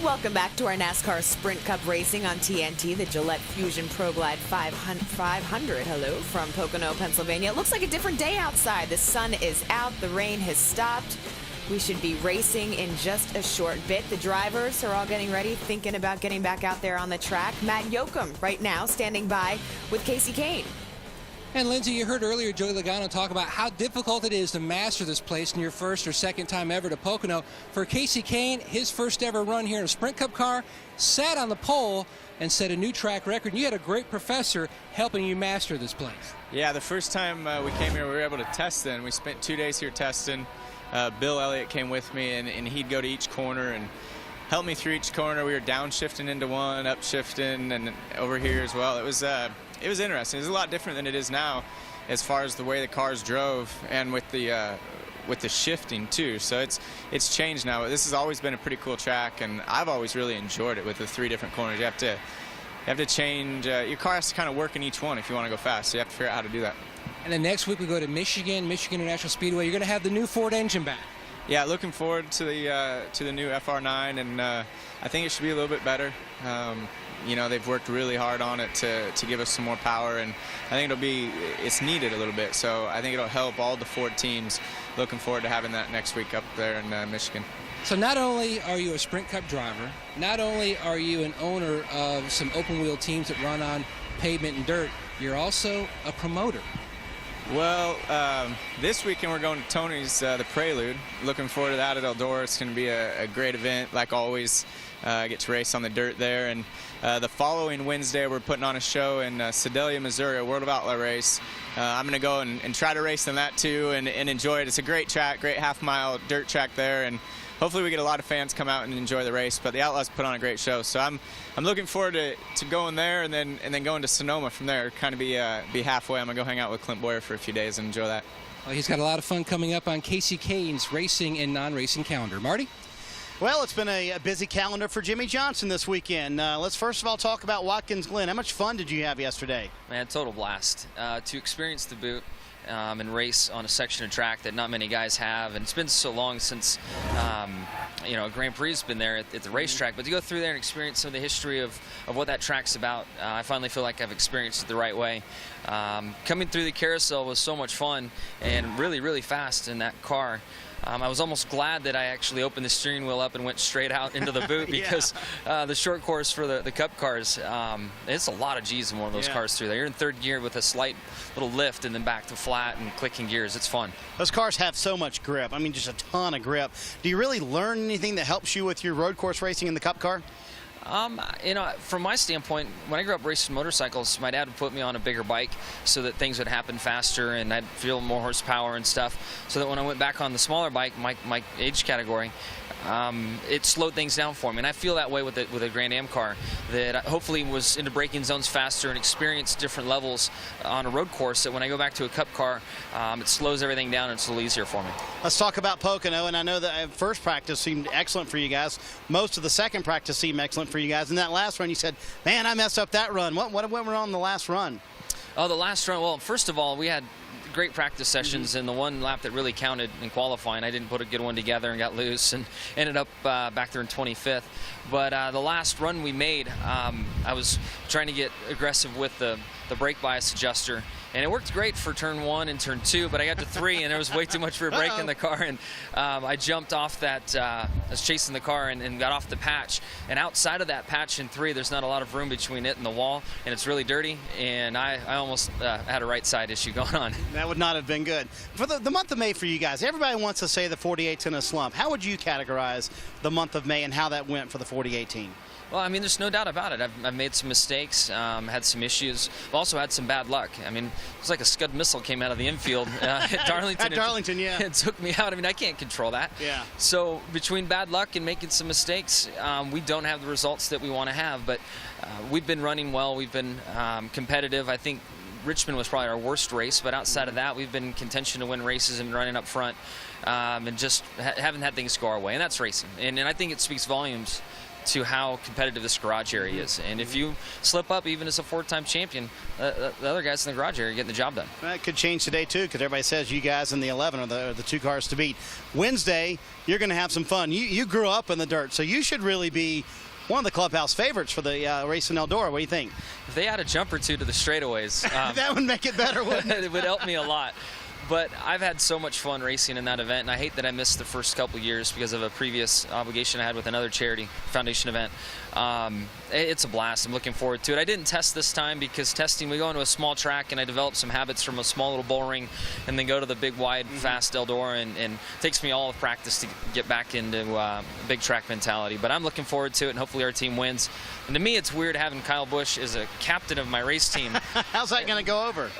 welcome back to our NASCAR Sprint Cup racing on TNT, the Gillette Fusion ProGlide 500. Hello from Pocono, Pennsylvania. It looks like a different day outside. The sun is out. The rain has stopped. We should be racing in just a short bit. The drivers are all getting ready, thinking about getting back out there on the track. Matt Yoakum right now standing by with Casey Kane. And Lindsay, you heard earlier Joey Logano talk about how difficult it is to master this place in your first or second time ever to Pocono. For Casey Kane, his first ever run here in a Sprint Cup car, sat on the pole and set a new track record. And you had a great professor helping you master this place. Yeah, the first time we came here, we were able to test then. We spent 2 days here testing. Bill Elliott came with me, and he'd go to each corner and help me through each corner. We were downshifting into one, upshifting, and over here as well. It was interesting. It's a lot different than it is now as far as the way the cars drove and with the shifting too. So it's changed now. This has always been a pretty cool track, and I've always really enjoyed it with the 3 different corners. You have to change. Your car has to kind of work in each one if you want to go fast. So you have to figure out how to do that. And then next week we go to Michigan International Speedway. You're going to have the new Ford engine back. Yeah, looking forward to the new FR9, and I think it should be a little bit better. You know, they've worked really hard on it to give us some more power, and I think it's needed a little bit. So I think it'll help all the Ford teams. Looking forward to having that next week up there in Michigan. So not only are you a Sprint Cup driver, not only are you an owner of some open wheel teams that run on pavement and dirt, you're also a promoter. Well, this weekend we're going to Tony's, the Prelude. Looking forward to that at Eldora. It's going to be a great event, like always. I get to race on the dirt there. And the following Wednesday, we're putting on a show in Sedalia, Missouri, a World of Outlaw race. I'm going to go and try to race in that too and enjoy it. It's a great track, great half-mile dirt track there. And hopefully we get a lot of fans come out and enjoy the race. But the Outlaws put on a great show, so I'm looking forward to going there and then going to Sonoma from there. Kind of be halfway. I'm gonna go hang out with Clint Boyer for a few days and enjoy that. Well, he's got a lot of fun coming up on Casey Kane's racing and non-racing calendar. Marty? Well, it's been a busy calendar for Jimmy Johnson this weekend. Let's first of all talk about Watkins Glen. How much fun did you have yesterday? Man, total blast. To experience the boot and race on a section of track that not many guys have, and it's been so long since you know, Grand Prix has been there at the racetrack, but to go through there and experience some of the history of what that track's about, I finally feel like I've experienced it the right way. Coming through the carousel was so much fun and really, really fast in that car. I was almost glad that I actually opened the steering wheel up and went straight out into the boot because the short course for the Cup cars, it's a lot of G's in one of those cars through there. You're in third gear with a slight little lift and then back to flat and clicking gears. It's fun. Those cars have so much grip. I mean, just a ton of grip. Do you really learn anything that helps you with your road course racing in the Cup car? You know, from my standpoint, when I grew up racing motorcycles, my dad would put me on a bigger bike so that things would happen faster and I'd feel more horsepower and stuff. So that when I went back on the smaller bike, my age category, it slowed things down for me. And I feel that way with a Grand Am car, that I hopefully was into braking zones faster and experienced different levels on a road course, that when I go back to a Cup car, it slows everything down and it's a little easier for me. Let's talk about Pocono, and I know that first practice seemed excellent for you guys. Most of the second practice seemed excellent for you guys. In that last run, you said, man, I messed up that run. What went wrong on the last run? Oh, the last run, well, first of all, we had great practice sessions, and the one lap that really counted in qualifying, I didn't put a good one together and got loose and ended up back there in 25th. But the last run we made, I was trying to get aggressive with the brake bias adjuster, and it worked great for turn 1 and turn 2, but I got to 3 and there was way too much for a brake in the car, and I jumped off that, I was chasing the car and got off the patch, and outside of that patch in 3, there's not a lot of room between it and the wall, and it's really dirty, and I almost had a right side issue going on. That would not have been good. For the month of May for you guys, everybody wants to say the 48's in a slump. How would you categorize the month of May and how that went for the 48 team? Well, I mean, there's no doubt about it. I've made some mistakes, had some issues. I've also had some bad luck. I mean, it's like a Scud missile came out of the infield at Darlington. At Darlington, yeah. It took me out. I mean, I can't control that. Yeah. So between bad luck and making some mistakes, we don't have the results that we want to have. But we've been running well. We've been competitive. I think Richmond was probably our worst race, but outside of that, we've been in contention to win races and running up front, and just haven't had things go our way, and that's racing. And I think it speaks volumes to how competitive this garage area is. And if you slip up, even as a 4-time champion, the other guys in the garage area are getting the job done. That could change today, too, because everybody says you guys in the 11 are the 2 cars to beat. Wednesday, you're going to have some fun. You grew up in the dirt, so you should really be one of the clubhouse favorites for the race in Eldora. What do you think? If they add a jump or two to the straightaways, that would make it better, wouldn't it? It would help me a lot. But I've had so much fun racing in that event, and I hate that I missed the first couple years because of a previous obligation I had with another charity foundation event. It's a blast. I'm looking forward to it. I didn't test this time because testing, we go into a small track, and I developed some habits from a small little bull ring and then go to the big, wide, fast Eldora, and it takes me all of practice to get back into big track mentality. But I'm looking forward to it, and hopefully our team wins. And to me, it's weird having Kyle Busch as a captain of my race team. How's that going to go over?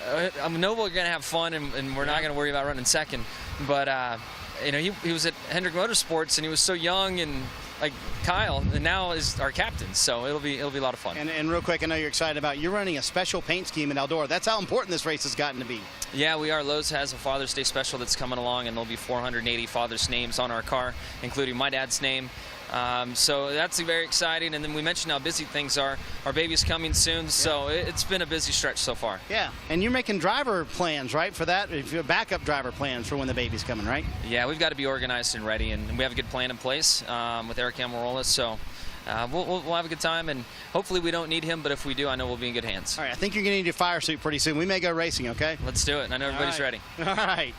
I know we're going to have fun, and we're not going to worry about running second. But, you know, he was at Hendrick Motorsports, and he was so young and like Kyle, and now is our captain. So it'll be a lot of fun. And real quick, I know you're excited about you're running a special paint scheme in Eldora. That's how important this race has gotten to be. Yeah, we are. Lowe's has a Father's Day special that's coming along, and there'll be 480 fathers' names on our car, including my dad's name. So that's very exciting. And then we mentioned how busy things are. Our baby's coming soon, so it's been a busy stretch so far. Yeah, and you're making driver plans, right, for that? If you're backup driver plans for when the baby's coming, right? Yeah, we've got to be organized and ready, and we have a good plan in place with Eric Almirola. So we'll have a good time, and hopefully we don't need him, but if we do, I know we'll be in good hands. All right, I think you're going to need your fire suit pretty soon. We may go racing, okay? Let's do it. I know everybody's ready. All right.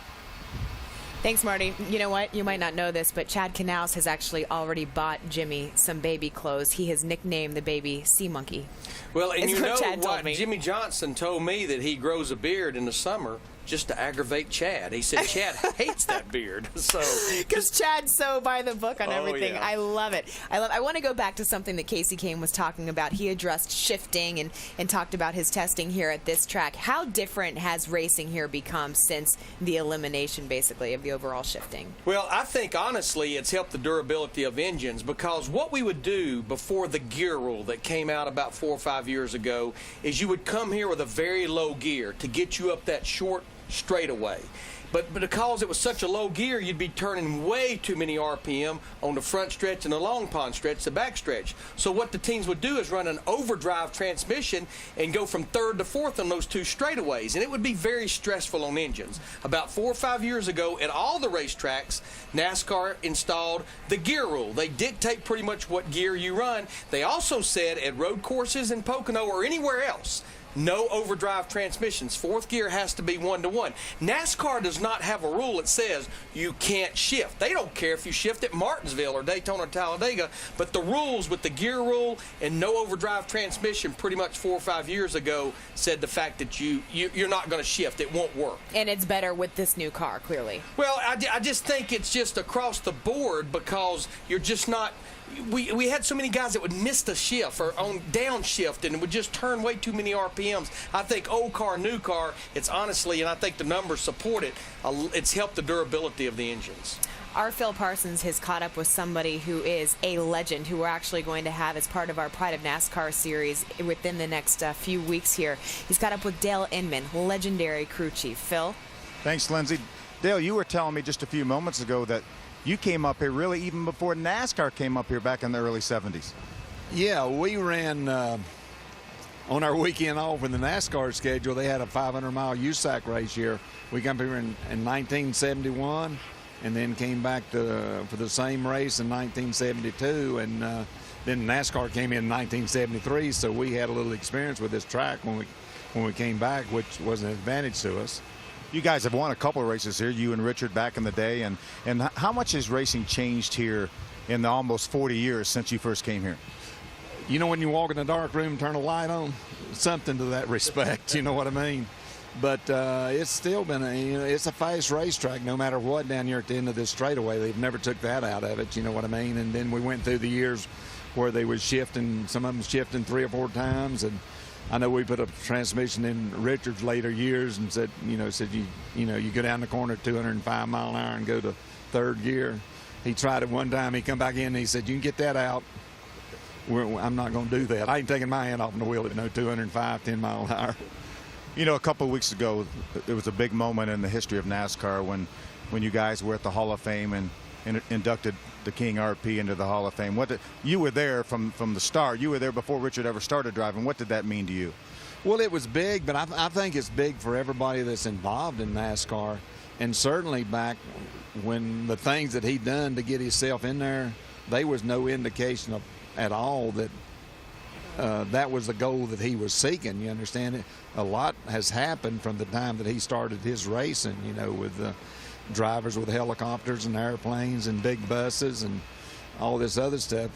Thanks, Marty. You know what? You might not know this, but Chad Knaus has actually already bought Jimmy some baby clothes. He has nicknamed the baby Sea Monkey. Well, and you know Chad told what? me. Jimmy Johnson told me that he grows a beard in the summer just to aggravate Chad. He said Chad hates that beard. So because Chad's so by the book on Oh, everything. yeah. I love it. I want to go back to something that Casey Kane was talking about. He addressed shifting and talked about his testing here at this track. How different has racing here become since the elimination, basically, of the overall shifting? Well, I think, honestly, it's helped the durability of engines, because what we would do before the gear rule that came out about 4 or 5 years ago is you would come here with a very low gear to get you up that short straightaway. But because it was such a low gear, you'd be turning way too many RPM on the front stretch and the long pond stretch, the back stretch. So what the teams would do is run an overdrive transmission and go from third to fourth on those 2 straightaways. And it would be very stressful on engines. About 4 or 5 years ago, at all the racetracks, NASCAR installed the gear rule. They dictate pretty much what gear you run. They also said at road courses in Pocono or anywhere else, no overdrive transmissions. 4th gear has to be 1-to-1. NASCAR does not have a rule that says you can't shift. They don't care if you shift at Martinsville or Daytona or Talladega, but the rules with the gear rule and no overdrive transmission pretty much 4 or 5 years ago said the fact that you're not going to shift. It won't work. And it's better with this new car, clearly. Well, I just think it's just across the board, because you're just not. We had so many guys that would miss the shift or on downshift and would just turn way too many RPMs. I think old car, new car, it's honestly, and I think the numbers support it, it's helped the durability of the engines. Our Phil Parsons has caught up with somebody who is a legend, who we're actually going to have as part of our Pride of NASCAR series within the next few weeks here. He's caught up with Dale Inman, legendary crew chief. Phil? Thanks, Lindsay. Dale, you were telling me just a few moments ago that you came up here really even before NASCAR came up here back in the early 70s. Yeah, we ran on our weekend off in the NASCAR schedule. They had a 500-mile USAC race here. We came here in 1971 and then came back for the same race in 1972. And then NASCAR came in 1973, so we had a little experience with this track when we came back, which was an advantage to us. You guys have won a couple of races here, you and Richard back in the day. And how much has racing changed here in the almost 40 years since you first came here? You know, when you walk in the dark room, turn a light on, something to that respect, you know what I mean? But it's still been it's a fast racetrack no matter what down here at the end of this straightaway. They've never took that out of it, you know what I mean? And then we went through the years where they was shifting, some of them shifting 3 or 4 times. And I know we put a transmission in Richard's later years and said you go down the corner at 205 mile an hour and go to 3rd gear. He tried it one time. He come back in and he said, you can get that out. I'm not going to do that. I ain't taking my hand off the wheel at no 205, 10 mile an hour. You know, a couple of weeks ago, there was a big moment in the history of NASCAR when you guys were at the Hall of Fame and inducted the King RP into the Hall of Fame. You were there from the start. You were there before Richard ever started driving. What did that mean to you? Well, it was big, but I think it's big for everybody that's involved in NASCAR. And certainly back when the things that he done to get himself in there, there was no indication at all that that was the goal that he was seeking. You understand it? A lot has happened from the time that he started his racing, you know, with drivers with helicopters and airplanes and big buses and all this other stuff.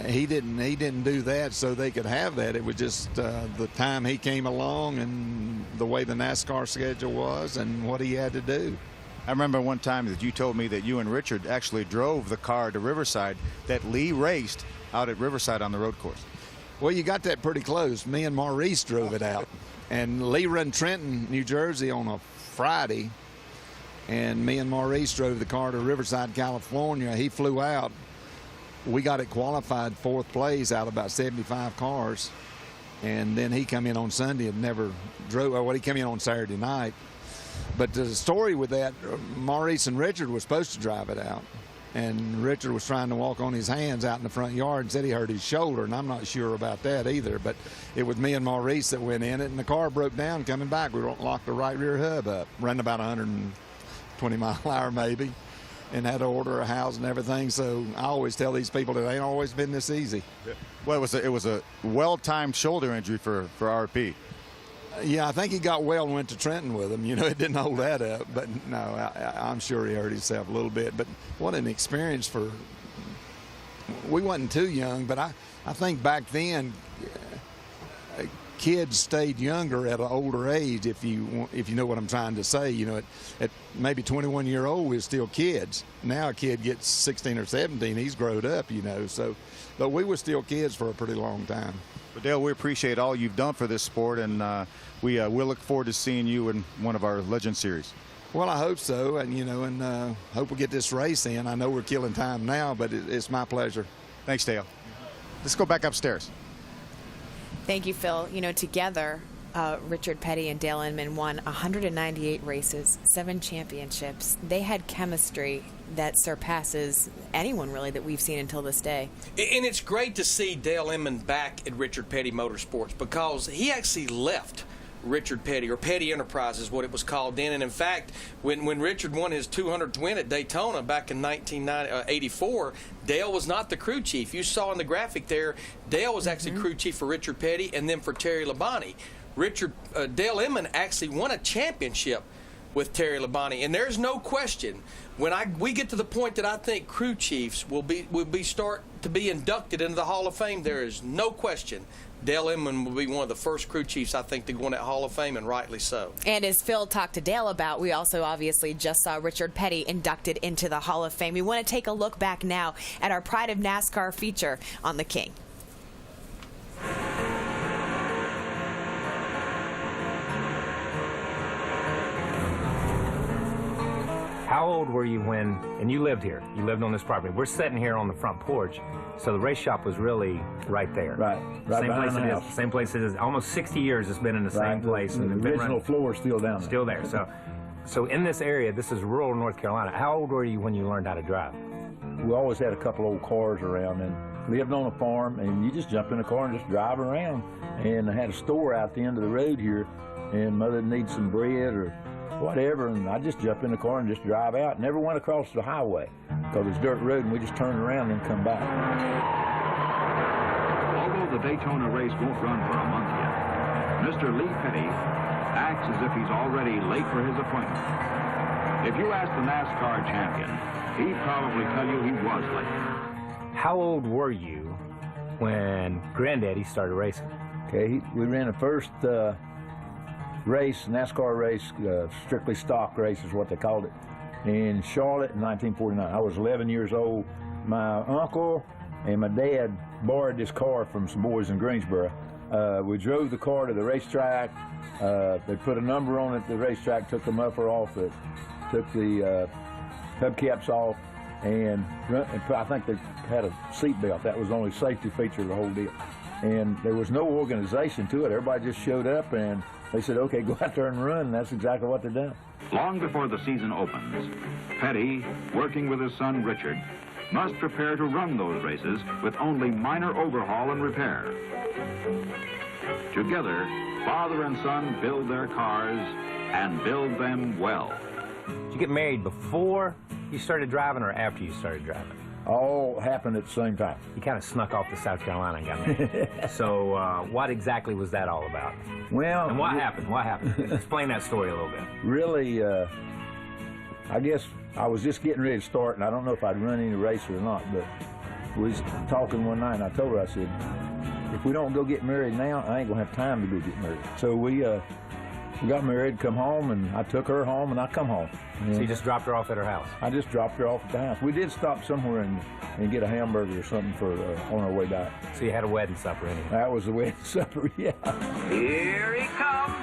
He didn't do that so they could have that. It was just the time he came along and the way the NASCAR schedule was and what he had to do. I remember one time that you told me that you and Richard actually drove the car to Riverside that Lee raced out at Riverside on the road course. Well, you got that pretty close. Me and Maurice drove it out. And Lee run Trenton, New Jersey on a Friday. And me and Maurice drove the car to Riverside, California. He flew out. We got it qualified 4th place out of about 75 cars. And then he come in on Sunday and never drove. Well, he came in on Saturday night. But the story with that, Maurice and Richard were supposed to drive it out. And Richard was trying to walk on his hands out in the front yard and said he hurt his shoulder, and I'm not sure about that either. But it was me and Maurice that went in it, and the car broke down coming back. We locked the right rear hub up, running about 120 mile an hour maybe, and had to order a house and everything. So I always tell these people that it ain't always been this easy. Well, it was a well-timed shoulder injury for RP. Yeah, I think he got well and went to Trenton with him. You know, it didn't hold that up. But, no, I'm sure he hurt himself a little bit. But what an experience for – we wasn't too young, but I think back then kids stayed younger at an older age, if you know what I'm trying to say. You know, at maybe 21-year-old, we're still kids. Now a kid gets 16 or 17, he's grown up, you know. So, but we were still kids for a pretty long time. But Dale, we appreciate all you've done for this sport, and we'll look forward to seeing you in one of our Legend Series. Well, I hope so, and you know, and hope we get this race in. I know we're killing time now, but it's my pleasure. Thanks, Dale. Let's go back upstairs. Thank you, Phil. You know, together, Richard Petty and Dale Inman won 198 races, 7 championships. They had chemistry that surpasses anyone really that we've seen until this day. And it's great to see Dale Inman back at Richard Petty Motorsports, because he actually left Richard Petty, or Petty Enterprises, what it was called then. And in fact, when Richard won his 200th win at Daytona back in 1984, Dale was not the crew chief. You saw in the graphic there, Dale was actually crew chief for Richard Petty and then for Terry Labonte. Dale Inman actually won a championship with Terry Labonte, and there's no question when we get to the point that I think crew chiefs will start to be inducted into the Hall of Fame. There is no question Dale Inman will be one of the first crew chiefs, I think, to go in that Hall of Fame, and rightly so. And as Phil talked to Dale about, we also obviously just saw Richard Petty inducted into the Hall of Fame. We want to take a look back now at our Pride of NASCAR feature on the King. How old were you when, and you lived here, you lived on this property. We're sitting here on the front porch, so the race shop was really right there. Right same behind place the it house. is. Same place it is. Almost 60 years it's been in the same place. The and original floor is still down there. Still there. So in this area, this is rural North Carolina. How old were you when you learned how to drive? We always had a couple old cars around and lived on a farm, and you just jump in the car and just drive around. And I had a store out the end of the road here, and Mother needed some bread or whatever, and I just jump in the car and just drive out. Never went across the highway because it's dirt road, and we just turned around and come back. Although the Daytona race won't run for a month yet, Mr. Lee Petty acts as if he's already late for his appointment. If you ask the NASCAR champion, he'd probably tell you he was late. How old were you when Granddaddy started racing? Okay, we ran the first race, NASCAR race, strictly stock race is what they called it, in Charlotte in 1949. I was 11 years old. My uncle and my dad borrowed this car from some boys in Greensboro. We drove the car to the racetrack. They put a number on it at the racetrack, took the muffler off, took the hubcaps off, and I think they had a seat belt. That was the only safety feature of the whole deal. And there was no organization to it. Everybody just showed up and they said, okay, go out there and run, and that's exactly what they're doing. Long before the season opens, Petty, working with his son Richard, must prepare to run those races with only minor overhaul and repair. Together, father and son build their cars and build them well. Did you get married before you started driving or after you started driving? All happened at the same time. You kind of snuck off to South Carolina and got married. So what exactly was that all about? Well, and what happened? What happened? Explain that story a little bit. Really, I guess I was just getting ready to start, and I don't know if I'd run any races or not, but we was talking one night, and I told her, I said, if we don't go get married now, I ain't going to have time to go get married. So we got married, come home, and I took her home, and I come home. And so you just dropped her off at her house? I just dropped her off at the house. We did stop somewhere and get a hamburger or something for on our way back. So you had a wedding supper anyway? That was the wedding supper, yeah. Here he comes.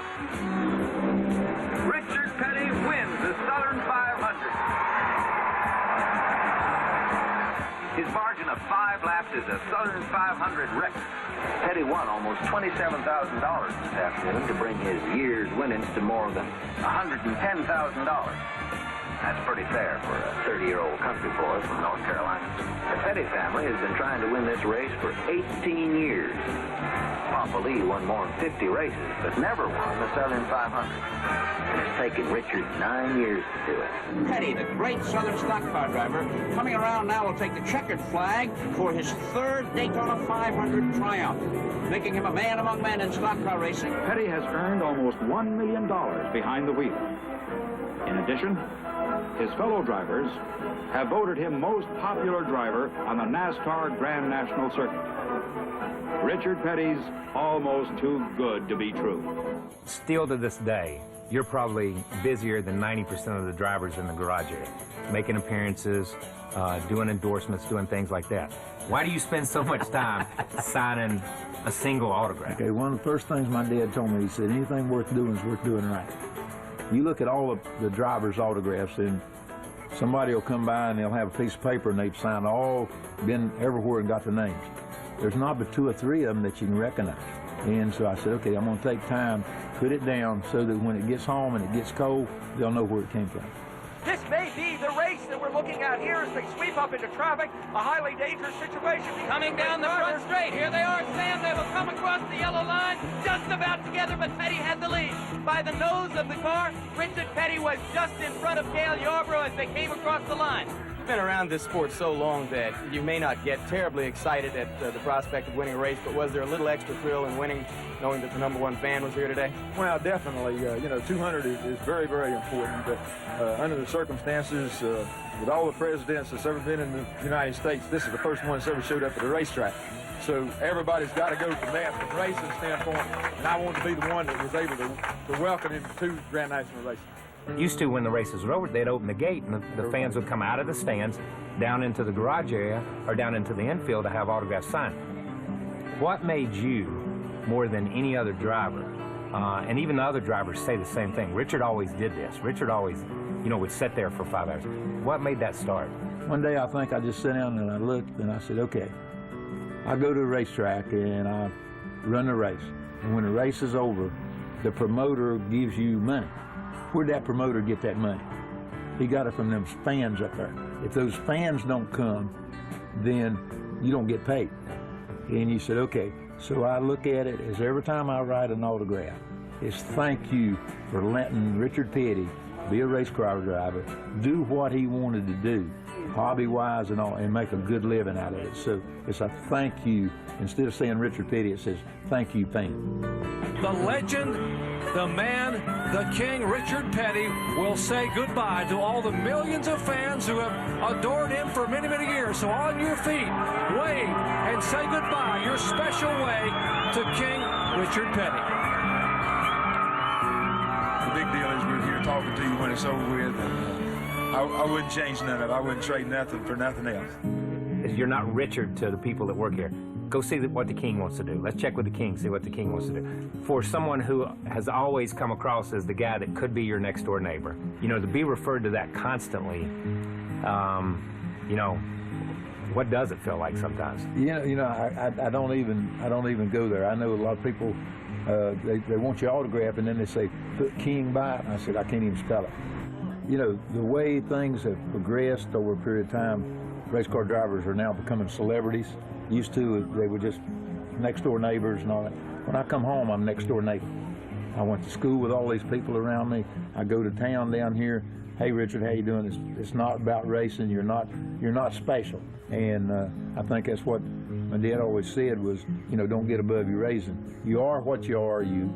Richard Petty wins the Southern 500. His margin of 5 laps is a Southern 500 record. Petty won almost $27,000 this afternoon to bring his year's winnings to more than $110,000. That's pretty fair for a 30-year-old country boy from North Carolina. The Petty family has been trying to win this race for 18 years. Papa Lee won more than 50 races, but never won the Southern 500. And it's taken Richard 9 years to do it. Petty, the great Southern stock car driver, coming around now will take the checkered flag for his 3rd Daytona 500 triumph, making him a man among men in stock car racing. Petty has earned almost $1 million behind the wheel. In addition, his fellow drivers have voted him most popular driver on the NASCAR Grand National Circuit. Richard Petty's almost too good to be true. Still to this day, you're probably busier than 90% of the drivers in the garage area, making appearances, doing endorsements, doing things like that. Why do you spend so much time signing a single autograph? Okay, one of the first things my dad told me, he said, anything worth doing is worth doing right. You look at all of the drivers' autographs, and somebody will come by and they'll have a piece of paper and they've signed all, been everywhere and got the names. There's not but 2 or 3 of them that you can recognize. And so I said, okay, I'm going to take time, put it down so that when it gets home and it gets cold, they'll know where it came from. This may be the race that we're looking at here as they sweep up into traffic, a highly dangerous situation. Coming down the front straight. Here they are, Sam. They will come across the yellow line, just about together, but Petty had the lead. By the nose of the car, Richard Petty was just in front of Dale Yarborough as they came across the line. Been around this sport so long that you may not get terribly excited at the prospect of winning a race, but was there a little extra thrill in winning, knowing that the #1 fan was here today? Well, definitely. You know, 200 is very, very important, but under the circumstances, with all the presidents that's ever been in the United States, this is the first one that's ever showed up at a racetrack. So everybody's got to go from that from a racing standpoint, and I wanted to be the one that was able to welcome him to Grand National Racing. Used to, when the races were over, they'd open the gate and the fans would come out of the stands down into the garage area or down into the infield to have autographs signed. What made you, more than any other driver, and even the other drivers say the same thing, Richard always did this. Richard always, you know, would sit there for 5 hours. What made that start? One day I think I just sat down and I looked and I said, okay, I go to a racetrack and I run the race. And when the race is over, the promoter gives you money. Where'd that promoter get that money? He got it from them fans up there. If those fans don't come, then you don't get paid. And you said, okay, so I look at it as every time I write an autograph, it's thank you for letting Richard Petty be a race car driver, do what he wanted to do, hobby-wise and all, and make a good living out of it. So it's a thank you. Instead of saying Richard Petty, it says thank you, fan. The legend, the man, the king, Richard Petty, will say goodbye to all the millions of fans who have adored him for many, many years. So on your feet, wave and say goodbye, your special way to King Richard Petty. The big deal is we're here talking to you when it's over with. I wouldn't change none of it. I wouldn't trade nothing for nothing else. You're not Richard to the people that work here. Go see what the king wants to do. Let's check with the king, see what the king wants to do. For someone who has always come across as the guy that could be your next door neighbor, you know, to be referred to that constantly, you know, what does it feel like sometimes? I don't even go there. I know a lot of people, they want your autograph and then they say, put King by it. And I said, I can't even spell it. you know, the way things have progressed over a period of time, race car drivers are now becoming celebrities. Used to, they were just next door neighbors and all that. When I come home, I'm next door neighbor. I went to school with all these people around me. I go to town down here. Hey, Richard, how you doing? It's not about racing. You're not special. And I think that's what my dad always said was, you know, don't get above your racing. You are what you are. You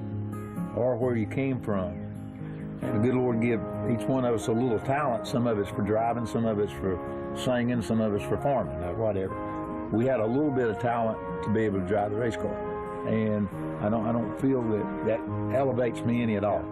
are where you came from. And the good Lord give each one of us a little talent. Some of it's for driving, some of it's for singing, some of it's for farming, whatever. We had a little bit of talent to be able to drive the race car. And I don't feel that elevates me any at all.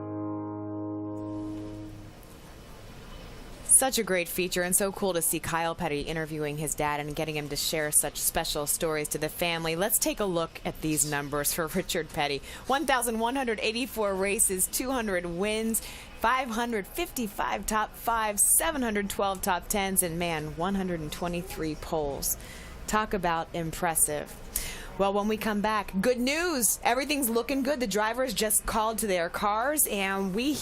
Such a great feature, and so cool to see Kyle Petty interviewing his dad and getting him to share such special stories to the family. Let's take a look at these numbers for Richard Petty. 1,184 races, 200 wins, 555 top fives, 712 top tens, and man, 123 poles. Talk about impressive. Well, when we come back, good news. Everything's looking good. The drivers just called to their cars, and we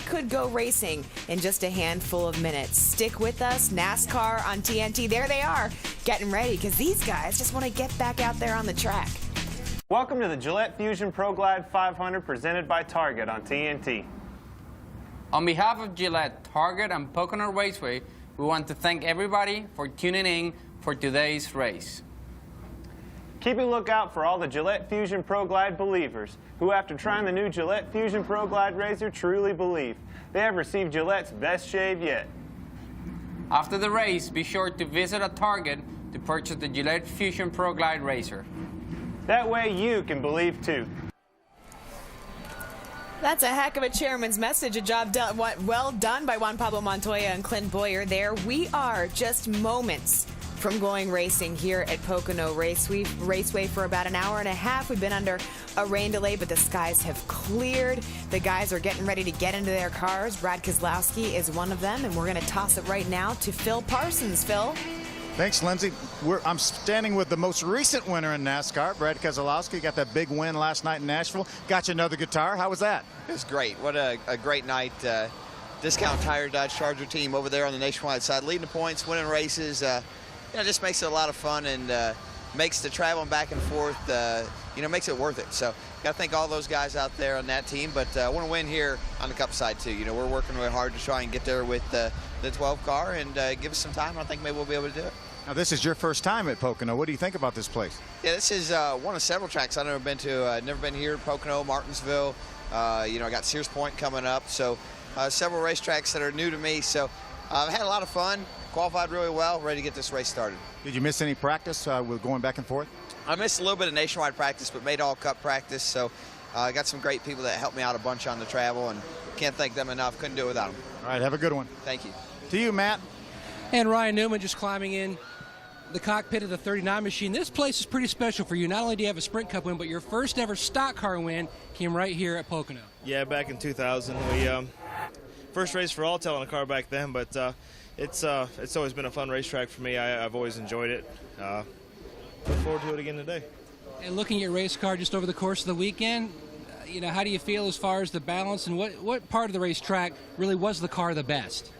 could go racing in just a handful of minutes. Stick with us. NASCAR on TNT. There they are, getting ready, because these guys just want to get back out there on the track. Welcome to the Gillette Fusion ProGlide 500 presented by Target on TNT. On behalf of Gillette, Target, and Pocono Raceway, we want to thank everybody for tuning in for today's race. Keep a lookout for all the Gillette Fusion ProGlide believers who, after trying the new Gillette Fusion ProGlide razor, truly believe they have received Gillette's best shave yet. After the race, be sure to visit a Target to purchase the Gillette Fusion ProGlide razor. That way you can believe too. That's a heck of a chairman's message. A job done, well done by Juan Pablo Montoya and Clint Boyer there. We are just moments from going racing here at Pocono Raceway for about an hour and a half. We've been under a rain delay, but the skies have cleared. The guys are getting ready to get into their cars. Brad Keselowski is one of them, and we're going to toss it right now to Phil Parsons. Phil? Thanks, Lindsay. I'm standing with the most recent winner in NASCAR, Brad Keselowski. Got that big win last night in Nashville. Got you another guitar. How was that? It was great. What a great night. Discount Tire Dodge Charger team over there on the nationwide side, leading the points, winning races. You know, just makes it a lot of fun and makes the traveling back and forth, you know, makes it worth it. So got to thank all those guys out there on that team. But I want to win here on the Cup side too. You know, we're working really hard to try and get there with the 12 car and give us some time. I think maybe we'll be able to do it. Now, this is your first time at Pocono. What do you think about this place? Yeah, this is one of several tracks I've never been to. Never been here at Pocono, Martinsville. You know, I got Sears Point coming up. So several racetracks that are new to me. So I've had a lot of fun. Qualified really well, ready to get this race started. Did you miss any practice with going back and forth? I missed a little bit of nationwide practice, but made all Cup practice. So I got some great people that helped me out a bunch on the travel, and can't thank them enough. Couldn't do it without them. All right, have a good one. Thank you. To you, Matt. And Ryan Newman just climbing in the cockpit of the 39 machine. This place is pretty special for you. Not only do you have a Sprint Cup win, but your first ever stock car win came right here at Pocono. Yeah, back in 2000. We first race for Alltel in a car back then, but it's always been a fun racetrack for me. I've always enjoyed it. Look forward to it again today. And looking at your race car just over the course of the weekend, you know, how do you feel as far as the balance, and what part of the racetrack really was the car the best?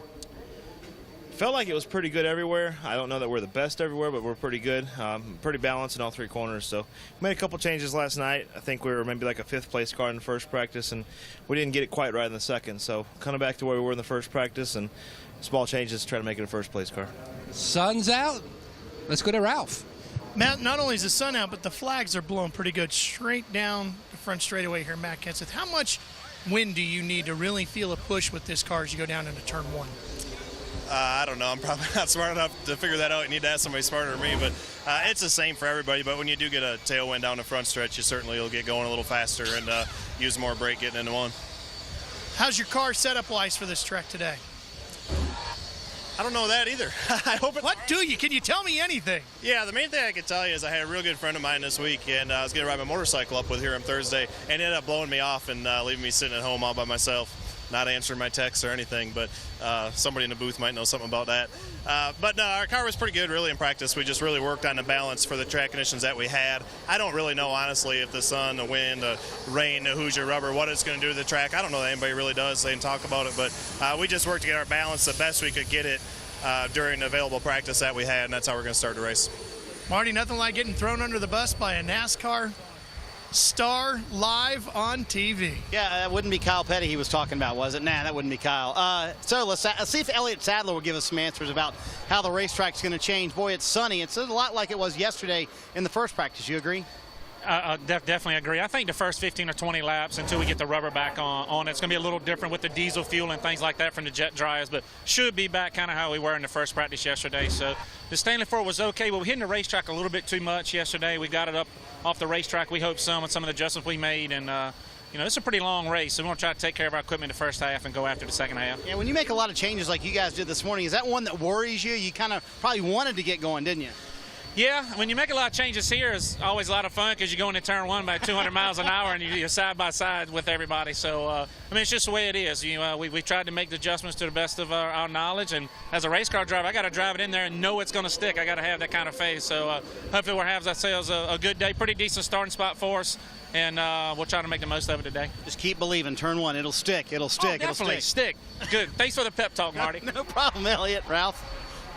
Felt like it was pretty good everywhere. I don't know that we're the best everywhere, but we're pretty good. Pretty balanced in all three corners. So made a couple changes last night. I think we were maybe like a fifth place car in the first practice, and we didn't get it quite right in the second. So kind of back to where we were in the first practice, and small changes to try to make it a first place car. Sun's out. Let's go to Ralph. Matt, not only is the sun out, but the flags are blowing pretty good straight down the front straightaway here, Matt Kenseth. How much wind do you need to really feel a push with this car as you go down into turn one? I don't know. I'm probably not smart enough to figure that out. You need to ask somebody smarter than me, but it's the same for everybody. But when you do get a tailwind down the front stretch, you certainly will get going a little faster and use more brake getting into one. How's your car setup-wise for this track today? I don't know that either. I hope it. What do you? Can you tell me anything? Yeah, the main thing I can tell you is I had a real good friend of mine this week, and I was going to ride my motorcycle up with here on Thursday, and it ended up blowing me off and leaving me sitting at home all by myself. not answering my texts or anything, but somebody in the booth might know something about that. But no, our car was pretty good really in practice. We just really worked on the balance for the track conditions that we had. I don't really know, honestly, if the sun, the wind, the rain, the Hoosier rubber, what it's going to do to the track. I don't know that anybody really does. They can talk about it, but we just worked to get our balance the best we could get it during the available practice that we had, and that's how we're going to start the race. Marty, nothing like getting thrown under the bus by a NASCAR star live on TV. Yeah, that wouldn't be Kyle Petty he was talking about, was it? Nah, that wouldn't be Kyle. So let's see if Elliott Sadler will give us some answers about how the racetrack's going to change. Boy, it's sunny. It's a lot like it was yesterday in the first practice. You agree? Definitely agree. I think the first 15 or 20 laps until we get the rubber back on it's going to be a little different with the diesel fuel and things like that from the jet dryers, but should be back kind of how we were in the first practice yesterday. So the Stanley Ford was okay, but we hit the racetrack a little bit too much yesterday. We got it up off the racetrack, we hope some, with some of the adjustments we made, and you know, it's a pretty long race, so we're going to try to take care of our equipment in the first half and go after the second half. Yeah, when you make a lot of changes like you guys did this morning, is that one that worries you? You kind of probably wanted to get going, didn't you? Yeah, when you make a lot of changes here, it's always a lot of fun because you go into turn one by 200 miles an hour and you're side by side with everybody. So, I mean, it's just the way it is. We tried to make the adjustments to the best of our knowledge. And as a race car driver, I got to drive it in there and know it's going to stick. I got to have that kind of faith. So, hopefully we'll have ourselves a good day, pretty decent starting spot for us. And we'll try to make the most of it today. Just keep believing. Turn one. It'll stick. It'll stick. Oh, definitely it'll stick. Good. Thanks for the pep talk, Marty. No problem, Elliott. Ralph?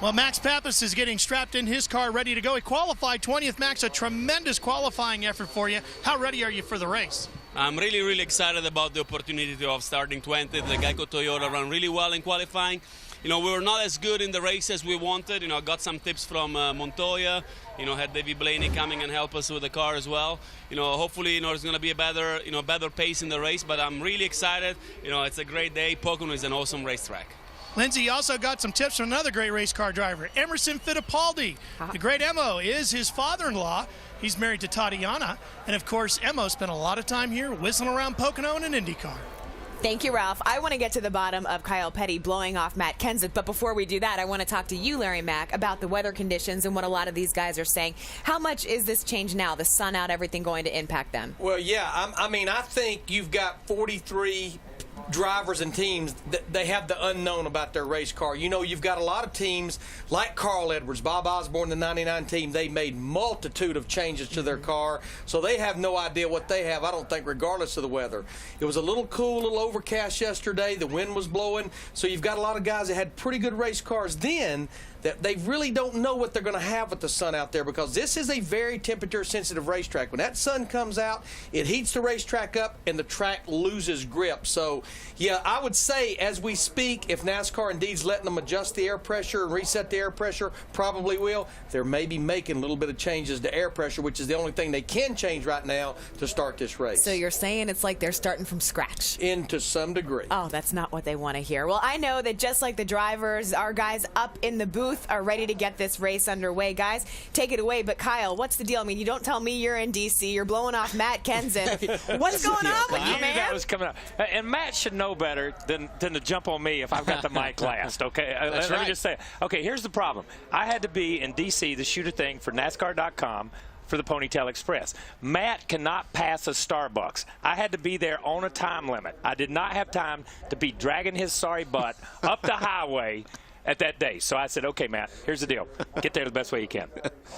Well, Max Pappas is getting strapped in his car, ready to go. He qualified 20th. Max, a tremendous qualifying effort for you. How ready are you for the race? I'm really, really excited about the opportunity of starting 20th. The Geico Toyota ran really well in qualifying. You know, we were not as good in the race as we wanted. You know, I got some tips from Montoya. You know, had Davey Blaney coming and help us with the car as well. You know, hopefully, you know, it's going to be a better, better pace in the race. But I'm really excited. You know, it's a great day. Pocono is an awesome racetrack. Lindsay also got some tips from another great race car driver, Emerson Fittipaldi. The great Emo is his father-in-law. He's married to Tatiana. And, of course, Emo spent a lot of time here whistling around Pocono in an Indy car. Thank you, Ralph. I want to get to the bottom of Kyle Petty blowing off Matt Kenseth, but before we do that, I want to talk to you, Larry Mack, about the weather conditions and what a lot of these guys are saying. How much is this change now, the sun out, everything going to impact them? Well, yeah, I think you've got 43 drivers and teams that they have the unknown about their race car. You know, you've got a lot of teams like Carl Edwards, Bob Osborne, the 99 team. They made multitude of changes to their car, so they have no idea what they have, I don't think, regardless of the weather. It was a little cool, a little overcast yesterday. The wind was blowing, so you've got a lot of guys that had pretty good race cars then that they really don't know what they're going to have with the sun out there, because this is a very temperature-sensitive racetrack. When that sun comes out, it heats the racetrack up, and the track loses grip. So, yeah, I would say as we speak, if NASCAR indeed is letting them adjust the air pressure and reset the air pressure, probably will. They're maybe making a little bit of changes to air pressure, which is the only thing they can change right now to start this race. So you're saying it's like they're starting from scratch? To some degree. Oh, that's not what they want to hear. Well, I know that just like the drivers, our guys up in the booth are ready to get this race underway. Guys, take it away. But Kyle, what's the deal? I mean, you don't tell me you're in D.C. You're blowing off Matt Kenseth. What's going on with you, man? That was coming up. And Matt should know better than to jump on me if I've got the mic last, okay? Let me just say, okay, here's the problem. I had to be in D.C. to shoot a thing for NASCAR.com for the Ponytail Express. Matt cannot pass a Starbucks. I had to be there on a time limit. I did not have time to be dragging his sorry butt up the highway at that day. So I said, okay, Matt, here's the deal. Get there the best way you can.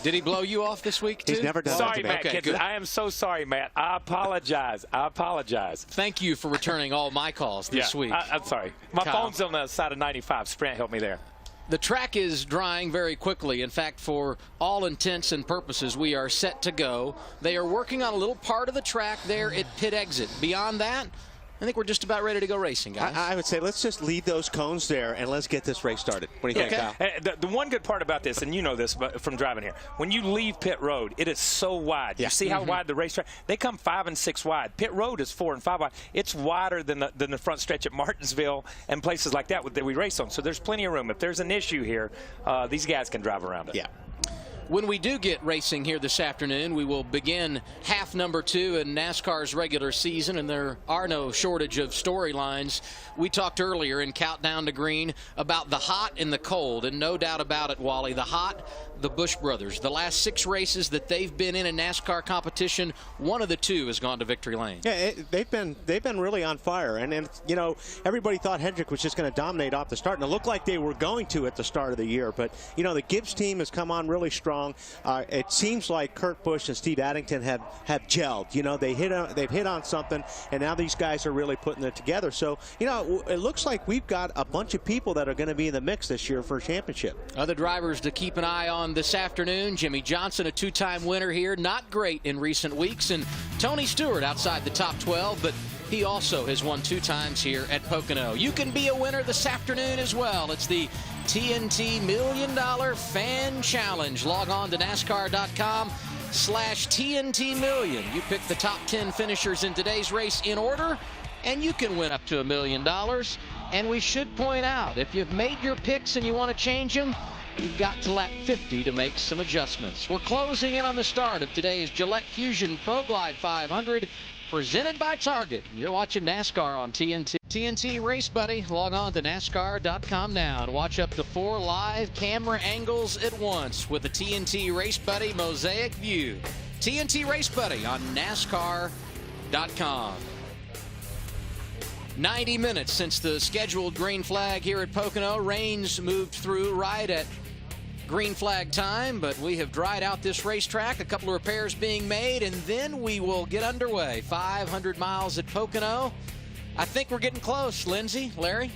Did he blow you off this week, too? He's never done sorry, Matt. Okay, I am so sorry, Matt. I apologize. I apologize. Thank you for returning all my calls this week. I'm sorry. My phone's on the side of 95. Sprint helped me there. The track is drying very quickly. In fact, for all intents and purposes, we are set to go. They are working on a little part of the track there at pit exit. Beyond that, I think we're just about ready to go racing, guys. I would say let's just leave those cones there and let's get this race started. What do you think, Kyle? The one good part about this, and you know this from driving here, when you leave pit road, it is so wide. Yeah. You see how wide the racetrack? They come 5 and 6 wide. Pit road is 4 and 5 wide. It's wider than the front stretch at Martinsville and places like that we race on. So there's plenty of room. If there's an issue here, these guys can drive around it. Yeah. when we do get racing here this afternoon, we will begin half number 2 in NASCAR's regular season, and there are no shortage of storylines. We talked earlier in Countdown to Green about the hot and the cold, and no doubt about it, Wally, the hot, the Busch brothers. The last 6 races that they've been in a NASCAR competition, one of the 2 has gone to victory lane. Yeah, they've been really on fire, and you know, everybody thought Hendrick was just going to dominate off the start, and it looked like they were going to at the start of the year. But you know, the Gibbs team has come on really strong. It seems like Kurt Busch and Steve Addington have gelled. You know, they've hit on something, and now these guys are really putting it together. So you know, it looks like we've got a bunch of people that are going to be in the mix this year for a championship. Other drivers to keep an eye on this afternoon: Jimmy Johnson, a 2-time winner here, not great in recent weeks, and Tony Stewart outside the top 12, but he also has won 2 times here at Pocono. You can be a winner this afternoon as well. It's the TNT $1 Million Fan Challenge. Log on to NASCAR.com/TNT Million. You pick the top 10 finishers in today's race in order, and you can win up to $1 million. And we should point out, if you've made your picks and you want to change them, you've got to lap 50 to make some adjustments. We're closing in on the start of today's Gillette Fusion ProGlide 500, presented by Target. You're watching NASCAR on TNT. TNT Race Buddy. Log on to NASCAR.com now and watch up to 4 live camera angles at once with the TNT Race Buddy Mosaic View. TNT Race Buddy on NASCAR.com. 90 minutes since the scheduled green flag here at Pocono. Rains moved through right at green flag time, but we have dried out this racetrack. A couple of repairs being made, and then we will get underway. 500 miles at Pocono. I think we're getting close. Lindsay, Larry?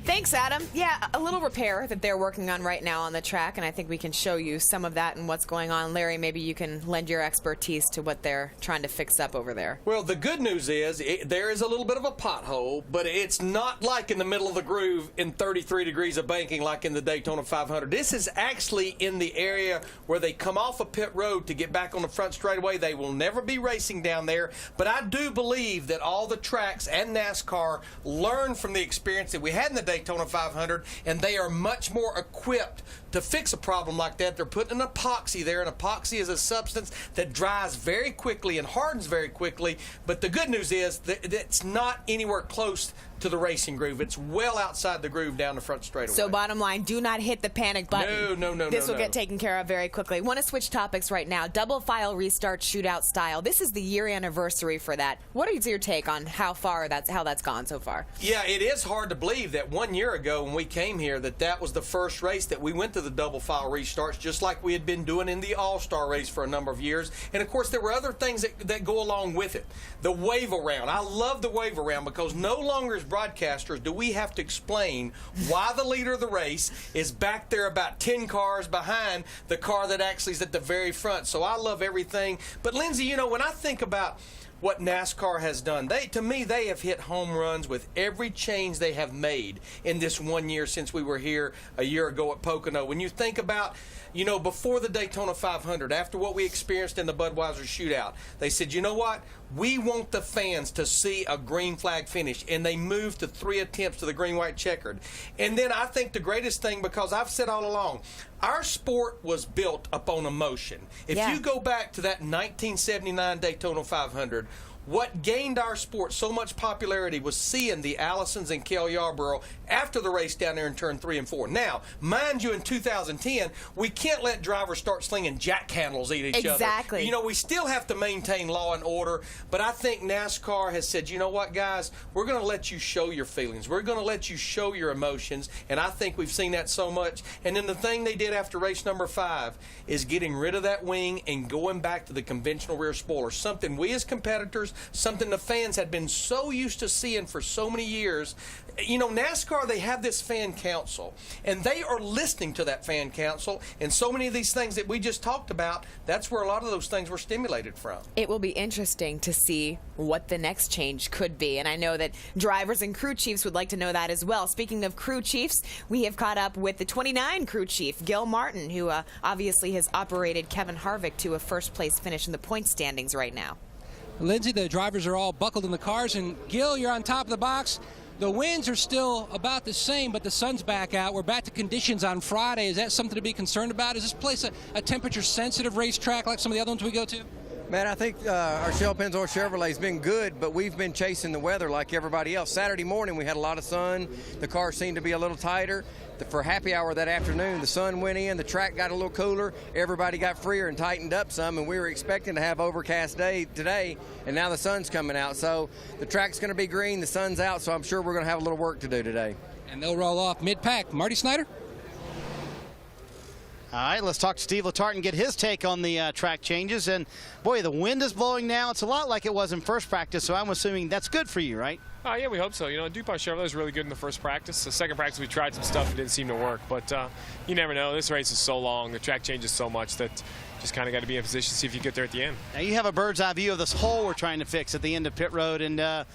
Thanks, Adam. Yeah, a little repair that they're working on right now on the track, and I think we can show you some of that and what's going on. Larry, maybe you can lend your expertise to what they're trying to fix up over there. Well, the good news is there is a little bit of a pothole, but it's not like in the middle of the groove in 33 degrees of banking like in the Daytona 500. This is actually in the area where they come off a pit road to get back on the front straightaway. They will never be racing down there, but I do believe that all the tracks and NASCAR learned from the experience that we had in the Daytona 500, and they are much more equipped to fix a problem like that. They're putting an epoxy there, and epoxy is a substance that dries very quickly and hardens very quickly, but the good news is that it's not anywhere close to the racing groove. It's well outside the groove down the front straightaway. So bottom line, do not hit the panic button. No. This will get taken care of very quickly. Want to switch topics right now. Double file restart shootout style. This is the year anniversary for that. What is your take on how that's gone so far? Yeah, it is hard to believe that 1 year ago when we came here that was the first race that we went to the double file restarts, just like we had been doing in the All-Star race for a number of years. And of course there were other things that go along with it. The wave around. I love the wave around because no longer as broadcasters do we have to explain why the leader of the race is back there about 10 cars behind the car that actually is at the very front. So I love everything. But Lindsay, you know, when I think about what NASCAR has done, to me they have hit home runs with every change they have made in this 1 year since we were here a year ago at Pocono. When you think about, you know, before the Daytona 500, after what we experienced in the Budweiser shootout, they said, you know what? We want the fans to see a green flag finish, and they moved to 3 attempts to the green-white checkered. And then I think the greatest thing, because I've said all along, our sport was built upon emotion. If you go back to that 1979 Daytona 500, what gained our sport so much popularity was seeing the Allisons and Cale Yarborough after the race down there in turn 3 and 4. Now, mind you, in 2010, we can't let drivers start slinging jack handles at each other. Exactly. You know, we still have to maintain law and order, but I think NASCAR has said, you know what, guys, we're going to let you show your feelings. We're going to let you show your emotions, and I think we've seen that so much. And then the thing they did after race number 5 is getting rid of that wing and going back to the conventional rear spoiler, something we as competitors, something the fans had been so used to seeing for so many years. You know, NASCAR, they have this fan council, and they are listening to that fan council, and so many of these things that we just talked about, that's where a lot of those things were stimulated from. It will be interesting to see what the next change could be, and I know that drivers and crew chiefs would like to know that as well. Speaking of crew chiefs, we have caught up with the 29 crew chief, Gil Martin, who obviously has operated Kevin Harvick to a first-place finish in the point standings right now. Lindsay, the drivers are all buckled in the cars, and Gil, you're on top of the box. The winds are still about the same, but the sun's back out. We're back to conditions on Friday. Is that something to be concerned about? Is this place a temperature-sensitive racetrack like some of the other ones we go to? Man, I think our Shell Pennzoil Chevrolet's been good, but we've been chasing the weather like everybody else. Saturday morning, we had a lot of sun. The car seemed to be a little tighter. For happy hour that afternoon, the sun went in, the track got a little cooler, everybody got freer and tightened up some, and we were expecting to have overcast day today, and now the sun's coming out. So the track's going to be green, the sun's out, so I'm sure we're going to have a little work to do today. And they'll roll off mid-pack. Marty Snyder? All right, let's talk to Steve Letarte and get his take on the track changes. And, boy, the wind is blowing now. It's a lot like it was in first practice, so I'm assuming that's good for you, right? Yeah, we hope so. You know, DuPont Chevrolet was really good in the first practice. The second practice, we tried some stuff and didn't seem to work. But you never know. This race is so long. The track changes so much that just kind of got to be in position to see if you get there at the end. Now, you have a bird's-eye view of this hole we're trying to fix at the end of pit road, and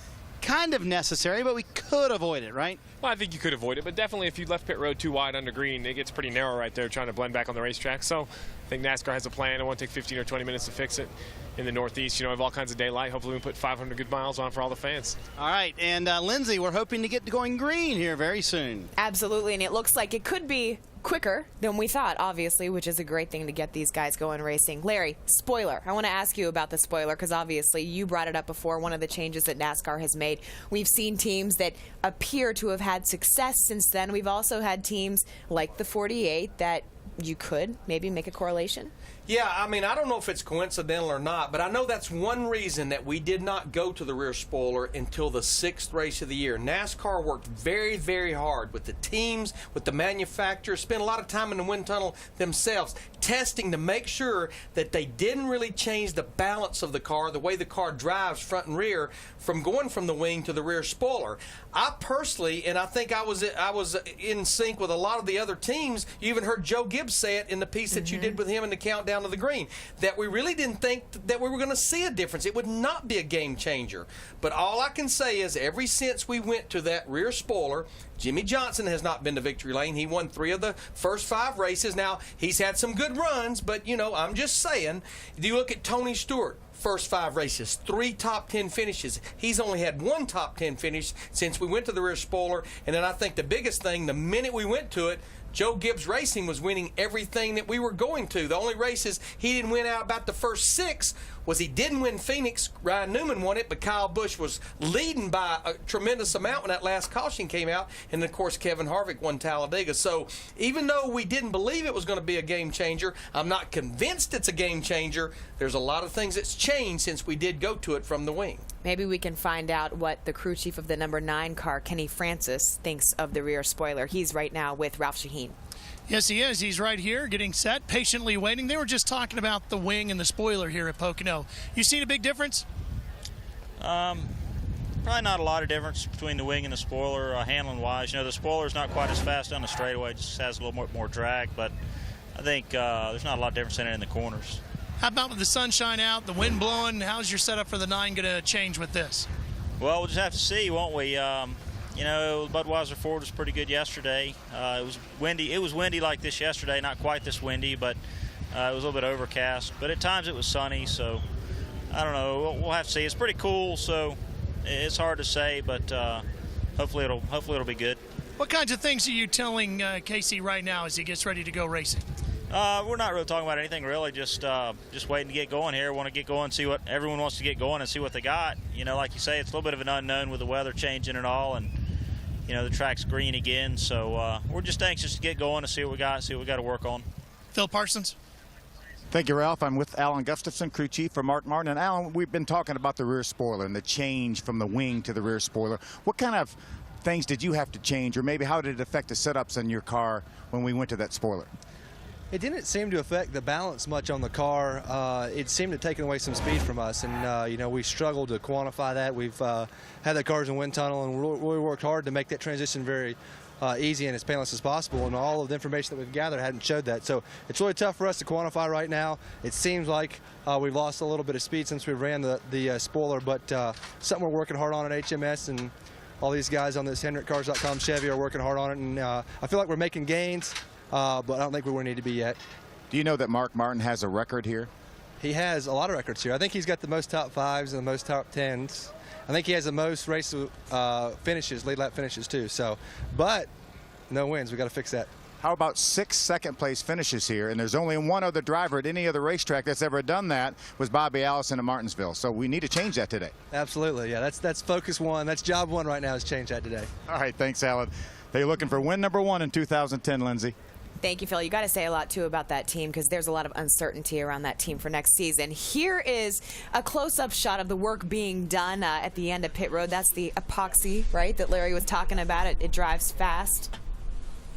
kind of necessary, but we could avoid it, right? Well, I think you could avoid it, but definitely if you left pit road too wide under green, it gets pretty narrow right there trying to blend back on the racetrack. So I think NASCAR has a plan. It won't take 15 or 20 minutes to fix it. In the Northeast, you know, we have all kinds of daylight. Hopefully we can put 500 good miles on for all the fans. All right, and Lindsay, we're hoping to get going green here very soon. Absolutely, and it looks like it could be quicker than we thought, obviously, which is a great thing to get these guys going racing. Larry, spoiler. I want to ask you about the spoiler because obviously you brought it up before, one of the changes that NASCAR has made. We've seen teams that appear to have had success since then. We've also had teams like the 48 that you could maybe make a correlation. Yeah, I mean, I don't know if it's coincidental or not, but I know that's one reason that we did not go to the rear spoiler until the 6th race of the year. NASCAR worked very, very hard with the teams, with the manufacturers, spent a lot of time in the wind tunnel themselves, testing to make sure that they didn't really change the balance of the car, the way the car drives front and rear, from going from the wing to the rear spoiler. I personally, and I think I was in sync with a lot of the other teams. You even heard Joe Gibbs say it in the piece that you did with him in the countdown to the green, that we really didn't think that we were going to see a difference. It would not be a game changer. But all I can say is ever since we went to that rear spoiler, Jimmy Johnson has not been to victory lane. He won 3 of the first 5 races. Now, he's had some good runs, but, you know, I'm just saying, if you look at Tony Stewart, first 5 races, 3 top 10 finishes. He's only had 1 top 10 finish since we went to the rear spoiler. And then I think the biggest thing, the minute we went to it, Joe Gibbs Racing was winning everything that we were going to. The only races he didn't win out about the first 6 was he didn't win Phoenix. Ryan Newman won it, but Kyle Busch was leading by a tremendous amount when that last caution came out. And, of course, Kevin Harvick won Talladega. So even though we didn't believe it was going to be a game changer, I'm not convinced it's a game changer. There's a lot of things that's changed since we did go to it from the wing. Maybe we can find out what the crew chief of the number 9 car, Kenny Francis, thinks of the rear spoiler. He's right now with Ralph Shaheen. Yes, he is. He's right here getting set, patiently waiting. They were just talking about the wing and the spoiler here at Pocono. You seen a big difference? Probably not a lot of difference between the wing and the spoiler handling-wise. You know, the spoiler's not quite as fast on the straightaway, just has a little more drag, but I think there's not a lot of difference in it in the corners. How about with the sunshine out, the wind blowing? How's your setup for the 9 going to change with this? Well, we'll just have to see, won't we? You know, Budweiser Ford was pretty good yesterday. It was windy. It was windy like this yesterday, not quite this windy, but it was a little bit overcast. But at times it was sunny, so I don't know. We'll have to see. It's pretty cool, so it's hard to say, but hopefully it'll be good. What kinds of things are you telling Casey right now as he gets ready to go racing? We're not really talking about anything really. Just waiting to get going here. Want to get going, see what everyone wants to get going, and see what they got. You know, like you say, it's a little bit of an unknown with the weather changing and all, and you know the track's green again. So we're just anxious to get going and see what we got, see what we got to work on. Phil Parsons. Thank you, Ralph. I'm with Alan Gustafson, crew chief for Mark Martin. And Alan, we've been talking about the rear spoiler and the change from the wing to the rear spoiler. What kind of things did you have to change, or maybe how did it affect the setups in your car when we went to that spoiler? It didn't seem to affect the balance much on the car. It seemed to take away some speed from us, and you know, we struggled to quantify that. We've had the cars in wind tunnel, and we worked hard to make that transition very easy and as painless as possible, and all of the information that we've gathered hadn't showed that. So it's really tough for us to quantify right now. It seems like we've lost a little bit of speed since we ran the spoiler, but something we're working hard on at HMS, and all these guys on this HendrickCars.com Chevy are working hard on it, and I feel like we're making gains. But I don't think we're where we need to be yet. Do you know that Mark Martin has a record here? He has a lot of records here. I think he's got the most top 5s and the most top 10s. I think he has the most race finishes, lead lap finishes too. So, but no wins. We got to fix that. How about 6 second-place finishes here? And there's only one other driver at any other racetrack that's ever done that, was Bobby Allison in Martinsville. So we need to change that today. Absolutely, yeah. That's focus one. That's job one right now, is change that today. All right, thanks, Alan. They're looking for win number 1 in 2010, Lindsay. Thank you, Phil. You got to say a lot, too, about that team because there's a lot of uncertainty around that team for next season. Here is a close-up shot of the work being done at the end of pit road. That's the epoxy, right, that Larry was talking about. It drives fast.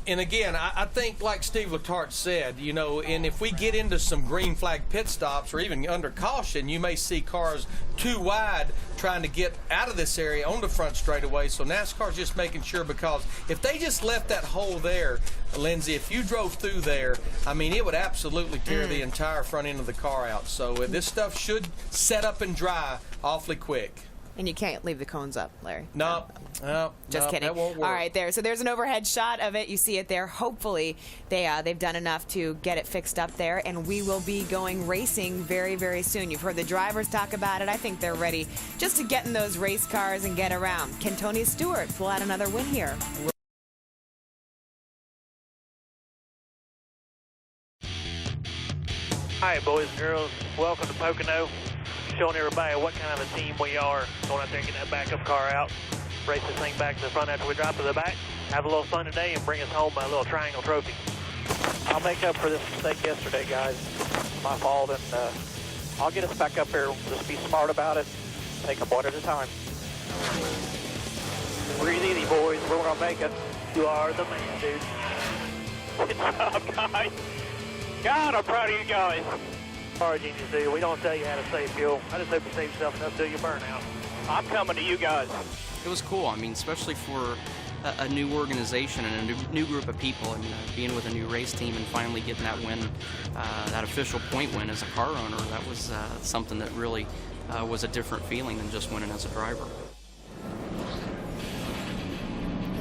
And again, I think like Steve Letarte said, you know, and if we get into some green flag pit stops or even under caution, you may see cars too wide trying to get out of this area on the front straightaway. So NASCAR's just making sure, because if they just left that hole there, Lindsay, if you drove through there, I mean, it would absolutely tear the entire front end of the car out. So this stuff should set up and dry awfully quick. And you can't leave the cones up, Larry. No, just kidding. That won't work. All right, there. So there's an overhead shot of it. You see it there. Hopefully, they've done enough to get it fixed up there, and we will be going racing very, very soon. You've heard the drivers talk about it. I think they're ready just to get in those race cars and get around. Can Tony Stewart pull out another win here? Hi, boys and girls. Welcome to Pocono. Showing everybody what kind of a team we are. Going out there and getting that backup car out. Race this thing back to the front after we drop to the back. Have a little fun today and bring us home a little triangle trophy. I'll make up for this mistake yesterday, guys. My fault, and I'll get us back up here. Just be smart about it. Take them one at a time. Breathe easy, boys. We're going to make it. You are the man, dude. Good job, guys. God, I'm proud of you guys. Sorry, genius, dude. We don't tell you how to save fuel. I just hope you save yourself enough till you burn out. I'm coming to you guys. It was cool. I mean, especially for a new organization and a new group of people, and being with a new race team and finally getting that win, that official point win as a car owner, that was something that really was a different feeling than just winning as a driver.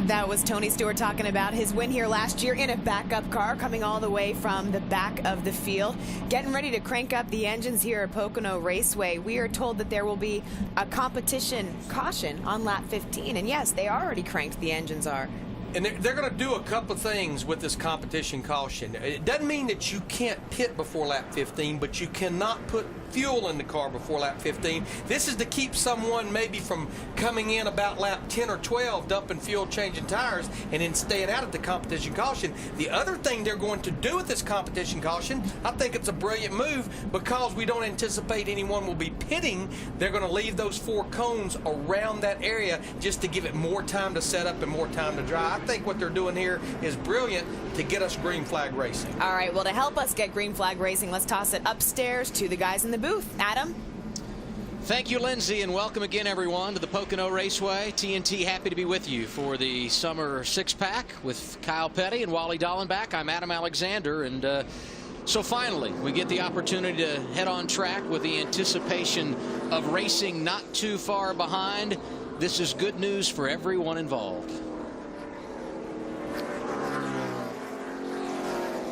That was Tony Stewart talking about his win here last year in a backup car, coming all the way from the back of the field. Getting ready to crank up the engines here at Pocono Raceway. We are told that there will be a competition caution on lap 15. And yes, they already cranked, the engines are. And they're going to do a couple of things with this competition caution. It doesn't mean that you can't pit before lap 15, but you cannot put fuel in the car before lap 15. This is to keep someone maybe from coming in about lap 10 or 12, dumping fuel, changing tires, and then staying out of the competition caution. The other thing they're going to do with this competition caution, I think it's a brilliant move, because we don't anticipate anyone will be pitting. They're going to leave those 4 cones around that area just to give it more time to set up and more time to dry. I think what they're doing here is brilliant to get us green flag racing. All right, well, to help us get green flag racing, let's toss it upstairs to the guys in the booth. Adam? Thank you, Lindsay, and welcome again, everyone, to the Pocono Raceway. TNT happy to be with you for the Summer 6-Pack with Kyle Petty and Wally Dallenbach. I'm Adam Alexander, and so finally we get the opportunity to head on track with the anticipation of racing not too far behind. This is good news for everyone involved.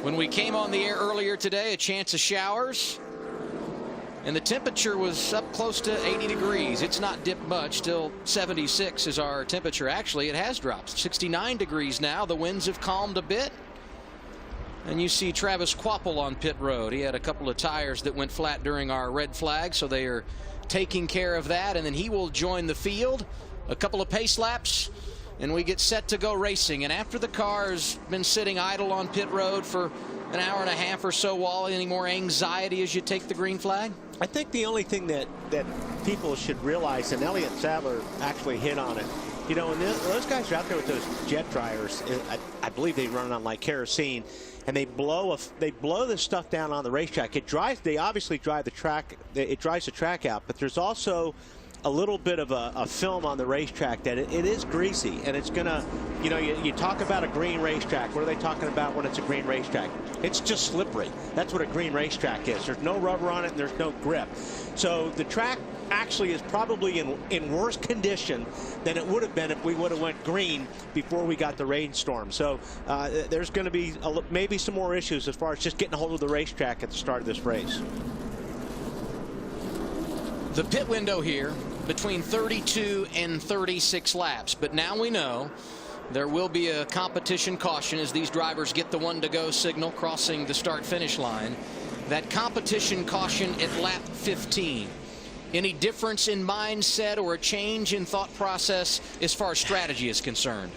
When we came on the air earlier today, a chance of showers, and the temperature was up close to 80 degrees. It's not dipped much. Still 76 is our temperature. Actually, it has dropped. 69 degrees now. The winds have calmed a bit. And you see Travis Quapple on pit road. He had a couple of tires that went flat during our red flag, so they are taking care of that. And then he will join the field. A couple of pace laps, and we get set to go racing. And after the car has been sitting idle on pit road for an hour and a half or so, Wally, any more anxiety as you take the green flag? I think the only thing that people should realize, and Elliott Sadler actually hit on it, you know, when those guys are out there with those jet dryers, I believe they run on like kerosene, and they blow this stuff down on the racetrack. They obviously dry the track, it dries the track out, but there's also a little bit of a film on the racetrack that it is greasy, and it's gonna, you know, you talk about a green racetrack. What are they talking about when it's a green racetrack? It's just slippery. That's what a green racetrack is. There's no rubber on it and there's no grip. So the track actually is probably in worse condition than it would have been if we would have went green before we got the rainstorm. So there's going to be maybe some more issues as far as just getting a hold of the racetrack at the start of this race. The pit window here between 32 and 36 laps, but now we know there will be a competition caution as these drivers get the 1-to-go signal crossing the start-finish line. That competition caution at lap 15. Any difference in mindset or a change in thought process as far as strategy is concerned?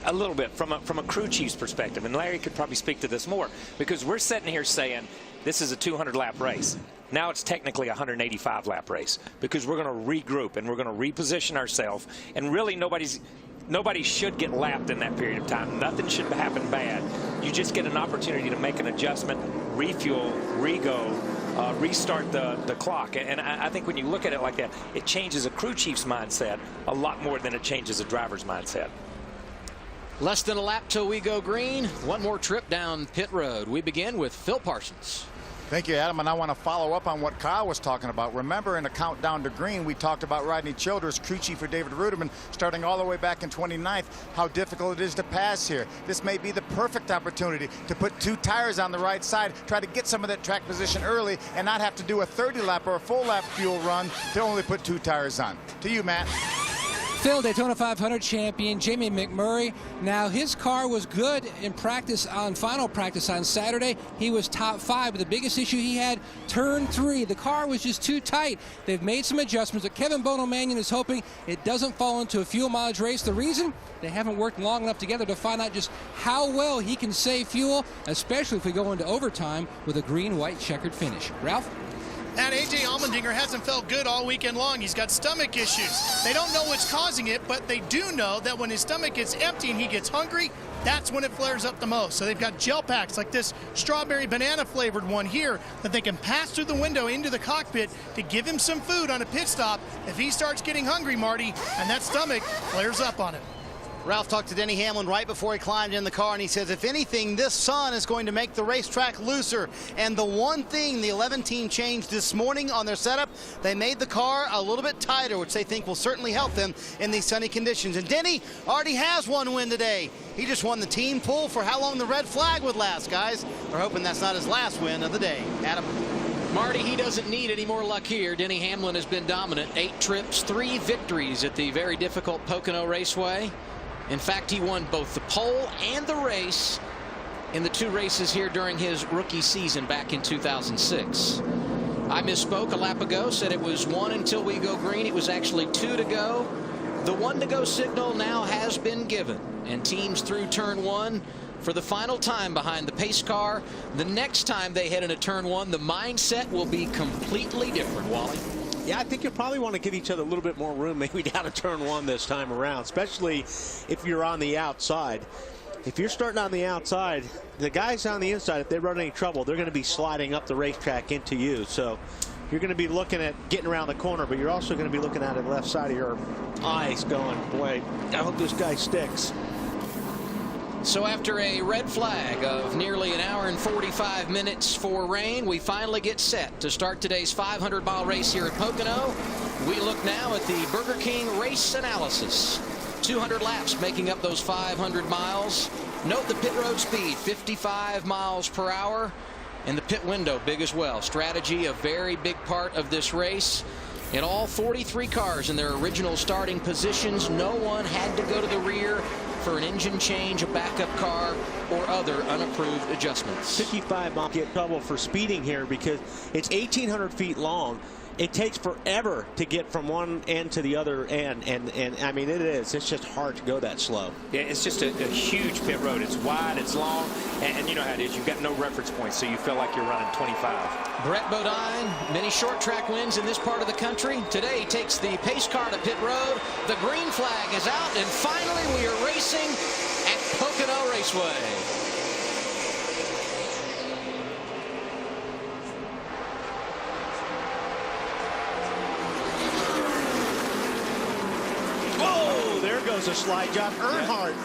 A little bit from a crew chief's perspective, and Larry could probably speak to this more, because we're sitting here saying this is a 200-lap race. Now it's technically a 185-lap race, because we're going to regroup and we're going to reposition ourselves, and really nobody should get lapped in that period of time. Nothing should happen bad. You just get an opportunity to make an adjustment, refuel, re-go, restart the clock. And I think when you look at it like that, it changes a crew chief's mindset a lot more than it changes a driver's mindset. Less than a lap till we go green. One more trip down pit road. We begin with Phil Parsons. Thank you, Adam, and I want to follow up on what Kyle was talking about. Remember, in the countdown to green, we talked about Rodney Childers, crew chief for David Ruderman, starting all the way back in 29th, how difficult it is to pass here. This may be the perfect opportunity to put 2 tires on the right side, try to get some of that track position early, and not have to do a 30-lap or a full-lap fuel run to only put 2 tires on. To you, Matt. Phil, Daytona 500 champion Jamie McMurray. Now, his car was good in practice on final practice on Saturday. He was top 5, but the biggest issue he had, turn 3. The car was just too tight. They've made some adjustments, but Kevin Bono-Mannion is hoping it doesn't fall into a fuel mileage race. The reason? They haven't worked long enough together to find out just how well he can save fuel, especially if we go into overtime with a green-white checkered finish. Ralph? And A.J. Allmendinger hasn't felt good all weekend long. He's got stomach issues. They don't know what's causing it, but they do know that when his stomach gets empty and he gets hungry, that's when it flares up the most. So they've got gel packs like this strawberry banana flavored one here that they can pass through the window into the cockpit to give him some food on a pit stop if he starts getting hungry, Marty, and that stomach flares up on him. Ralph talked to Denny Hamlin right before he climbed in the car, and he says, if anything, this sun is going to make the racetrack looser. And the one thing the 11 team changed this morning on their setup, they made the car a little bit tighter, which they think will certainly help them in these sunny conditions. And Denny already has 1 win today. He just won the team pool for how long the red flag would last, guys. We're hoping that's not his last win of the day. Adam? Marty, he doesn't need any more luck here. Denny Hamlin has been dominant. 8 trips, 3 victories at the very difficult Pocono Raceway. In fact, he won both the pole and the race in the 2 races here during his rookie season back in 2006. I misspoke a lap ago, said it was 1 until we go green. It was actually 2 to go. The 1-to-go signal now has been given, and teams through turn 1 for the final time behind the pace car. The next time they head into turn 1, the mindset will be completely different, Wally. Yeah, I think you'll probably want to give each other a little bit more room maybe down to turn 1 this time around, especially if you're on the outside. If you're starting on the outside, the guys on the inside, if they run any trouble, they're going to be sliding up the racetrack into you. So you're going to be looking at getting around the corner, but you're also going to be looking at the left side of your eyes going, boy, I hope this guy sticks. So after a red flag of nearly 1 hour and 45 minutes for rain, we finally get set to start today's 500-mile race here at Pocono. We look now at the Burger King race analysis. 200 laps making up those 500 miles. Note the pit road speed, 55 miles per hour. And the pit window, big as well. Strategy, a very big part of this race. In all 43 cars in their original starting positions, no one had to go to the rear for an engine change, a backup car, or other unapproved adjustments. 55 miles get trouble for speeding here because it's 1,800 feet long. It takes forever to get from one end to the other end, and I mean it is. It's just hard to go that slow. Yeah, it's just a huge pit road. It's wide, it's long, and you know how it is. You've got no reference points, so you feel like you're running 25. Brett Bodine, many short track wins in this part of the country. Today he takes the pace car to pit road. The green flag is out, and finally we are racing at Pocono Raceway. There goes a slide job. Earnhardt,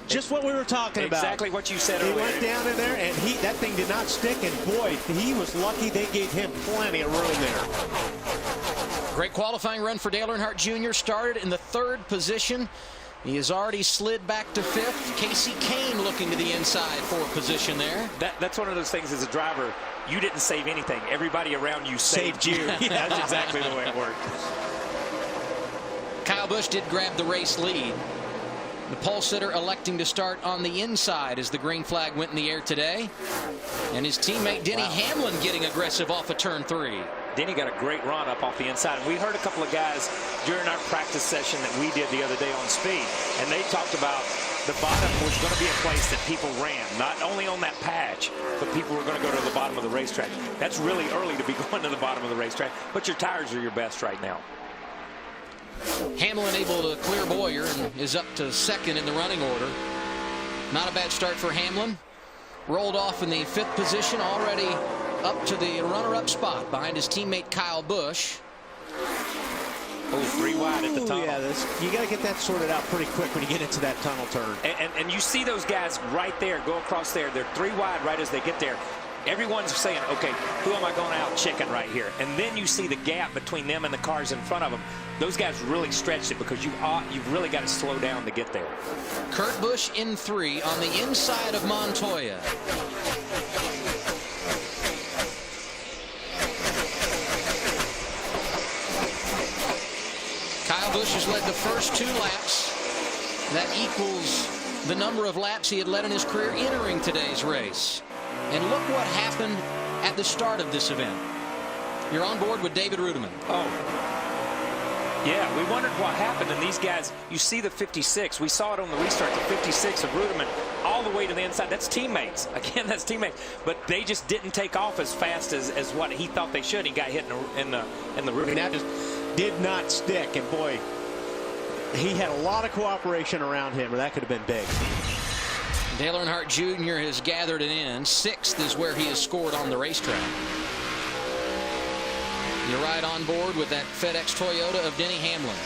just what we were talking about. Exactly what you said earlier. He went down in there, and that thing did not stick, and boy, he was lucky they gave him plenty of room there. Great qualifying run for Dale Earnhardt Jr. Started in the 3rd position He has already slid back to 5th. Casey Kane looking to the inside for position there. That's one of those things as a driver, you didn't save anything. Everybody around you saved you. Yeah, that's exactly the way it worked. Kyle Busch did grab the race lead. The pole sitter electing to start on the inside as the green flag went in the air today. And his teammate Denny Hamlin getting aggressive off of turn 3. Denny got a great run up off the inside. We heard a couple of guys during our practice session that we did the other day on speed, and they talked about the bottom was going to be a place that people ran, not only on that patch, but people were going to go to the bottom of the racetrack. That's really early to be going to the bottom of the racetrack, but your tires are your best right now. Hamlin able to clear Boyer and is up to 2nd in the running order. Not a bad start for Hamlin. Rolled off in the 5th position, already up to the runner-up spot behind his teammate Kyle Busch. Oh, 3 wide at the tunnel. Yeah, you got to get that sorted out pretty quick when you get into that tunnel turn. And you see those guys right there go across there. They're 3 wide right as they get there. Everyone's saying, okay, who am I going to out-chicken right here? And then you see the gap between them and the cars in front of them. Those guys really stretched it because you've really got to slow down to get there. Kurt Busch in 3 on the inside of Montoya. Kyle Busch has led the first 2 laps. That equals the number of laps he had led in his career entering today's race. And look what happened at the start of this event. You're on board with David Rudiman. Oh. Yeah, we wondered what happened, and these guys, you see the 56. We saw it on the restart, the 56 of Rudiman all the way to the inside. That's teammates. Again, that's teammates. But they just didn't take off as fast as what he thought they should. He got hit in the roof. That just did not stick, and boy, he had a lot of cooperation around him, or that could have been big. Dale Earnhardt Jr. has gathered it in. 6th is where he has scored on the racetrack. You're right on board with that FedEx Toyota of Denny Hamlin.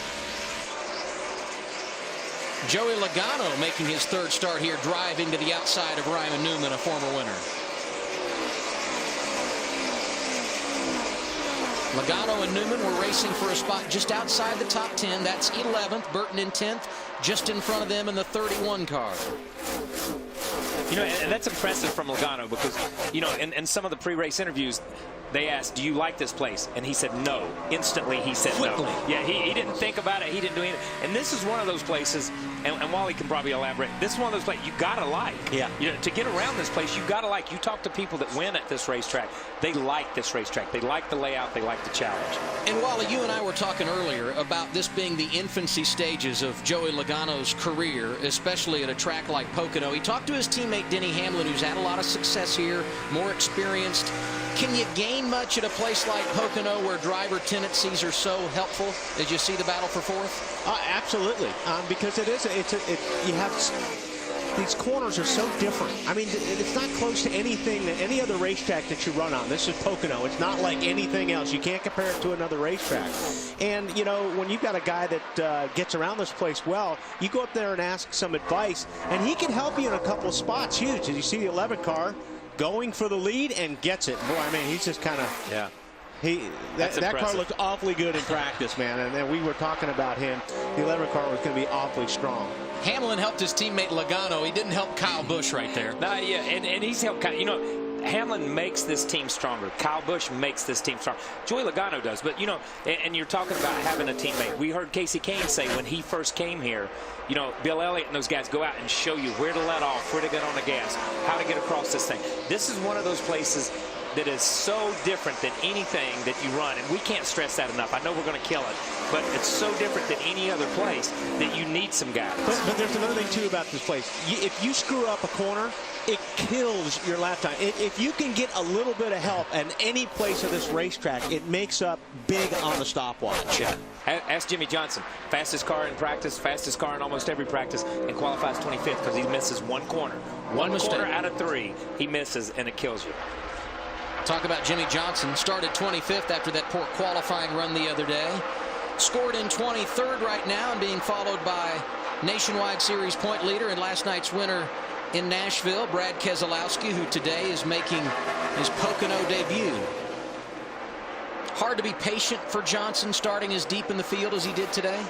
Joey Logano making his 3rd start here, driving to the outside of Ryan Newman, a former winner. Logano and Newman were racing for a spot just outside the top 10. That's 11th. Burton in 10th, just in front of them in the 31 car. You know, and that's impressive from Logano because, you know, in some of the pre-race interviews, they asked, do you like this place? And he said no. Instantly, he said no. Yeah, he didn't think about it. He didn't do anything. And this is one of those places, and Wally can probably elaborate, this is one of those places you got to like. Yeah. You know, to get around this place, you got to like. You talk to people that win at this racetrack. They like this racetrack. They like the layout. They like the challenge. And Wally, you and I were talking earlier about this being the infancy stages of Joey Logano's career, especially at a track like Pocono. He talked to his teammate Denny Hamlin, who's had a lot of success here, more experienced. Can you gain much at a place like Pocono where driver tendencies are so helpful as you see the battle for 4th? Absolutely, because you have these corners are so different. I mean, it's not close to anything that any other racetrack that you run on. This is Pocono. It's not like anything else. You can't compare it to another racetrack. And, you know, when you've got a guy that gets around this place well, you go up there and ask some advice, and he can help you in a couple of spots. Huge. As you see the 11 car going for the lead and gets it. Boy, I mean, he's just kind of... Yeah. That car looked awfully good in practice, man. And then we were talking about him. The 11 car was going to be awfully strong. Hamlin helped his teammate Logano. He didn't help Kyle Busch right there. Yeah, and he's helped Kyle. You know, Hamlin makes this team stronger. Kyle Busch makes this team stronger. Joey Logano does. But, you know, and you're talking about having a teammate. We heard Casey Kane say when he first came here, you know, Bill Elliott and those guys go out and show you where to let off, where to get on the gas, how to get across this thing. This is one of those places that is so different than anything that you run, and we can't stress that enough. I know we're going to kill it, but it's so different than any other place that you need some guys. But there's another thing, too, about this place. If you screw up a corner, it kills your lap time. If you can get a little bit of help at any place of this racetrack, it makes up big on the stopwatch. Yeah. Ask Jimmy Johnson. Fastest car in practice, fastest car in almost every practice, and qualifies 25th because he misses one corner. One corner out of 3, he misses, and it kills you. Talk about Jimmy Johnson. Started 25th after that poor qualifying run the other day. Scored in 23rd right now and being followed by Nationwide Series point leader and last night's winner in Nashville, Brad Keselowski, who today is making his Pocono debut. Hard to be patient for Johnson starting as deep in the field as he did today?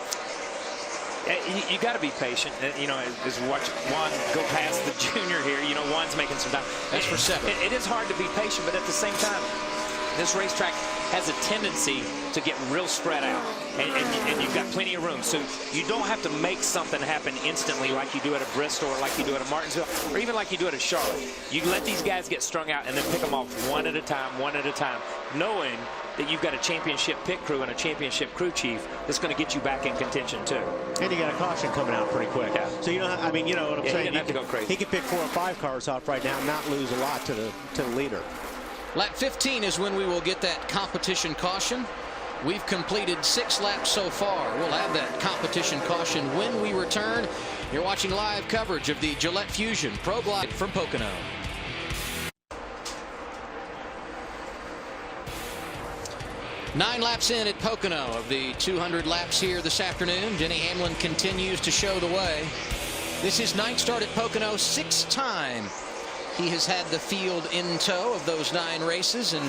You got to be patient. You know, as watch Juan go past the junior here. You know, Juan's making some time. That's for 7. It is hard to be patient, but at the same time, this racetrack has a tendency to get real spread out, and you've got plenty of room. So you don't have to make something happen instantly like you do at a Bristol or like you do at a Martinsville or even like you do at a Charlotte. You let these guys get strung out and then pick them off one at a time, knowing that you've got a championship pit crew and a championship crew chief that's going to get you back in contention too. And you got a caution coming out pretty quick. Yeah. So you know, I mean, you know what I'm saying. He doesn't have to go crazy. He can pick 4 or 5 cars off right now and not lose a lot to the leader. Lap 15 is when we will get that competition caution. We've completed 6 laps so far. We'll have that competition caution when we return. You're watching live coverage of the Gillette Fusion ProGlide from Pocono. Nine laps in at Pocono of the 200 laps here this afternoon. Denny Hamlin continues to show the way. This is 9th start at Pocono, 6th time he has had the field in tow of those 9 races, and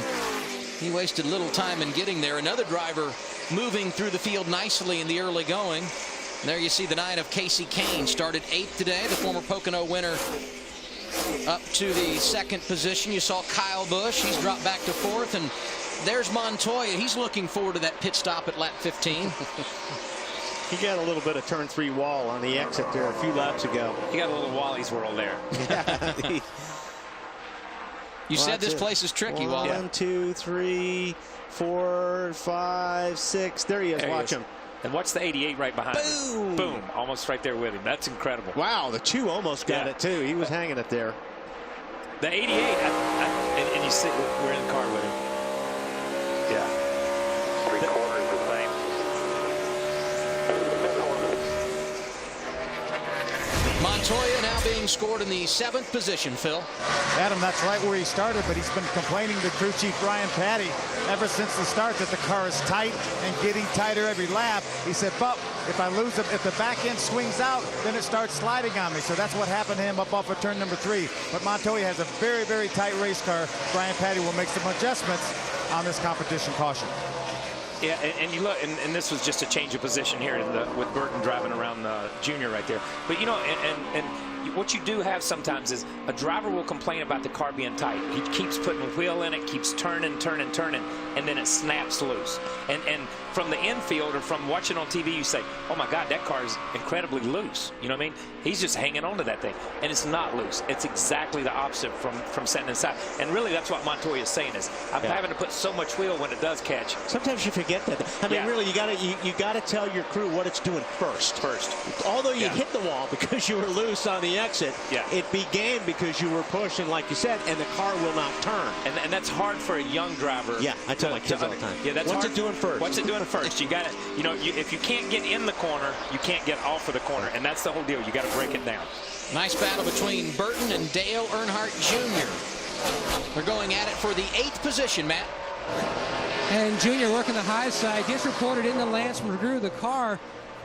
he wasted little time in getting there. Another driver moving through the field nicely in the early going. And there you see the 9 of Casey Kane started 8th today, the former Pocono winner, up to the 2nd position. You saw Kyle Busch, he's dropped back to 4th, and there's Montoya. He's looking forward to that pit stop at lap 15. He got a little bit of turn 3 wall on the exit there a few laps ago. He got a little Wally's World there. Yeah. You said this place is tricky, Wally. 1, 2, 3, 4, 5, 6. There he is. Watch him. And watch the 88 right behind Boom. him. Boom. Almost right there with him. That's incredible. Wow, the 2 almost got it, too. He was hanging it there. The 88, and you see, we're in the car with him. Yeah. 3/4 the same. Montoya now being scored in the 7th position, Phil. Adam, that's right where he started, but he's been complaining to crew chief Brian Patty ever since the start that the car is tight and getting tighter every lap. He said, but if I lose it, if the back end swings out, then it starts sliding on me. So that's what happened to him up off of turn number 3. But Montoya has a very, very tight race car. Brian Patty will make some adjustments on this competition caution. Yeah, and you look, and this was just a change of position here with Burton driving around the junior right there. But you know, and what you do have sometimes is a driver will complain about the car being tight. He keeps putting a wheel in it, keeps turning, and then it snaps loose. And from the infield or from watching on TV, you say, oh my God, that car is incredibly loose. You know what I mean? He's just hanging on to that thing, and it's not loose. It's exactly the opposite from setting inside. And really, that's what Montoya is saying is, I'm having to put so much wheel when it does catch. Sometimes you forget that. I mean, really, you gotta tell your crew what it's doing first. Although you hit the wall because you were loose on the exit, it began because you were pushing, like you said, and the car will not turn. And that's hard for a young driver. Yeah, I tell my kids all the time. Yeah, that's What's hard. it doing first? What's it doing first? You got to, you know, if you can't get in the corner, you can't get off of the corner, and that's the whole deal. You got to break it down. Nice battle between Burton and Dale Earnhardt Jr. They're going at it for the 8th position, Matt. And Junior working the high side, just reported in the Lance McGrew, the car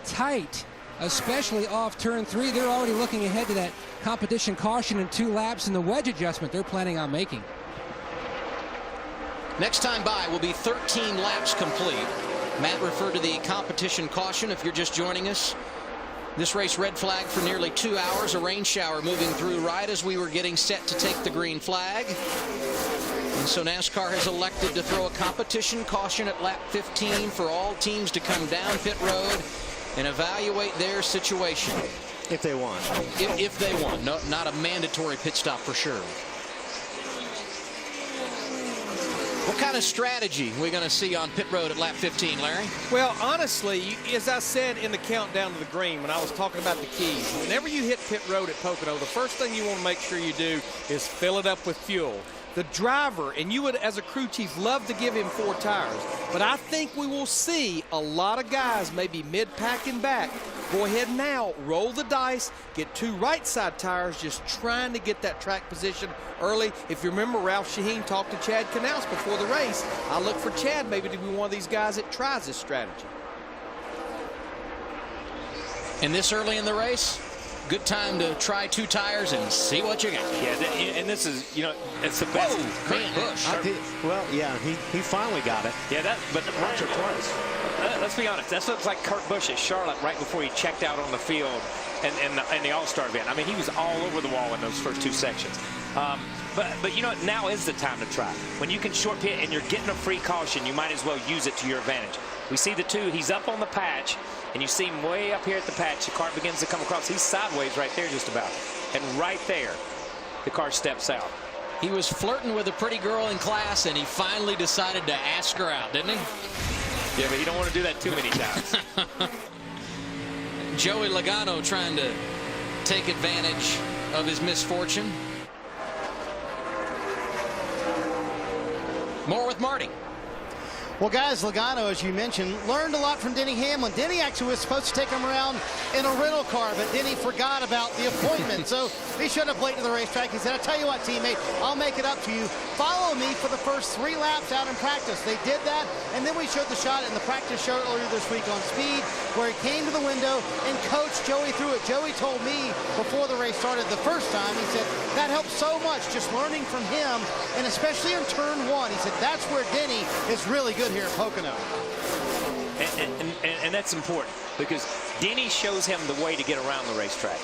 tight, especially off turn 3. They're already looking ahead to that competition caution in 2 laps and the wedge adjustment they're planning on making. Next time by will be 13 laps complete. Matt referred to the competition caution. If you're just joining us, this race red flag for nearly 2 hours. A rain shower moving through right as we were getting set to take the green flag. And so NASCAR has elected to throw a competition caution at lap 15 for all teams to come down pit road and evaluate their situation. If they want. If they want. No, not a mandatory pit stop for sure. What kind of strategy are we going to see on pit road at lap 15, Larry? Well, honestly, as I said in the countdown to the green when I was talking about the keys, whenever you hit pit road at Pocono, the first thing you want to make sure you do is fill it up with fuel. The driver, and you would, as a crew chief, love to give him 4 tires, but I think we will see a lot of guys maybe mid-pack and back go ahead now, roll the dice, get 2 right side tires, just trying to get that track position early. If you remember, Ralph Shaheen talked to Chad Knaus before the race. I look for Chad maybe to be one of these guys that tries this strategy. And this early in the race, good time to try 2 tires and see what you got. Yeah, and this is, you know, it's the best. Whoa, man, Busch. Well, yeah, he finally got it. Yeah, but once or twice. let's be honest. That looks like Kurt Busch at Charlotte right before he checked out on the field in the All-Star event. I mean, he was all over the wall in those first 2 sections. But you know what? Now is the time to try. When you can short pit and you're getting a free caution, you might as well use it to your advantage. We see the 2. He's up on the patch, and you see him way up here at the patch. The car begins to come across. He's sideways right there just about. And right there, the car steps out. He was flirting with a pretty girl in class, and he finally decided to ask her out, didn't he? Yeah, but you don't want to do that too many times. Joey Logano trying to take advantage of his misfortune. More with Marty. Well, guys, Logano, as you mentioned, learned a lot from Denny Hamlin. Denny actually was supposed to take him around in a rental car, but Denny forgot about the appointment. So he showed up late to the racetrack. He said, I'll tell you what, teammate, I'll make it up to you. Follow me for the first 3 laps out in practice. They did that, and then we showed the shot in the practice show earlier this week on Speed, where he came to the window and coached Joey through it. Joey told me before the race started the first time, he said, that helped so much, just learning from him, and especially in turn 1. He said, that's where Denny is really good here at Pocono. And that's important because Denny shows him the way to get around the racetrack.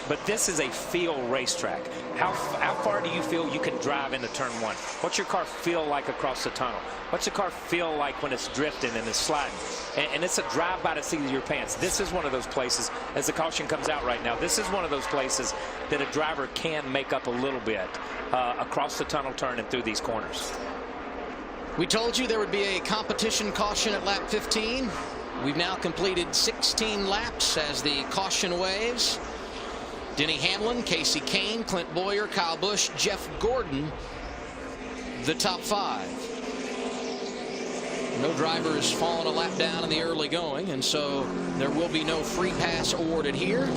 But this is a feel racetrack. How far do you feel you can drive into turn 1? What's your car feel like across the tunnel? What's the car feel like when it's drifting and it's sliding? And it's a drive by the seat of your pants. This is one of those places, as the caution comes out right now, this is one of those places that a driver can make up a little bit across the tunnel turn and through these corners. We told you there would be a competition caution at lap 15. We've now completed 16 laps as the caution waves. Denny Hamlin, Casey Kane, Clint Bowyer, Kyle Busch, Jeff Gordon, the top 5. No driver has fallen a lap down in the early going, and so there will be no free pass awarded here.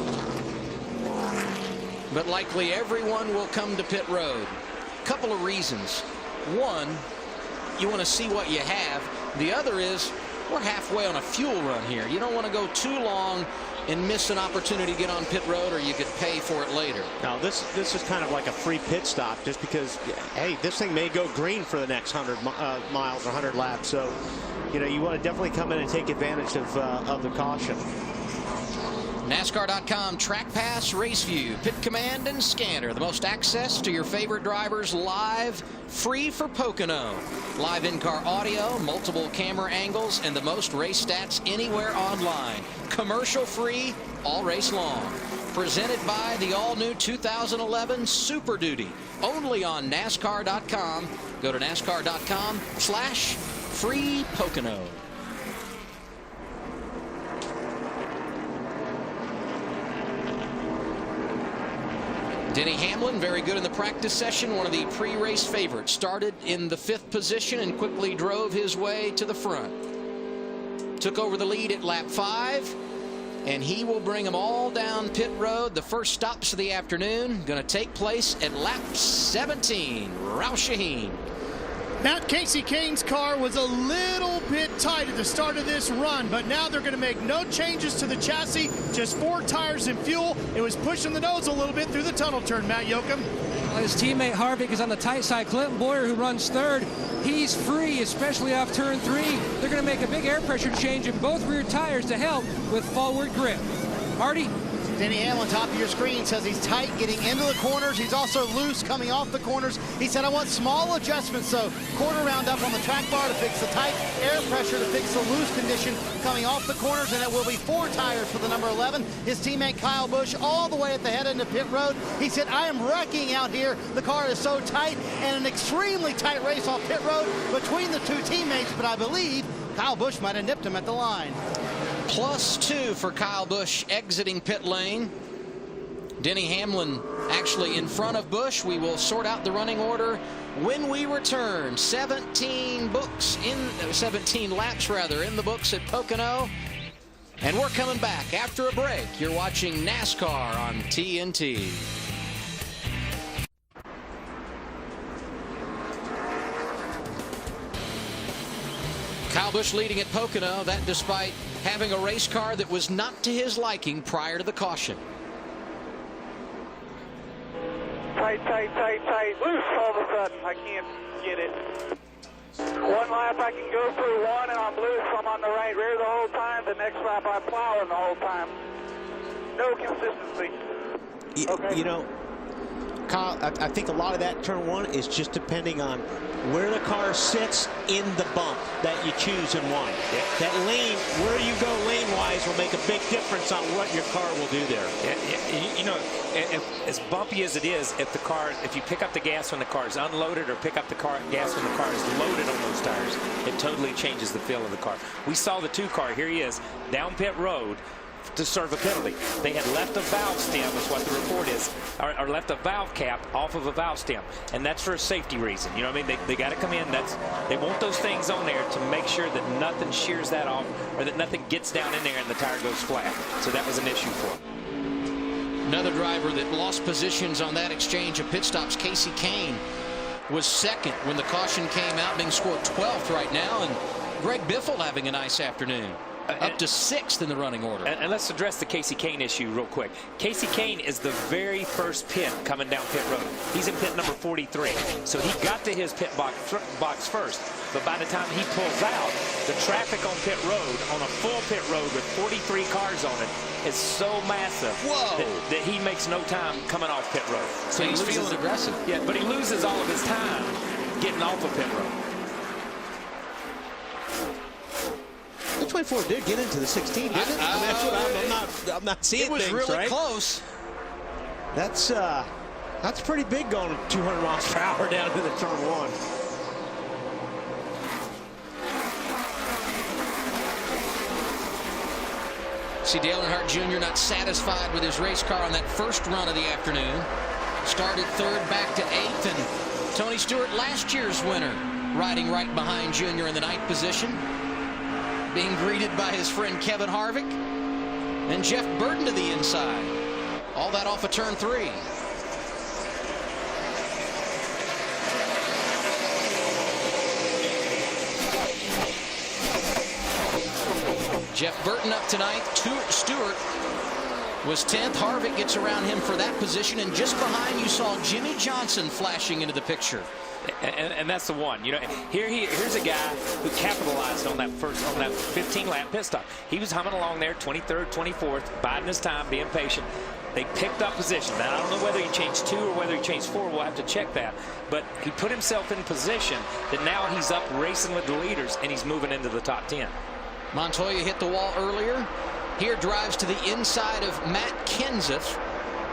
But likely everyone will come to pit road. Couple of reasons. One, you want to see what you have. The other is we're halfway on a fuel run here. You don't want to go too long and miss an opportunity to get on pit road, or you could pay for it later. Now this is kind of like a free pit stop, just because, hey, this thing may go green for the next 100 miles or 100 laps. So, you know, you want to definitely come in and take advantage of the caution. NASCAR.com Track Pass, Race View, Pit Command, and Scanner. The most access to your favorite drivers live, free for Pocono. Live in-car audio, multiple camera angles, and the most race stats anywhere online. Commercial free, all race long. Presented by the all-new 2011 Super Duty. Only on NASCAR.com. Go to NASCAR.com/free Pocono. Denny Hamlin, very good in the practice session, one of the pre-race favorites. Started in the 5th position and quickly drove his way to the front. Took over the lead at lap 5, and he will bring them all down pit road. The first stops of the afternoon going to take place at lap 17. Roush Shaheen. Now, Casey Kane's car was a little bit tight at the start of this run, but now they're going to make no changes to the chassis, just 4 tires and fuel. It was pushing the nose a little bit through the tunnel turn, Matt Yoakum. His teammate Harvick is on the tight side. Clinton Bowyer, who runs 3rd, he's free, especially off turn 3. They're going to make a big air pressure change in both rear tires to help with forward grip. Marty? Denny Hamlin, top of your screen, says he's tight getting into the corners. He's also loose coming off the corners. He said, I want small adjustments, so quarter round up on the track bar to fix the tight, air pressure to fix the loose condition coming off the corners, and it will be 4 tires for the number 11. His teammate Kyle Busch all the way at the head end of pit road. He said, I am wrecking out here. The car is so tight, and an extremely tight race off pit road between the 2 teammates, but I believe Kyle Busch might have nipped him at the line. +2 for Kyle Busch exiting pit lane. Denny Hamlin actually in front of Busch. We will sort out the running order when we return. 17 laps rather in the books at Pocono. And we're coming back after a break. You're watching NASCAR on TNT. Kyle Busch leading at Pocono, that despite having a race car that was not to his liking prior to the caution. Tight. Loose all of a sudden. I can't get it. One lap I can go through one and I'm loose. I'm on the right rear the whole time. The next lap I'm plowing the whole time. No consistency. You know, Kyle, I think a lot of that turn one is just depending on where the car sits in the bump that you choose in one. Yeah. That lane, where you go lane-wise will make a big difference on what your car will do there. You know, as bumpy as it is, if you pick up the gas when the car is unloaded or pick up the gas when the car is loaded on those tires, it totally changes the feel of the car. We saw the 2 car, here he is, down pit road to serve a penalty. They had left a valve stem, is what the report is, or left a valve cap off of a valve stem, and that's for a safety reason. You know what I mean? They got to come in. They want those things on there to make sure that nothing shears that off or that nothing gets down in there and the tire goes flat. So that was an issue for them. Another driver that lost positions on that exchange of pit stops, Casey Kane, was second when the caution came out, being scored 12th right now, and Greg Biffle having a nice afternoon. Up to 6th in the running order. And let's address the Casey Kane issue real quick. Casey Kane is the very first pit coming down pit road. He's in pit number 43. So he got to his pit box first. But by the time he pulls out, the traffic on pit road, on a full pit road with 43 cars on it, is so massive that he makes no time coming off pit road. So he's feeling aggressive. Yeah, but he loses all of his time getting off of pit road. The 24 did get into the 16, didn't it? I mean, that's what I'm not seeing. It was things, really right? close. That's pretty big going 200 miles per hour down to the turn one. See Dale Earnhardt Jr. not satisfied with his race car on that first run of the afternoon. Started 3rd, back to 8th, and Tony Stewart, last year's winner, riding right behind Jr. in the 9th position. Being greeted by his friend Kevin Harvick and Jeff Burton to the inside. All that off of turn 3. Jeff Burton up tonight. Stewart was 10th. Harvick gets around him for that position, and just behind you saw Jimmy Johnson flashing into the picture. And that's the one. You know, here's a guy who capitalized on that 15-lap pit stop. He was humming along there, 23rd, 24th, biding his time, being patient. They picked up position. Now, I don't know whether he changed 2 or whether he changed 4. We'll have to check that. But he put himself in position that now he's up racing with the leaders, and he's moving into the top 10. Montoya hit the wall earlier. Here drives to the inside of Matt Kenseth.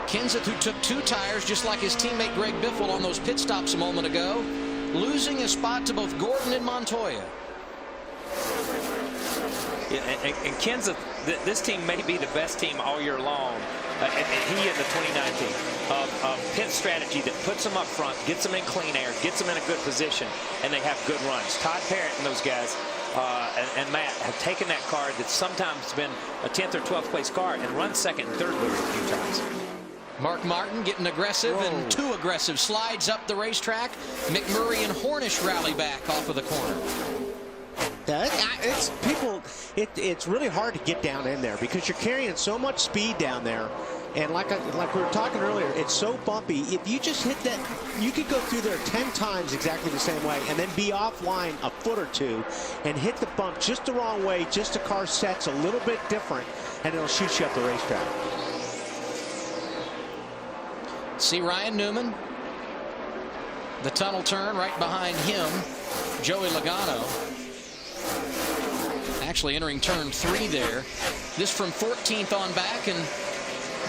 Kenseth, who took 2 tires, just like his teammate Greg Biffle on those pit stops a moment ago, losing a spot to both Gordon and Montoya. Yeah, and Kenseth, this team may be the best team all year long. He and the 2019 pit strategy that puts them up front, gets them in clean air, gets them in a good position, and they have good runs. Todd Parrott and those guys and Matt have taken that car that's sometimes been a 10th or 12th place car and run 2nd and 3rd with it a few times. Mark Martin getting aggressive and 2 aggressive slides up the racetrack. McMurray and Hornish rally back off of the corner. It's really hard to get down in there because you're carrying so much speed down there. And like we were talking earlier, it's so bumpy. If you just hit that, you could go through there 10 times exactly the same way and then be offline a foot or 2 and hit the bump just the wrong way, just the car sets a little bit different, and it'll shoot you up the racetrack. See Ryan Newman. The tunnel turn right behind him. Joey Logano. Actually entering turn 3 there. This from 14th on back, and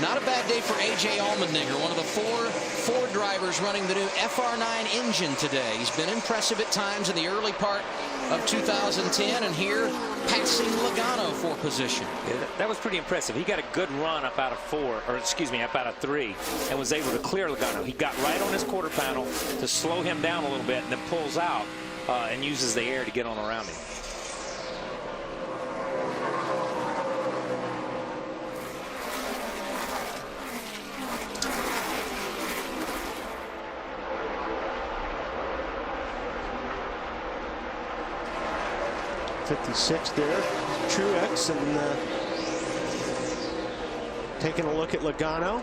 not a bad day for A.J. Allmendinger, one of the 4 Ford drivers running the new FR9 engine today. He's been impressive at times in the early part of 2010, and here passing Logano for position. Yeah, that was pretty impressive. He got a good run up out of 3, and was able to clear Logano. He got right on his quarter panel to slow him down a little bit, and then pulls out and uses the air to get on around him. '56 there, Truex, and taking a look at Logano.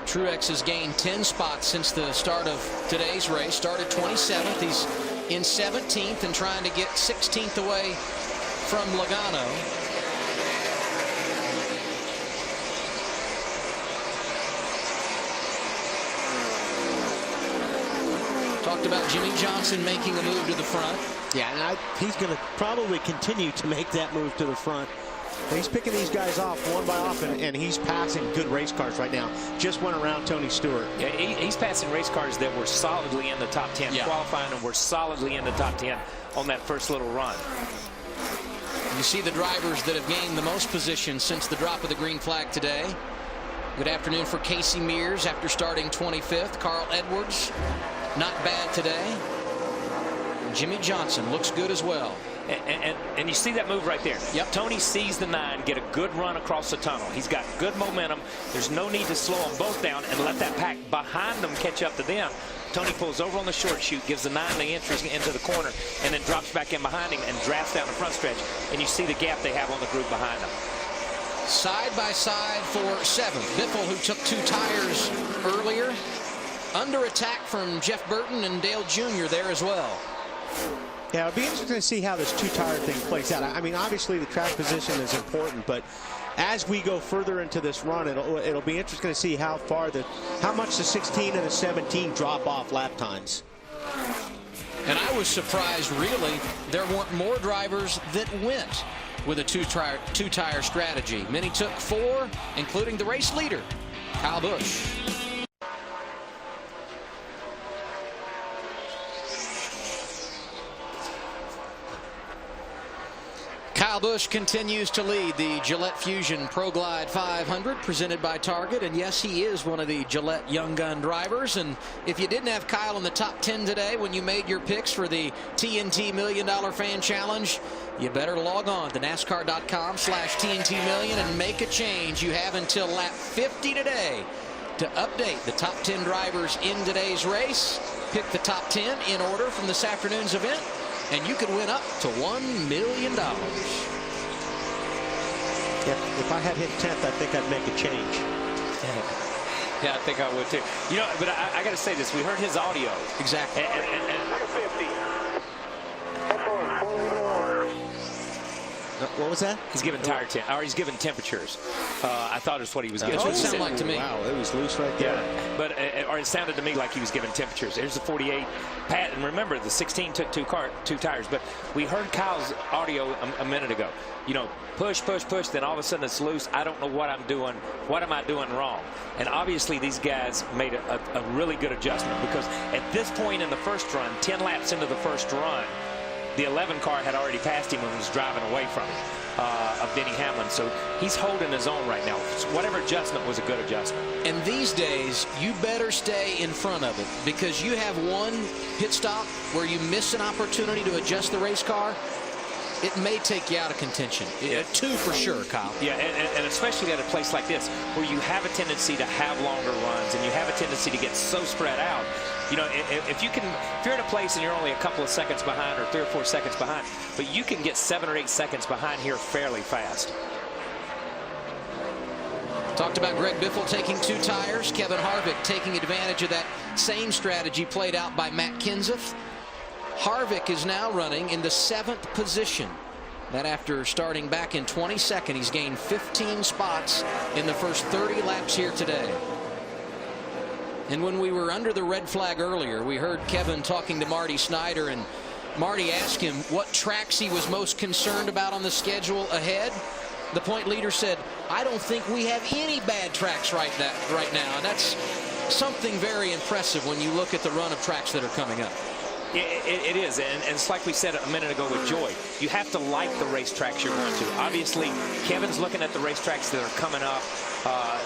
Truex has gained 10 spots since the start of today's race. Started 27th. He's in 17th and trying to get 16th away from Logano. Talked about Jimmy Johnson making a move to the front. Yeah, and he's going to probably continue to make that move to the front. He's picking these guys off one by one, and he's passing good race cars right now. Just went around Tony Stewart. Yeah, he's passing race cars that were solidly in the top 10, qualifying, and were solidly in the top 10 on that first little run. You see the drivers that have gained the most position since the drop of the green flag today. Good afternoon for Casey Mears after starting 25th. Carl Edwards, not bad today. Jimmy Johnson looks good as well. And you see that move right there. Yep. Tony sees the 9 get a good run across the tunnel. He's got good momentum. There's no need to slow them both down and let that pack behind them catch up to them. Tony pulls over on the short chute, gives the 9 the entry into the corner, and then drops back in behind him and drafts down the front stretch. And you see the gap they have on the group behind them. Side by side for 7th. Biffle, who took 2 tires earlier. Under attack from Jeff Burton and Dale Jr. there as well. Yeah, it'll be interesting to see how this 2-tire thing plays out. I mean, obviously the track position is important, but as we go further into this run, it'll be interesting to see how much the 16 and the 17 drop off lap times. And I was surprised, really, there weren't more drivers that went with a two-tire strategy. Many took 4, including the race leader, Kyle Busch. Kyle Busch continues to lead the Gillette Fusion ProGlide 500 presented by Target. And yes, he is one of the Gillette Young Gun drivers. And if you didn't have Kyle in the top 10 today when you made your picks for the TNT $1 Million Fan Challenge, you better log on to NASCAR.com/TNT Million and make a change. You have until lap 50 today to update the top 10 drivers in today's race. Pick the top 10 in order from this afternoon's event, and you could win up to $1 million. Yeah, if I had hit 10th, I think I'd make a change. Yeah, I think I would too. You know, but I got to say this. We heard his audio. Exactly. What was that? He's giving he's giving temperatures. I thought it's what he was giving. That's what it sounded like to me. Wow, it was loose right there. Yeah, but or it sounded to me like he was giving temperatures. There's the 48. Pat, and remember the 16 took 2 tires, but we heard Kyle's audio a minute ago. You know, push, then all of a sudden it's loose. I don't know what I'm doing. What am I doing wrong? And obviously these guys made a really good adjustment, because at this point in the first run, 10 laps into the first run, the 11 car had already passed him and was driving away from him, of Denny Hamlin. So he's holding his own right now. So whatever adjustment was a good adjustment. And these days, you better stay in front of it, because you have one pit stop where you miss an opportunity to adjust the race car. It may take you out of contention. 2 for sure, Kyle. Yeah, and especially at a place like this where you have a tendency to have longer runs and you have a tendency to get so spread out. You know, if you're in a place and you're only a couple of seconds behind or 3 or 4 seconds behind, but you can get 7 or 8 seconds behind here fairly fast. Talked about Greg Biffle taking 2 tires. Kevin Harvick taking advantage of that same strategy played out by Matt Kenseth. Harvick is now running in the 7th position. That after starting back in 22nd, he's gained 15 spots in the first 30 laps here today. And when we were under the red flag earlier, we heard Kevin talking to Marty Snyder, and Marty asked him what tracks he was most concerned about on the schedule ahead. The point leader said, I don't think we have any bad tracks right now. And that's something very impressive when you look at the run of tracks that are coming up. It is, and it's like we said a minute ago with Joy. You have to like the racetracks you're going to. Obviously, Kevin's looking at the racetracks that are coming up,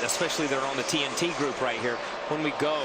especially that are on the TNT group right here. When we go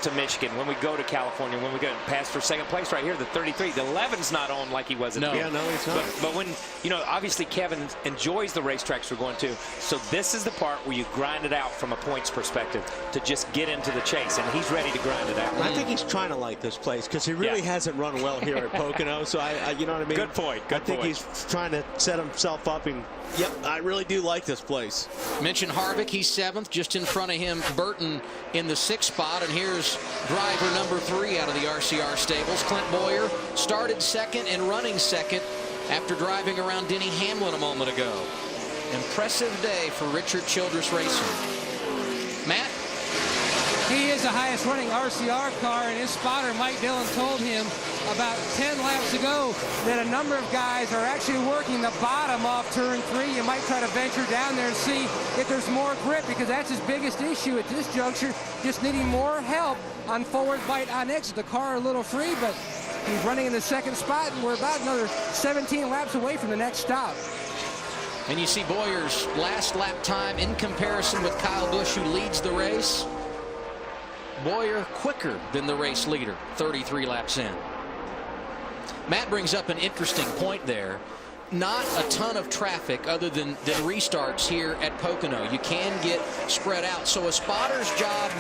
to Michigan, when we go to California, when we go past for second place right here, the 33, the 11's not on like he was at the beginning. Yeah, no, he's not. But when, you know, obviously Kevin enjoys the racetracks we're going to, so this is the part where you grind it out from a points perspective to just get into the chase, and he's ready to grind it out. I think he's trying to like this place, because he really hasn't run well here at Pocono, so you know what I mean? Good point. I think he's trying to set himself up, and yep, I really do like this place. Mention Harvick, he's 7th, just in front of him, Burton in the 6th spot, and here here's driver number 3 out of the RCR stables. Clint Boyer started second and running second after driving around Denny Hamlin a moment ago. Impressive day for Richard Childress Racing. Matt? He is the highest running RCR car, and his spotter, Mike Dillon, told him about 10 laps ago that a number of guys are actually working the bottom off turn 3. You might try to venture down there and see if there's more grip, because that's his biggest issue at this juncture, just needing more help on forward bite on exit. The car a little free, but he's running in the second spot, and we're about another 17 laps away from the next stop. And you see Boyer's last lap time in comparison with Kyle Busch, who leads the race. Boyer quicker than the race leader, 33 laps in. Matt brings up an interesting point there. Not a ton of traffic other than restarts here at Pocono. You can get spread out. So a spotter's job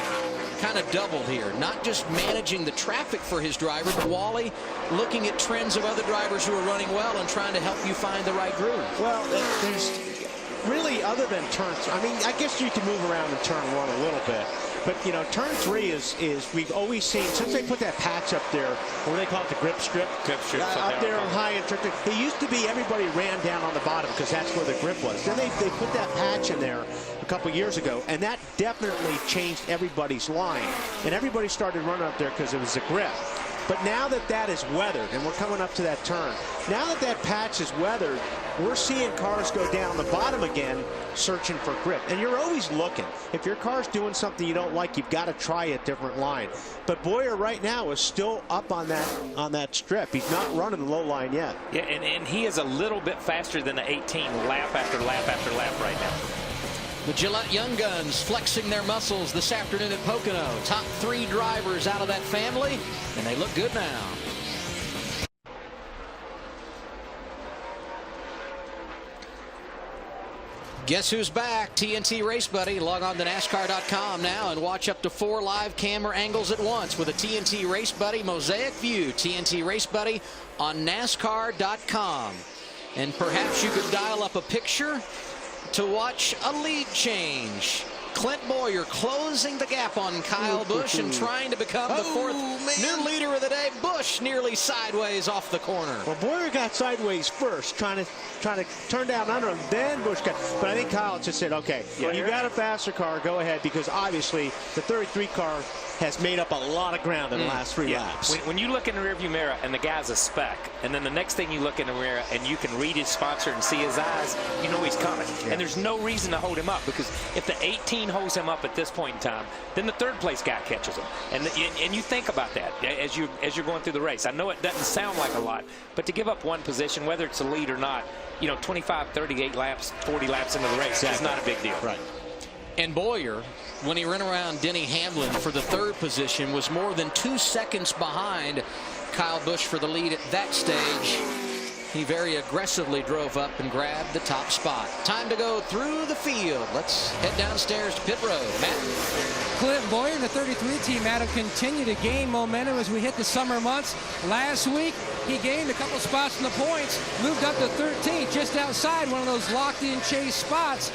kind of doubled here. Not just managing the traffic for his driver, but Wally looking at trends of other drivers who are running well and trying to help you find the right groove. Well, there's really, other than turns, I mean, I guess you can move around in turn 1 a little bit. But, you know, turn 3 is we've always seen, since they put that patch up there, what do they call it, the grip strip? Grip strip. Up there on high and tricky. It used to be everybody ran down on the bottom because that's where the grip was. Then they put that patch in there a couple years ago, and that definitely changed everybody's line. And everybody started running up there because it was the grip. But now that that is weathered, and we're coming up to that turn, now that that patch is weathered, we're seeing cars go down the bottom again, searching for grip. And you're always looking. If your car's doing something you don't like, you've got to try a different line. But Boyer right now is still up on that strip. He's not running the low line yet. Yeah, and he is a little bit faster than the 18 lap after lap after lap right now. The Gillette Young Guns flexing their muscles this afternoon at Pocono. Top 3 drivers out of that family, and they look good now. Guess who's back? TNT Race Buddy. Log on to NASCAR.com now and watch up to 4 live camera angles at once with a TNT Race Buddy Mosaic View. TNT Race Buddy on NASCAR.com. And perhaps you could dial up a picture to watch a lead change. Clint Boyer closing the gap on Kyle Busch and trying to become the 4th new leader of the day. Busch nearly sideways off the corner. Well, Boyer got sideways first, trying to turn down under him. Then Busch got. But I think Kyle just said, "Okay, you got a faster car. Go ahead," because obviously the 33 car has made up a lot of ground in the last 3 laps. When you look in the rearview mirror and the guy's a spec, and then the next thing you look in the mirror and you can read his sponsor and see his eyes, you know he's coming. And there's no reason to hold him up, because if the 18 holds him up at this point in time, then the 3rd place guy catches him. And you think about that as you're going through the race. I know it doesn't sound like a lot, but to give up 1 position, whether it's a lead or not, you know, 25, 38 laps, 40 laps into the race is not a big deal. Right. And Boyer, when he ran around Denny Hamlin for the 3rd position, was more than 2 seconds behind Kyle Busch for the lead at that stage. He very aggressively drove up and grabbed the top spot. Time to go through the field. Let's head downstairs to pit road. Matt? Clint Boyer and the 33 team, Adam, continue to gain momentum as we hit the summer months. Last week, he gained a couple spots in the points, moved up to 13th, just outside one of those locked-in chase spots.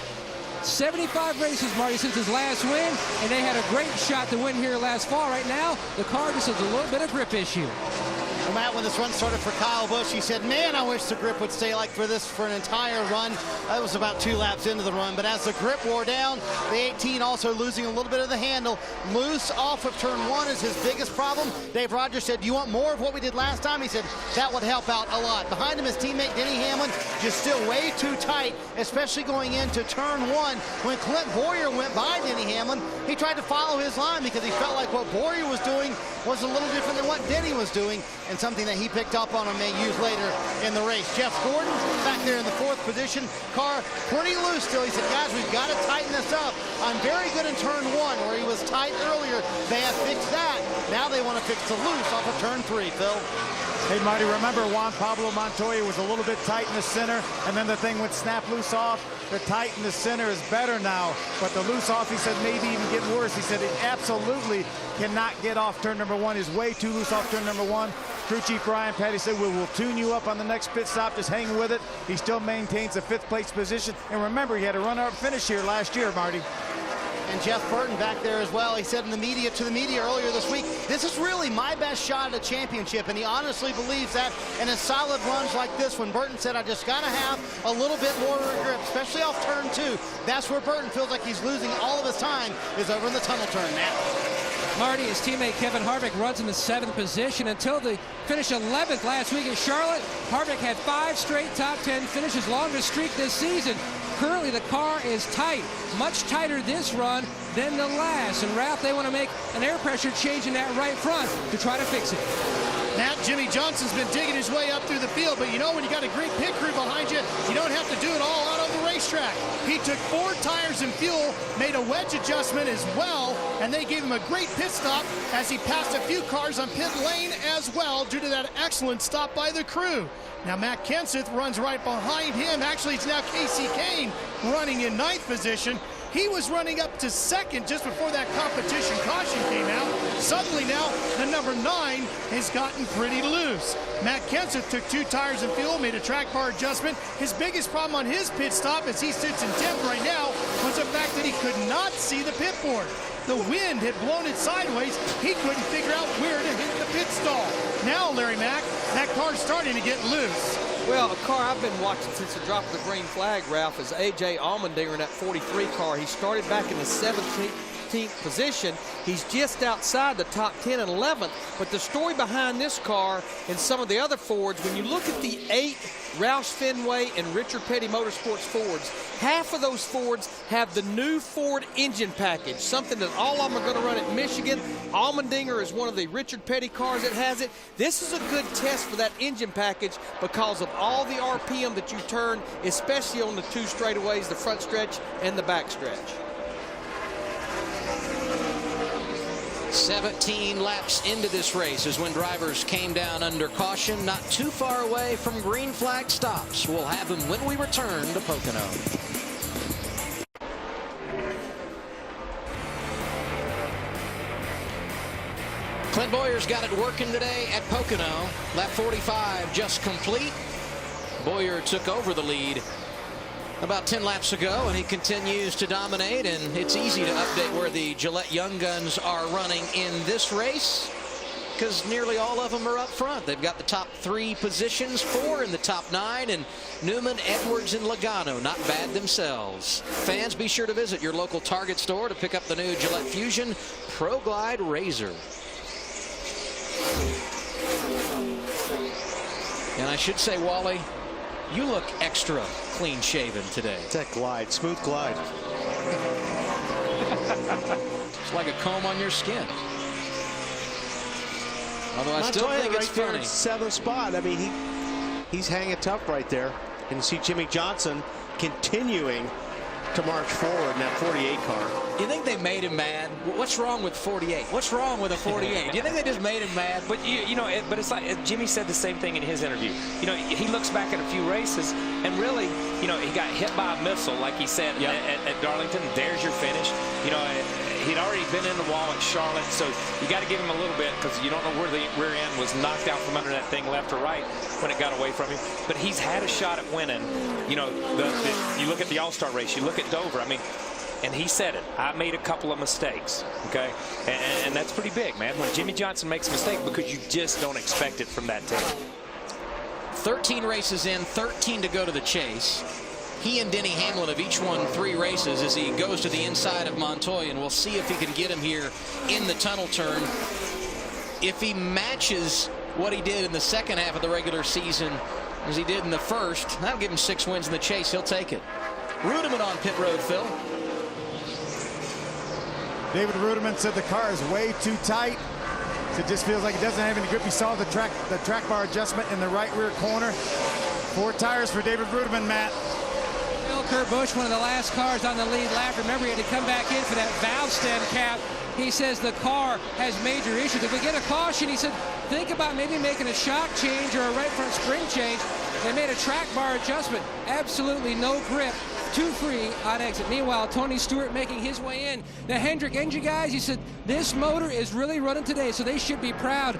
75 races, Marty, since his last win, and they had a great shot to win here last fall. Right now, the car just has a little bit of grip issue. Well, Matt, when this run started for Kyle Busch, he said, "Man, I wish the grip would stay like for an entire run." That was about 2 laps into the run, but as the grip wore down, the 18 also losing a little bit of the handle. Loose off of turn 1 is his biggest problem. Dave Rogers said, "Do you want more of what we did last time?" He said that would help out a lot. Behind him, his teammate Denny Hamlin, just still way too tight, especially going into turn 1. When Clint Boyer went by Denny Hamlin, he tried to follow his line because he felt like what Boyer was doing was a little different than what Denny was doing, and something that he picked up on and may use later in the race. Jeff Gordon back there in the 4th position. Car pretty loose still. He said, "Guys, we've got to tighten this up. I'm very good in turn 1 where he was tight earlier. They have fixed that. Now they want to fix the loose off of turn 3, Phil." Hey, Marty, remember Juan Pablo Montoya was a little bit tight in the center, and then the thing would snap loose off. The tight in the center is better now, but the loose off, he said, maybe even get worse. He said it absolutely cannot get off turn number 1. Is way too loose off turn number 1. Crew Chief Ryan Petty said, "We'll tune you up on the next pit stop. Just hang with it." He still maintains a 5th place position. And remember, he had a runner-up finish here last year, Marty. And Jeff Burton back there as well. He said to the media earlier this week, this is really my best shot at a championship, and he honestly believes that. And in solid runs like this, when Burton said, I just got to have a little bit more grip, especially off turn 2, that's where Burton feels like he's losing all of his time, is over in the tunnel turn now. Marty, his teammate Kevin Harvick runs in the 7th position until they finished 11th last week at Charlotte. Harvick had 5 straight top 10 finishes, longest streak this season. Currently, the car is tight, much tighter this run than the last. And Ralph, they want to make an air pressure change in that right front to try to fix it. Matt, Jimmy Johnson's been digging his way up through the field, but you know when you got a great pit crew behind you, you don't have to do it all out on the racetrack. He took 4 tires and fuel, made a wedge adjustment as well, and they gave him a great pit stop as he passed a few cars on pit lane as well due to that excellent stop by the crew. Now Matt Kenseth runs right behind him. Actually, it's now Casey Kane running in 9th position. He was running up to 2nd just before that competition caution came out. Suddenly now, the number 9 has gotten pretty loose. Matt Kenseth took 2 tires and fuel, made a track bar adjustment. His biggest problem on his pit stop, as he sits in 10th right now, was the fact that he could not see the pit board. The wind had blown it sideways. He couldn't figure out where to hit the pit stall. Now, Larry Mack, that car's starting to get loose. Well, a car I've been watching since the drop of the green flag, Ralph, is A.J. Allmendinger in that 43 car. He started back in the 17th position. He's just outside the top 10 and 11th. But the story behind this car and some of the other Fords, when you look at the 8 Roush Fenway and Richard Petty Motorsports Fords, half of those Fords have the new Ford engine package, something that all of them are going to run at Michigan. Allmendinger is one of the Richard Petty cars that has it. This is a good test for that engine package because of all the RPM that you turn, especially on the 2 straightaways, the front stretch and the back stretch. 17 laps into this race is when drivers came down under caution, not too far away from green flag stops. We'll have them when we return to Pocono. Clint Bowyer's got it working today at Pocono. Lap 45 just complete. Bowyer took over the lead about 10 laps ago, and he continues to dominate, and it's easy to update where the Gillette Young Guns are running in this race because nearly all of them are up front. They've got the top 3 positions, 4 in the top 9, and Newman, Edwards, and Logano not bad themselves. Fans, be sure to visit your local Target store to pick up the new Gillette Fusion ProGlide Razor. And I should say, Wally, you look extra clean shaven today. It's that glide, smooth glide. It's like a comb on your skin. Although I still think it's funny. 7th spot. I mean, he's hanging tough right there. And you see Jimmy Johnson continuing to march forward in that 48 car. You think they made him mad? What's wrong with 48? What's wrong with a 48? Do you think they just made him mad? But but it's like Jimmy said the same thing in his interview. He looks back at a few races and really, he got hit by a missile, like he said at Darlington. There's your finish. He'd already been in the wall at Charlotte, so you got to give him a little bit because you don't know where the rear end was knocked out from under that thing, left or right, when it got away from him. But he's had a shot at winning. You look at the All-Star race, you look at Dover. I mean, and he said it. I made a couple of mistakes, okay? And that's pretty big, man. When Jimmy Johnson makes a mistake, because you just don't expect it from that team. 13 races in, 13 to go to the chase. He and Denny Hamlin have each won 3 races as he goes to the inside of Montoya, and we'll see if he can get him here in the tunnel turn. If he matches what he did in the second half of the regular season as he did in the first, that'll give him 6 wins in the chase. He'll take it. Rudiman on pit road, Phil. David Rudiman said the car is way too tight. It just feels like it doesn't have any grip. You saw the track bar adjustment in the right rear corner. 4 tires for David Rudiman, Matt. Kurt Busch, one of the last cars on the lead lap. Remember, he had to come back in for that valve stem cap. He says the car has major issues. If we get a caution, he said, think about maybe making a shock change or a right front spring change. They made a track bar adjustment. Absolutely no grip. Too free on exit. Meanwhile, Tony Stewart making his way in. The Hendrick engine guys, he said, this motor is really running today, so they should be proud.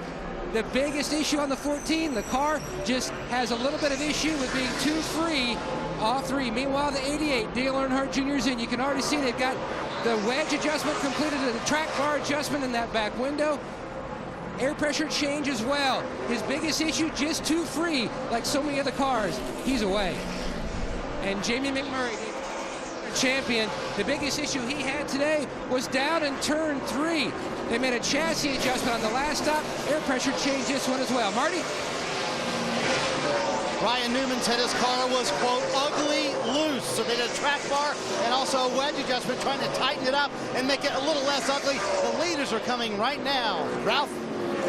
The biggest issue on the 14, the car just has a little bit of issue with being too free off 3. Meanwhile, the 88, Dale Earnhardt Jr. is in. You can already see they've got The wedge adjustment completed, the track bar adjustment in that back window. Air pressure change as well. His biggest issue, just too free, like so many other cars. He's away. And Jamie McMurray, champion, the biggest issue he had today was down in turn 3. They made a chassis adjustment on the last stop. Air pressure changed this one as well. Marty? Ryan Newman said his car was, quote, ugly loose. So they did a track bar and also a wedge adjustment, trying to tighten it up and make it a little less ugly. The leaders are coming right now. Ralph?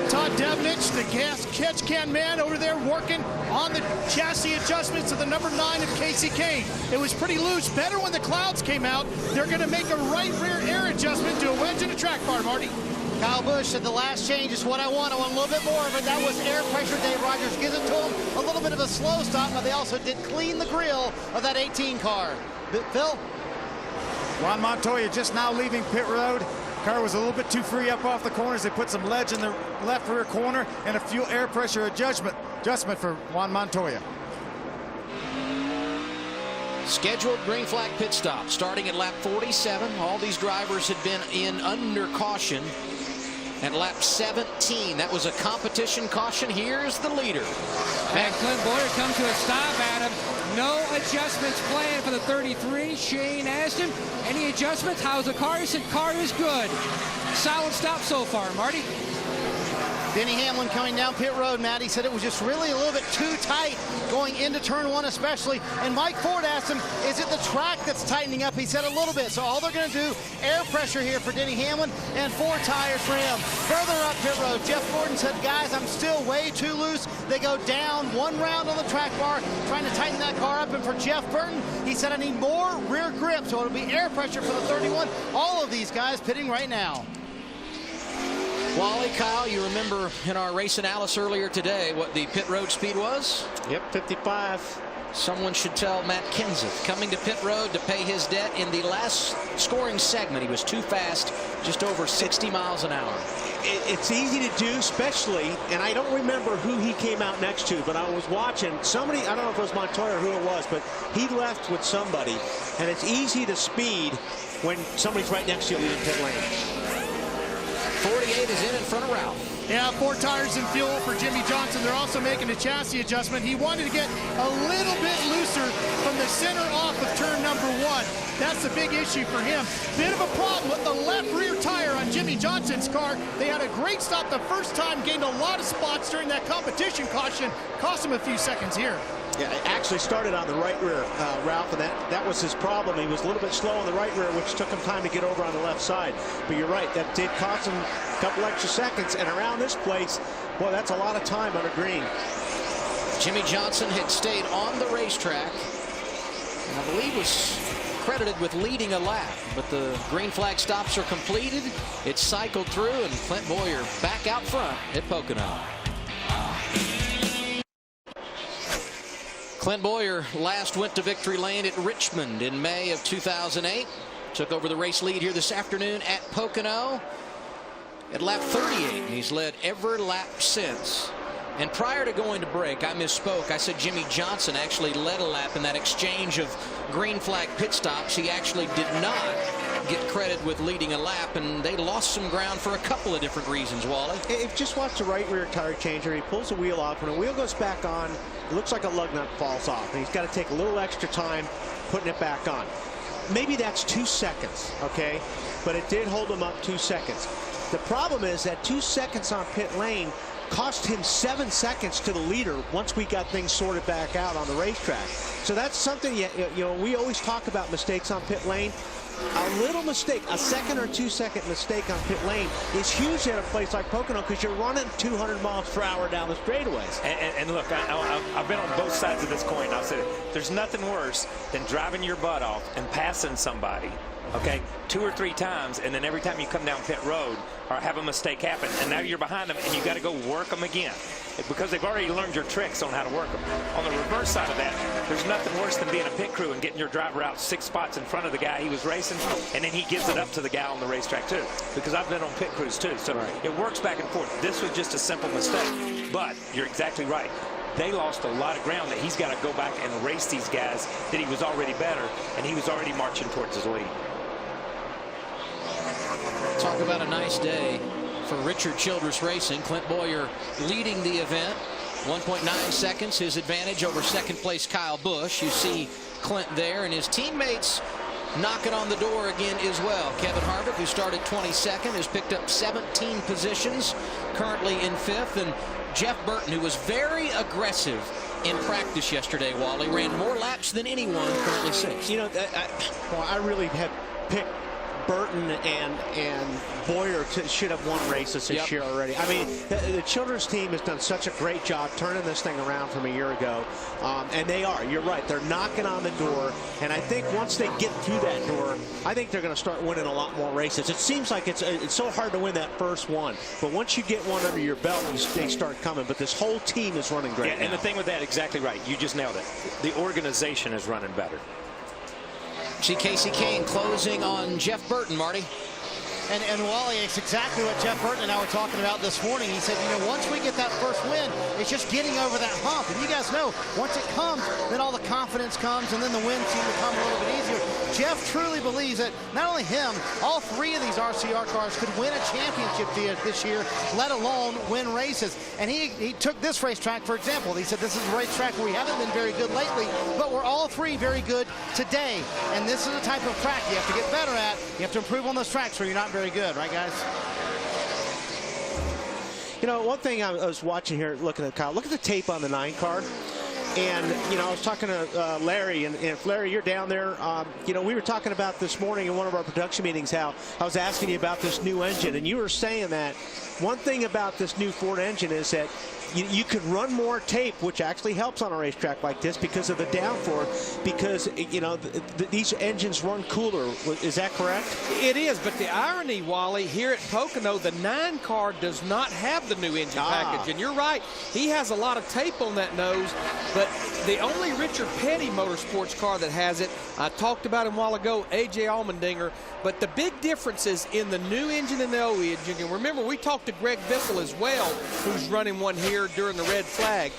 Todd Devnich, the gas catch can man over there working on the chassis adjustments of the number 9 of Casey Kane. It was pretty loose. Better when the clouds came out. They're going to make a right rear air adjustment to a wedge and a track bar, Marty. Kyle Busch said the last change is what I want. I want a little bit more of it. That was air pressure. Dave Rogers gives it to him. A little bit of a slow stop, but they also did clean the grill of that 18 car. Phil? Juan Montoya just now leaving pit road. Car was a little bit too free up off the corners. They put some ledge in the left rear corner and a fuel air pressure adjustment for Juan Montoya. Scheduled green flag pit stop starting at lap 47. All these drivers had been in under caution at lap 17. That was a competition caution. Here's the leader. And Clint Boyer comes to a stop, Adam. No adjustments planned for the 33. Shane asked him, any adjustments? How's the car? He said, car is good. Solid stop so far, Marty. Denny Hamlin coming down pit road, Matt. He said it was just really a little bit too tight going into turn 1 especially. And Mike Ford asked him, is it the track that's tightening up? He said a little bit. So all they're going to do, air pressure here for Denny Hamlin and 4 tires for him. Further up pit road, Jeff Gordon said, guys, I'm still way too loose. They go down 1 round on the track bar, trying to tighten that car up. And for Jeff Burton, he said, I need more rear grip. So it'll be air pressure for the 31. All of these guys pitting right now. Wally, Kyle, you remember in our race analysis earlier today what the pit road speed was? Yep, 55. Someone should tell Matt Kenseth coming to pit road to pay his debt in the last scoring segment. He was too fast, just over 60 miles an hour. It's easy to do, especially, and I don't remember who he came out next to, but I was watching somebody, I don't know if it was Montoya or who it was, but he left with somebody, and it's easy to speed when somebody's right next to you in pit lane. 48 is in front of Ralph. Yeah, 4 tires and fuel for Jimmy Johnson. They're also making a chassis adjustment. He wanted to get a little bit looser from the center off of turn number 1. That's the big issue for him. Bit of a problem with the left rear tire on Jimmy Johnson's car. They had a great stop the first time, gained a lot of spots during that competition caution. Cost him a few seconds here. Yeah, it actually started on the right rear, Ralph, and that was his problem. He was a little bit slow on the right rear, which took him time to get over on the left side. But you're right, that did cost him a couple extra seconds. And around this place, boy, that's a lot of time under green. Jimmy Johnson had stayed on the racetrack, and I believe was credited with leading a lap. But the green flag stops are completed. It's cycled through, and Clint Boyer back out front at Pocono. Clint Boyer last went to victory lane at Richmond in May of 2008. Took over the race lead here this afternoon at Pocono at lap 38. And he's led every lap since. And prior to going to break, I misspoke. I said Jimmy Johnson actually led a lap in that exchange of green flag pit stops. He actually did not get credit with leading a lap, and they lost some ground for a couple of different reasons, Wally. If just watch the right rear tire changer, he pulls the wheel off. When the wheel goes back on, it looks like a lug nut falls off, and he's got to take a little extra time putting it back on. Maybe that's 2 seconds, okay? But it did hold him up 2 seconds. The problem is that 2 seconds on pit lane cost him 7 seconds to the leader once we got things sorted back out on the racetrack. So that's something, you know, we always talk about mistakes on pit lane. A little mistake, a 1 or 2 second mistake on pit lane is huge at a place like Pocono because you're running 200 miles per hour down the straightaways. And look, I've been on both sides of this coin. I'll say there's nothing worse than driving your butt off and passing somebody, okay, 2 or 3 times, and then every time you come down pit road or have a mistake happen, and now you're behind them and you got to go work them again because they've already learned your tricks on how to work them. On the reverse side of that, there's nothing worse than being a pit crew and getting your driver out 6 spots in front of the guy he was racing, and then he gives it up to the guy on the racetrack too, because I've been on pit crews too, so it works back and forth. This was just a simple mistake, but you're exactly right. They lost a lot of ground that he's got to go back and race these guys that he was already better, and he was already marching towards his lead. Talk about a nice day for Richard Childress Racing. Clint Boyer leading the event. 1.9 seconds, his advantage over second place Kyle Busch. You see Clint there, and his teammates knocking on the door again as well. Kevin Harvick, who started 22nd, has picked up 17 positions, currently in 5th. And Jeff Burton, who was very aggressive in practice yesterday, Wally, ran more laps than anyone, currently 6th. You know, I really have picked Burton and Boyer should have won races this year already. I mean, the Childress team has done such a great job turning this thing around from a year ago. And they are. You're right. They're knocking on the door. And I think once they get through that door, I think they're going to start winning a lot more races. It seems like it's so hard to win that first one. But once you get one under your belt, they start coming. But this whole team is running great. Yeah, and the thing with that, exactly right. You just nailed it. The organization is running better. See Casey Kane closing on Jeff Burton, Marty. And Wally, it's exactly what Jeff Burton and I were talking about this morning. He said, you know, once we get that first win, it's just getting over that hump. And you guys know, once it comes, then all the confidence comes, and then the wins seem to come a little bit easier. Jeff truly believes that not only him, all 3 of these RCR cars could win a championship this year, let alone win races. And he took this racetrack, for example. He said, this is a racetrack where we haven't been very good lately, but we're all 3 very good today. And this is the type of track you have to get better at. You have to improve on those tracks where you're not very good, right, guys? You know, one thing I was watching here, looking at Kyle, look at the tape on the 9 car. And, you know, I was talking to Larry, and if Larry, you're down there, you know, we were talking about this morning in one of our production meetings how I was asking you about this new engine, and you were saying that one thing about this new Ford engine is that you could run more tape, which actually helps on a racetrack like this because of the downforce, because, you know, these engines run cooler. Is that correct? It is, but the irony, Wally, here at Pocono, the 9 car does not have the new engine package. And you're right, he has a lot of tape on that nose, but the only Richard Petty Motorsports car that has it, I talked about him a while ago, A.J. Allmendinger, but the big difference is in the new engine and the old engine. And remember, we talked to Greg Bissell as well, who's running one here during the red flag.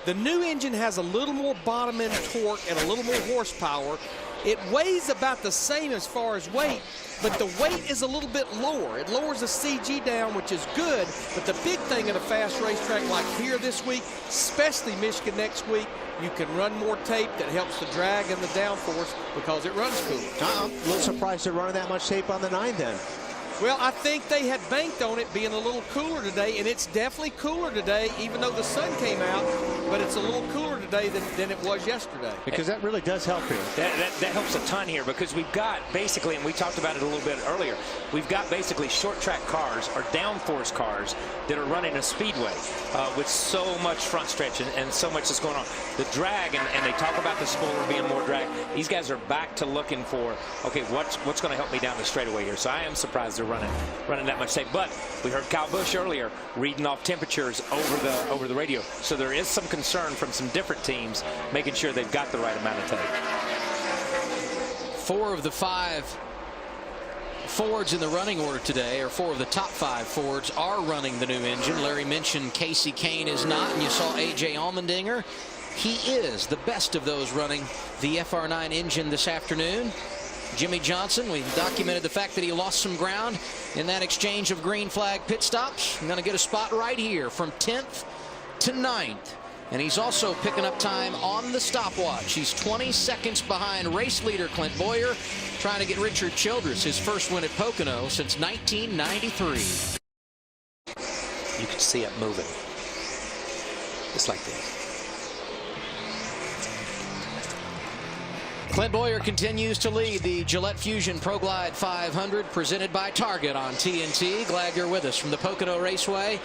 The new engine has a little more bottom end torque and a little more horsepower. It weighs about the same as far as weight, but the weight is a little bit lower. It lowers the CG down, which is good, but the big thing at a fast racetrack like here this week, especially Michigan next week, you can run more tape that helps the drag and the downforce because it runs cooler. I'm a little surprised they're running that much tape on the 9 then. Well, I think they had banked on it being a little cooler today, and it's definitely cooler today, even though the sun came out, but it's a little cooler today than it was yesterday. Because that really does help here. That helps a ton here because we've got basically, and we talked about it a little bit earlier, we've got basically short track cars or downforce cars that are running a speedway with so much front stretch and so much that's going on. The drag, and they talk about the spoiler being more drag. These guys are back to looking for, okay, what's going to help me down the straightaway here? So I am surprised they're running that much tape. But we heard Kyle Busch earlier reading off temperatures over the radio. So there is some concern from some different teams making sure they've got the right amount of tape. 4 of the 5 Fords in the running order today, or 4 of the top 5 Fords, are running the new engine. Larry mentioned Casey Kane is not, and you saw A.J. Allmendinger. He is the best of those running the FR9 engine this afternoon. Jimmy Johnson, we documented the fact that he lost some ground in that exchange of green flag pit stops. I'm going to get a spot right here from 10th to 9th. And he's also picking up time on the stopwatch. He's 20 seconds behind race leader Clint Boyer, trying to get Richard Childress his first win at Pocono since 1993. You can see it moving. Just like this. Clint Boyer continues to lead the Gillette Fusion ProGlide 500 presented by Target on TNT. Glad you're with us from the Pocono Raceway.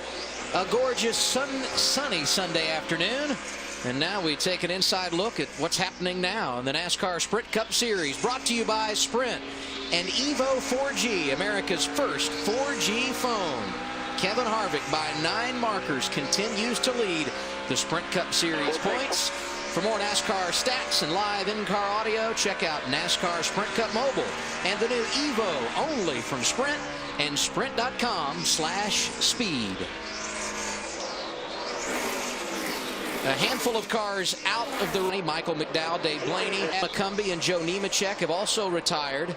A gorgeous sunny Sunday afternoon. And now we take an inside look at what's happening now in the NASCAR Sprint Cup Series, brought to you by Sprint and Evo 4G, America's first 4G phone. Kevin Harvick by 9 markers continues to lead the Sprint Cup Series points. For more NASCAR stats and live in-car audio, check out NASCAR Sprint Cup Mobile and the new Evo, only from Sprint and sprint.com/speed. A handful of cars out of the race. Michael McDowell, Dave Blaney, McCumbee, and Joe Nemechek have also retired.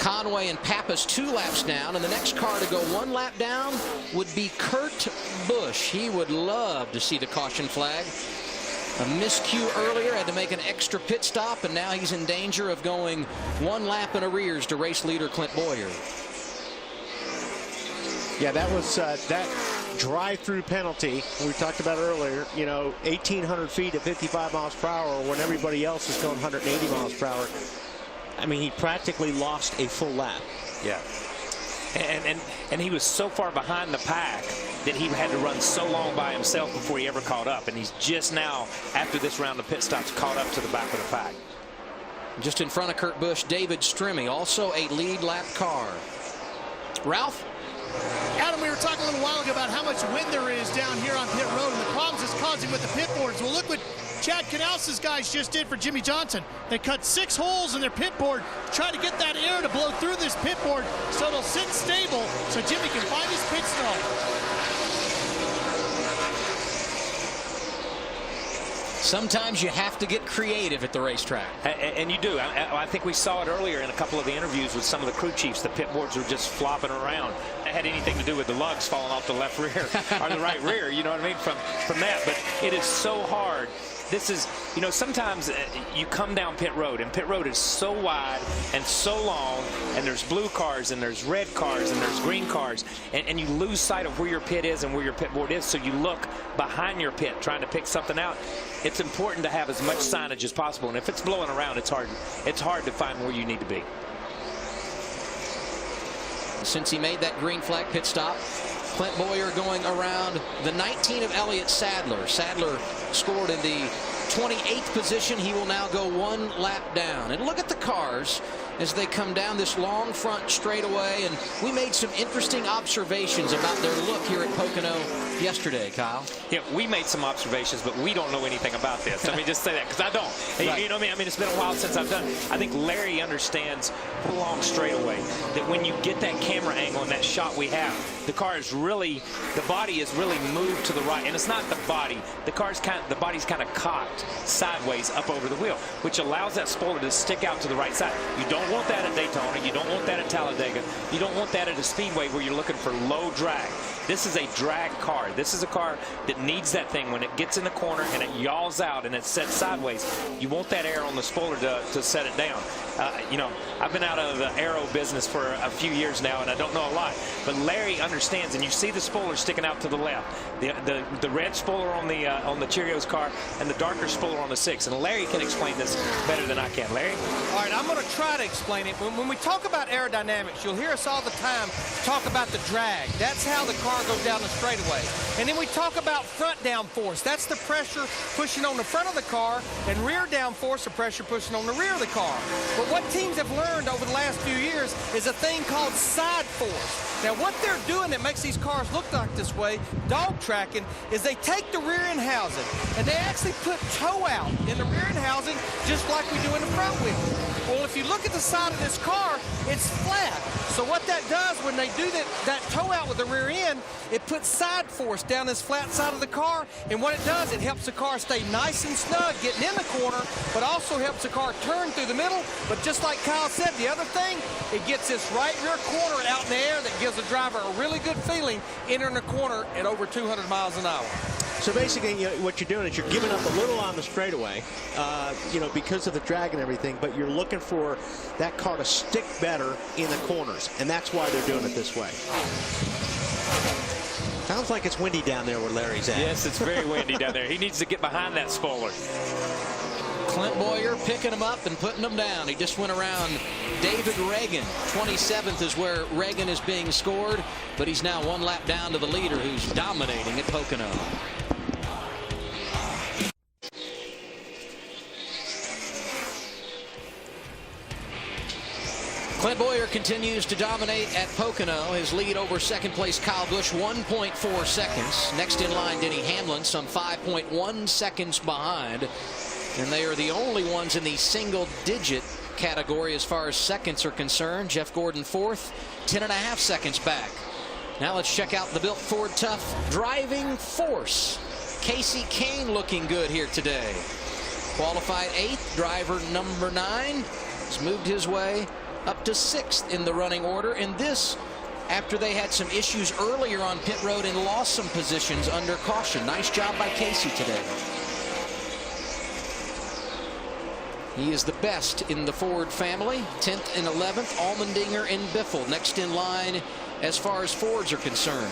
Conway and Pappas 2 laps down, and the next car to go 1 lap down would be Kurt Busch. He would love to see the caution flag. A miscue earlier, had to make an extra pit stop, and now he's in danger of going 1 lap in arrears to race leader Clint Boyer. Yeah, that was that drive-through penalty we talked about earlier. You know, 1,800 feet at 55 miles per hour when everybody else is going 180 miles per hour. I mean, he practically lost a full lap. Yeah. And he was so far behind the pack that he had to run so long by himself before he ever caught up. And he's just now, after this round of pit stops, caught up to the back of the pack. Just in front of Kurt Busch, David Strimmy, also a lead lap car. Ralph? Adam, we were talking a little while ago about how much wind there is down here on pit road and the problems it's causing with the pit boards. Well, look what Chad Canales' guys just did for Jimmy Johnson. They cut 6 holes in their pit board to try to get that air to blow through this pit board so it'll sit stable so Jimmy can find his pit stall. Sometimes you have to get creative at the racetrack. And you do. I think we saw it earlier in a couple of the interviews with some of the crew chiefs. The pit boards were just flopping around. It had anything to do with the lugs falling off the left rear or the right rear, you know what I mean, from that. But it is so hard. This is, you know, sometimes you come down pit road, and pit road is so wide and so long, and there's blue cars, and there's red cars, and there's green cars, and you lose sight of where your pit is and where your pit board is, so you look behind your pit trying to pick something out. It's important to have as much signage as possible, and if it's blowing around, it's hard to find where you need to be. Since he made that green flag pit stop, Clint Boyer going around the 19 of Elliott Sadler. Sadler scored in the 28th position. He will now go 1 lap down. And look at the cars as they come down this long front straightaway. And we made some interesting observations about their look here at Pocono yesterday, Kyle. Yeah, we made some observations, but we don't know anything about this. Let me just say that, because I don't. Right. You know what I mean? I mean, it's been a while since I've done it. I think Larry understands the long straightaway, that when you get that camera angle and that shot we have, the car is really, the body is really moved to the right. And it's not the body. The body's kind of cocked sideways up over the wheel, which allows that spoiler to stick out to the right side. You don't want that at Daytona. You don't want that at Talladega. You don't want that at a speedway where you're looking for low drag. This is a drag car. This is a car that needs that thing when it gets in the corner and it yaws out and it's set sideways. You want that air on the spoiler to set it down. You know, I've been out of the aero business for a few years now, and I don't know a lot. But Larry understands, and you see the spoiler sticking out to the left. The red spoiler on the Cheerios car and the darker spoiler on the 6. And Larry can explain this better than I can. Larry? All right, I'm going to try to explain it. When we talk about aerodynamics, you'll hear us all the time talk about the drag. That's how the car goes down the straightaway. And then we talk about front downforce. That's the pressure pushing on the front of the car, and rear downforce, the pressure pushing on the rear of the car. But what teams have learned over the last few years is a thing called side force. Now, what they're doing that makes these cars look like this way, dog tracking, is they take the rear end housing and they actually put toe out in the rear end housing just like we do in the front wheel. Well, if you look at the side of this car, it's flat. So what that does when they do that toe out with the rear end, it puts side force down this flat side of the car, and what it does, it helps the car stay nice and snug getting in the corner, but also helps the car turn through the middle. But just like Kyle said, the other thing, it gets this right rear corner out in the air that gives the driver a really good feeling entering the corner at over 200 miles an hour. So basically, you know, what you're doing is you're giving up a little on the straightaway, you know, because of the drag and everything, but you're looking for that car to stick better in the corners, and that's why they're doing it this way. Sounds like it's windy down there where Larry's at. Yes, it's very windy down there. He needs to get behind that spoiler. Clint Boyer picking him up and putting him down. He just went around David Reagan. 27th is where Reagan is being scored, but he's now 1 lap down to the leader, who's dominating at Pocono. Clint Boyer continues to dominate at Pocono. His lead over second place Kyle Busch, 1.4 seconds. Next in line, Denny Hamlin, some 5.1 seconds behind. And they are the only ones in the single-digit category as far as seconds are concerned. Jeff Gordon fourth, 10.5 seconds back. Now let's check out the Built Ford Tough driving force. Casey Kane looking good here today. Qualified 8th, driver number 9. Has moved his way up to 6th in the running order, and this after they had some issues earlier on pit road and lost some positions under caution. Nice job by Casey today. He is the best in the Ford family, 10th and 11th, Allmendinger and Biffle next in line as far as Fords are concerned.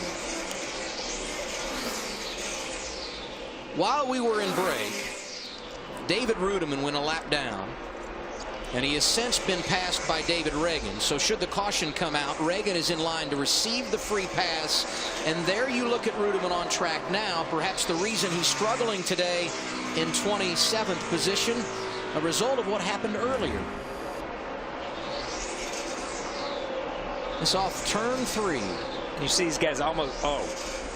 While we were in break, David Rudiman went a lap down, and he has since been passed by David Reagan. So should the caution come out, Reagan is in line to receive the free pass, and there you look at Rudiman on track now. Perhaps the reason he's struggling today in 27th position, a result of what happened earlier. It's off turn 3. You see these guys almost,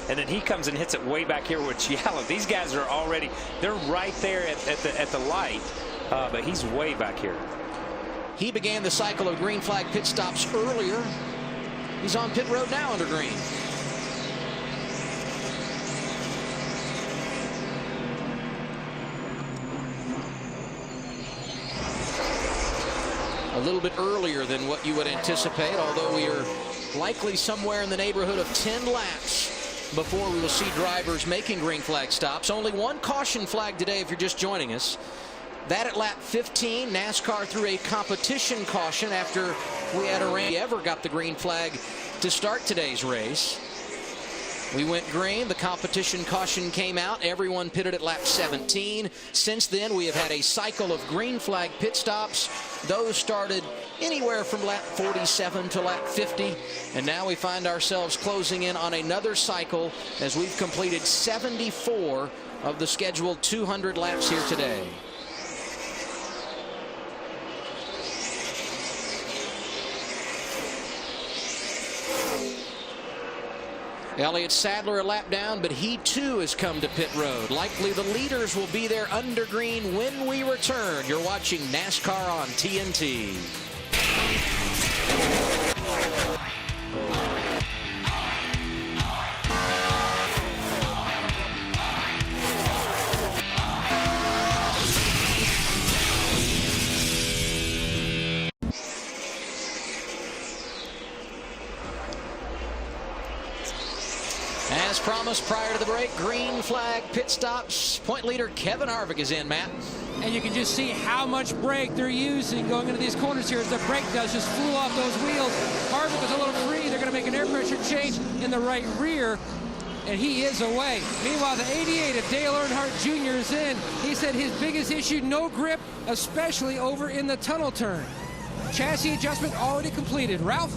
and then he comes and hits it way back here with Giallo. These guys are already, they're right there at the light, but he's way back here. He began the cycle of green flag pit stops earlier. He's on pit road now under green. A little bit earlier than what you would anticipate, although we are likely somewhere in the neighborhood of 10 laps before we will see drivers making green flag stops. Only one caution flag today if you're just joining us. That at lap 15, NASCAR threw a competition caution after we had ever got the green flag to start today's race. We went green, the competition caution came out, everyone pitted at lap 17. Since then, we have had a cycle of green flag pit stops. Those started anywhere from lap 47 to lap 50, and now we find ourselves closing in on another cycle as we've completed 74 of the scheduled 200 laps here today. Elliott Sadler a lap down, but he too has come to pit road. Likely the leaders will be there under green when we return. You're watching NASCAR on TNT. As promised prior to the break, green flag pit stops. Point leader Kevin Harvick is in, Matt. And you can just see how much brake they're using going into these corners here as the brake dust just flew off those wheels. Harvick was a little free. They're going to make an air pressure change in the right rear, and he is away. Meanwhile, the 88 of Dale Earnhardt Jr. is in. He said his biggest issue, no grip, especially over in the tunnel turn. Chassis adjustment already completed. Ralph?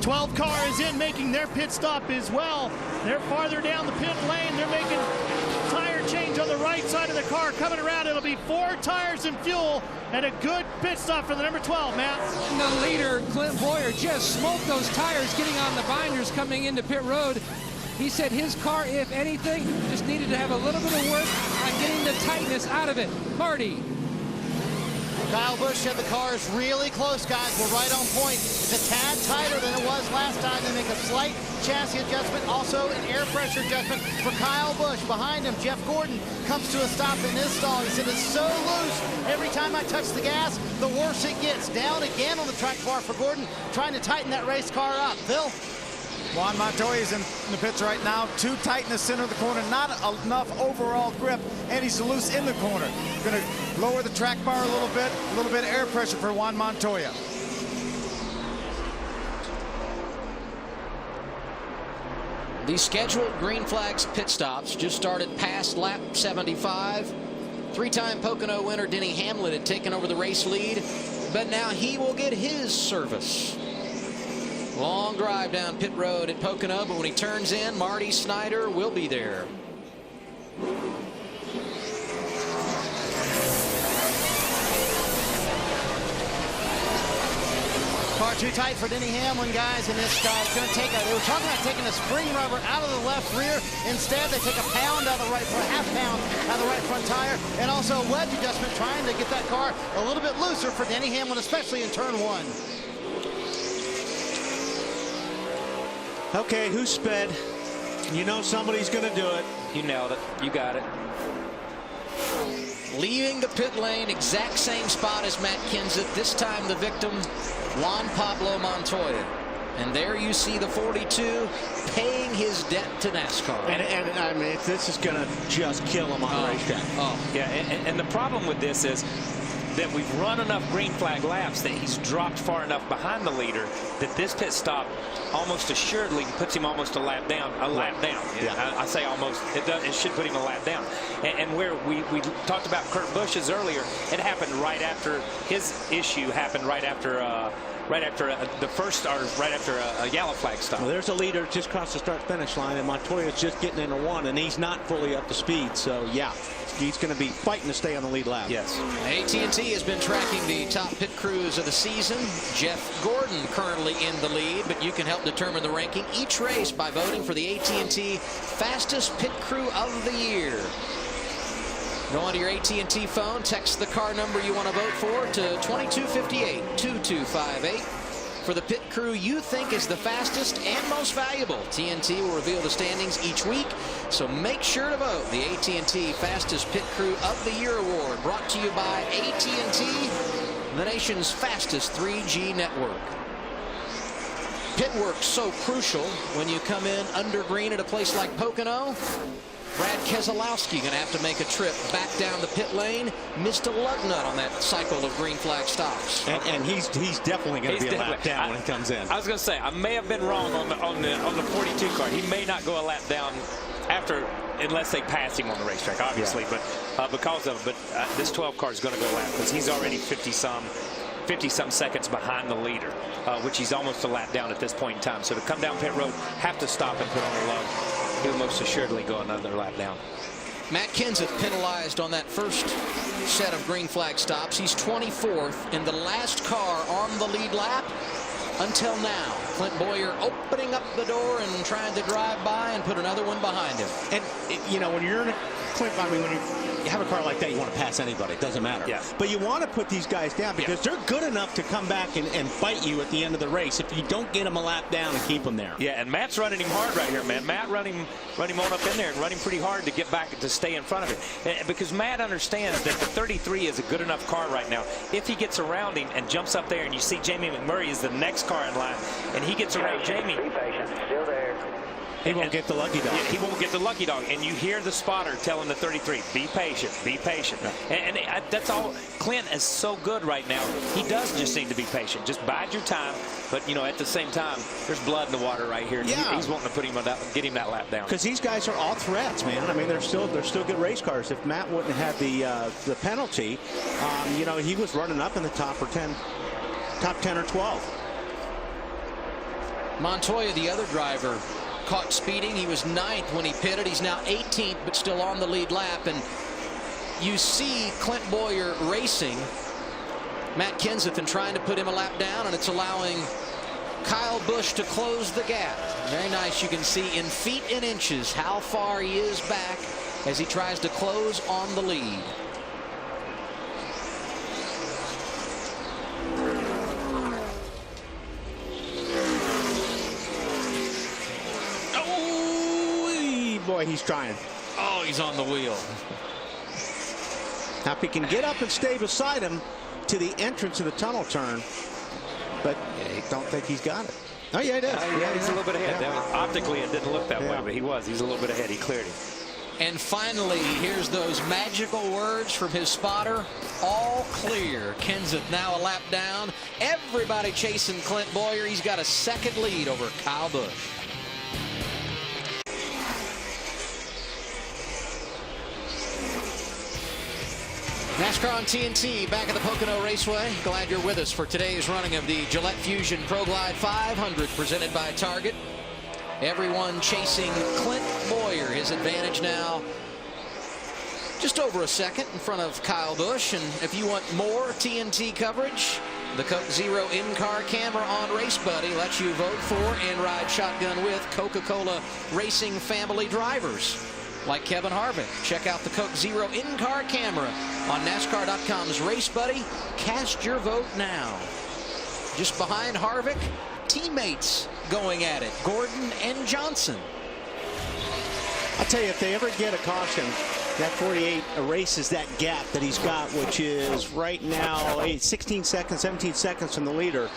12 car is in, making their pit stop as well. They're farther down the pit lane. They're making tire change on the right side of the car. Coming around, it'll be 4 tires and fuel, and a good pit stop for the number 12, Matt. And the leader, Clint Boyer, just smoked those tires getting on the binders coming into pit road. He said his car, if anything, just needed to have a little bit of work on getting the tightness out of it. Marty. Kyle Busch said the car is really close, guys. We're right on point. It's a tad tighter than it was last time. They make a slight chassis adjustment, also an air pressure adjustment for Kyle Busch. Behind him, Jeff Gordon comes to a stop in his stall. He said it's so loose. Every time I touch the gas, the worse it gets. Down again on the track bar for Gordon, trying to tighten that race car up. Phil? Juan Montoya is in the pits right now. Too tight in the center of the corner. Not enough overall grip, and he's loose in the corner. Going to lower the track bar a little bit of air pressure for Juan Montoya. The scheduled green flags pit stops just started past lap 75. 3-time Pocono winner Denny Hamlin had taken over the race lead, but now he will get his service. Long drive down pit road at Pocono, but when he turns in, Marty Snyder will be there. Car too tight for Denny Hamlin, guys, and this guy's going to take they were talking about taking a spring rubber out of the left rear. Instead, they take a pound out of the right front, half pound out of the right front tire, and also a wedge adjustment trying to get that car a little bit looser for Denny Hamlin, especially in turn 1. Okay, who sped? You know somebody's going to do it. You nailed it. You got it. leaving the pit lane, exact same spot as Matt Kenseth. This time the victim, Juan Pablo Montoya. And there you see the 42 paying his debt to NASCAR. And I mean, this is going to just kill him on the racetrack. Yeah, and the problem with this is that we've run enough green flag laps that he's dropped far enough behind the leader that this pit stop almost assuredly puts him almost a lap down. Yeah. I say almost. It should put him a lap down. And where we talked about Kurt Busch's earlier, it happened right after his issue happened right after the first, or right after a yellow flag stop. Well, there's a leader just across the start-finish line, and Montoya's just getting into one, and he's not fully up to speed. So, yeah, he's going to be fighting to stay on the lead lap. Yes. AT&T has been tracking the top pit crews of the season. Jeff Gordon currently in the lead, but you can help determine the ranking each race by voting for the AT&T Fastest Pit Crew of the Year. Go onto your AT&T phone, text the car number you want to vote for to 2258-2258 for the pit crew you think is the fastest and most valuable. TNT will reveal the standings each week, so make sure to vote. The AT&T Fastest Pit Crew of the Year award, brought to you by AT&T, the nation's fastest 3G network. Pit work's so crucial when you come in under green at a place like Pocono. Brad Keselowski going to have to make a trip back down the pit lane. Missed a lug nut on that cycle of green flag stops. And he's definitely going to be a lap down when he comes in. I was going to say, I may have been wrong on the 42 car. He may not go a lap down unless they pass him on the racetrack, obviously. Yeah. But because of it, this 12 car is going to go lap because he's already 50-some seconds behind the leader, which he's almost a lap down at this point in time. So to come down pit road, have to stop and put on a lug. He'll most assuredly go another lap down. Matt Kenseth penalized on that first set of green flag stops. He's 24th in the last car on the lead lap until now. Clint Bowyer opening up the door and trying to drive by and put another one behind him. And, you know, when you're in a Clint, I mean, when you have a car like that, you want to pass anybody. It doesn't matter. Yeah. But you want to put these guys down because they're good enough to come back and bite you at the end of the race if you don't get them a lap down and keep them there. Yeah, and Matt's running him hard right here, man. Matt run him on up in there and run him pretty hard to get back to stay in front of him. Because Matt understands that the 33 is a good enough car right now. If he gets around him and jumps up there and you see Jamie McMurray is the next car in line and he gets around Jamie. Be patient. Still there. He won't get the lucky dog. Yeah, he won't get the lucky dog. And you hear the spotter telling the 33, be patient, be patient. And that's all. Clint is so good right now. He does just need to be patient. Just bide your time. But, you know, at the same time, there's blood in the water right here. Yeah. He's wanting to get him that lap down. Because these guys are all threats, man. I mean, they're still good race cars. If Matt wouldn't have had the penalty, you know, he was running up in the top 10 or 12. Montoya, the other driver, caught speeding. He was 9th when he pitted. He's now 18th, but still on the lead lap. And you see Clint Bowyer racing Matt Kenseth and trying to put him a lap down, and it's allowing Kyle Busch to close the gap. Very nice. You can see in feet and inches how far he is back as he tries to close on the lead. Boy, he's trying. Oh, he's on the wheel. Now, if he can get up and stay beside him to the entrance of the tunnel turn, but I don't think he's got it. Oh, yeah, he does. He's a little bit ahead. Optically, it didn't look that way, but he's a little bit ahead. He cleared him. And finally, here's those magical words from his spotter. All clear. Kenseth now a lap down. Everybody chasing Clint Bowyer. He's got a second lead over Kyle Busch. NASCAR on TNT back at the Pocono Raceway. Glad you're with us for today's running of the Gillette Fusion ProGlide 500 presented by Target. Everyone chasing Clint Bowyer. His advantage now just over a second in front of Kyle Busch. And if you want more TNT coverage, the Coke Zero in-car camera on Race Buddy lets you vote for and ride shotgun with Coca-Cola Racing family drivers like Kevin Harvick. Check out the Coke Zero in-car camera on NASCAR.com's Race Buddy. Cast your vote now. Just behind Harvick, teammates going at it, Gordon and Johnson. I'll tell you, if they ever get a caution, that 48 erases that gap that he's got, which is right now 16 seconds, 17 seconds from the leader.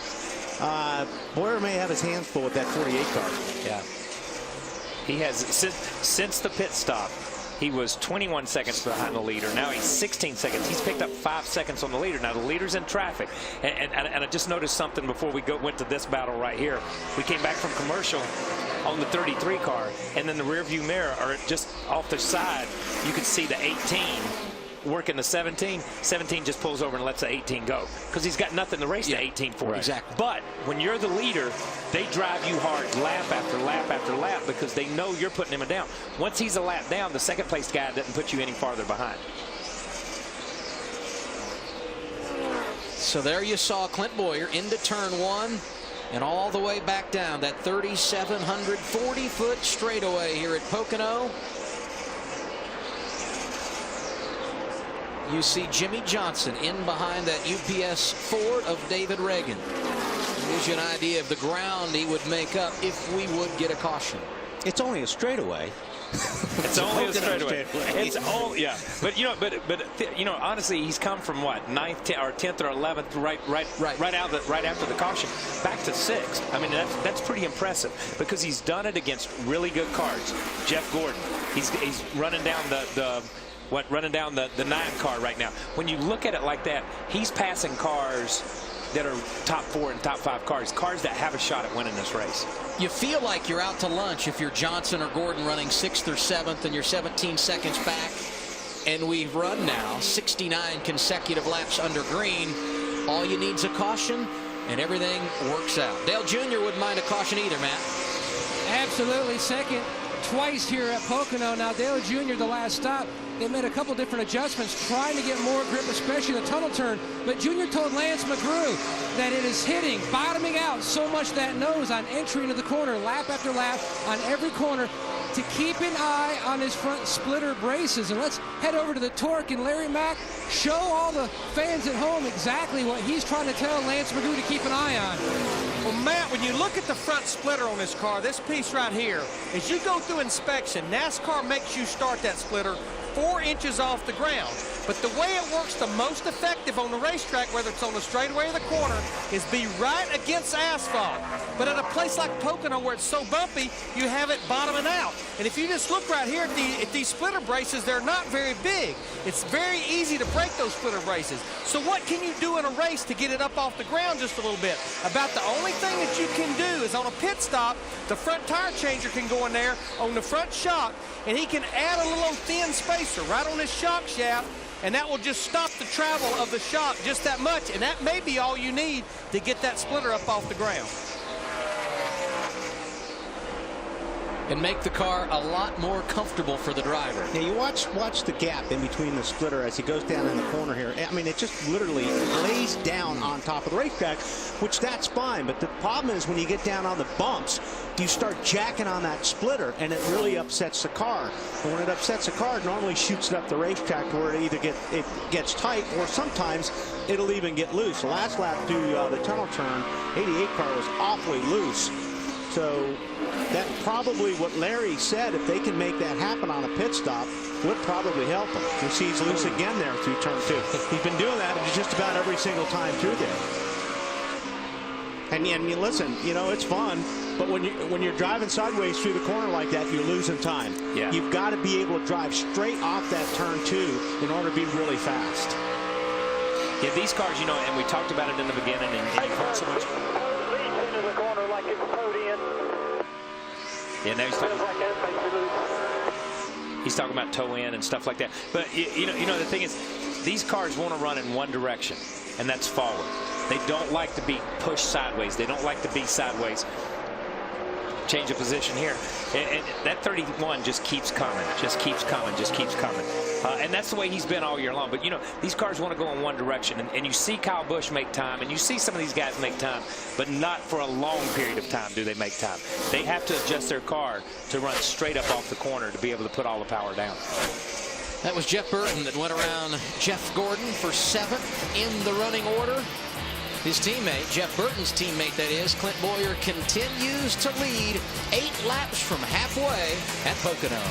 Boyer may have his hands full with that 48 car. Yeah. He has, since the pit stop, he was 21 seconds behind the leader. Now he's 16 seconds. He's picked up 5 seconds on the leader. Now the leader's in traffic. And I just noticed something before we went to this battle right here. We came back from commercial on the 33 car, and then the rear view mirror, or just off the side, you could see the 18 working the 17. 17 just pulls over and lets the 18 go because he's got nothing to race the 18 for. Right. Exactly. But when you're the leader, they drive you hard lap after lap after lap because they know you're putting him down. Once he's a lap down, the second place guy doesn't put you any farther behind. So there you saw Clint Boyer into turn 1 and all the way back down that 3,740-foot straightaway here at Pocono. You see Jimmy Johnson in behind that UPS Ford of David Reagan. Gives you an idea of the ground he would make up if we would get a caution. It's only a straightaway. It's only a straightaway. It's all, yeah. But you know, honestly, he's come from what, 9th or 10th or 11th, right after the caution, back to 6th. I mean, that's pretty impressive because he's done it against really good cars. Jeff Gordon, he's running down running down the 9 car right now. When you look at it like that, he's passing cars that are top 4 and top 5 cars that have a shot at winning this race. You feel like you're out to lunch if you're Johnson or Gordon running 6th or 7th and you're 17 seconds back. And we've run now 69 consecutive laps under green. All you need is a caution and everything works out. Dale Jr. wouldn't mind a caution either, Matt. Absolutely. Second twice here at Pocono. Now Dale Jr. the last stop, they made a couple different adjustments trying to get more grip, especially the tunnel turn. But Jr. told Lance McGrew that it is hitting, bottoming out so much that nose on entry into the corner, lap after lap on every corner, to keep an eye on his front splitter braces. And let's head over to the torque and Larry Mack show all the fans at home exactly what he's trying to tell Lance McGrew to keep an eye on. Well, Matt, when you look at the front splitter on this car, this piece right here, as you go through inspection, NASCAR makes you start that splitter 4 inches off the ground. But the way it works the most effective on the racetrack, whether it's on the straightaway or the corner, is be right against asphalt. But at a place like Pocono where it's so bumpy, you have it bottoming out. And if you just look right here at these splitter braces, they're not very big. It's very easy to break those splitter braces. So what can you do in a race to get it up off the ground just a little bit? About the only thing that you can do is on a pit stop, the front tire changer can go in there on the front shock, and he can add a little thin spacer right on this shock shaft, and that will just stop the travel of the shock just that much, and that may be all you need to get that splitter up off the ground. And make the car a lot more comfortable for the driver. Yeah, you watch the gap in between the splitter as he goes down in the corner here. I mean, it just literally lays down on top of the racetrack, which that's fine. But the problem is when you get down on the bumps, you start jacking on that splitter, and it really upsets the car. And when it upsets the car, it normally shoots it up the racetrack where it either gets tight or sometimes it'll even get loose. The last lap through the tunnel turn, 88 car was awfully loose. So that probably what Larry said, if they can make that happen on a pit stop, would probably help him. You see he's loose again there through turn 2. He's been doing that just about every single time through there. And you listen, you know, it's fun, but when you're driving sideways through the corner like that, you're losing time. Yeah. You've got to be able to drive straight off that turn 2 in order to be really fast. Yeah, these cars, you know, and we talked about it in the beginning, and you've heard so much. Yeah, now he's talking about toe in and stuff like that. But you know the thing is, these cars want to run in one direction, and that's forward. They don't like to be pushed sideways. They don't like to be sideways. Change of position here, and that 31 just keeps coming, just keeps coming, just keeps coming. And that's the way he's been all year long. But, you know, these cars want to go in one direction. And you see Kyle Busch make time, and you see some of these guys make time, but not for a long period of time do they make time. They have to adjust their car to run straight up off the corner to be able to put all the power down. That was Jeff Burton that went around Jeff Gordon for 7th in the running order. His teammate, Jeff Burton's teammate that is, Clint Boyer, continues to lead 8 laps from halfway at Pocono.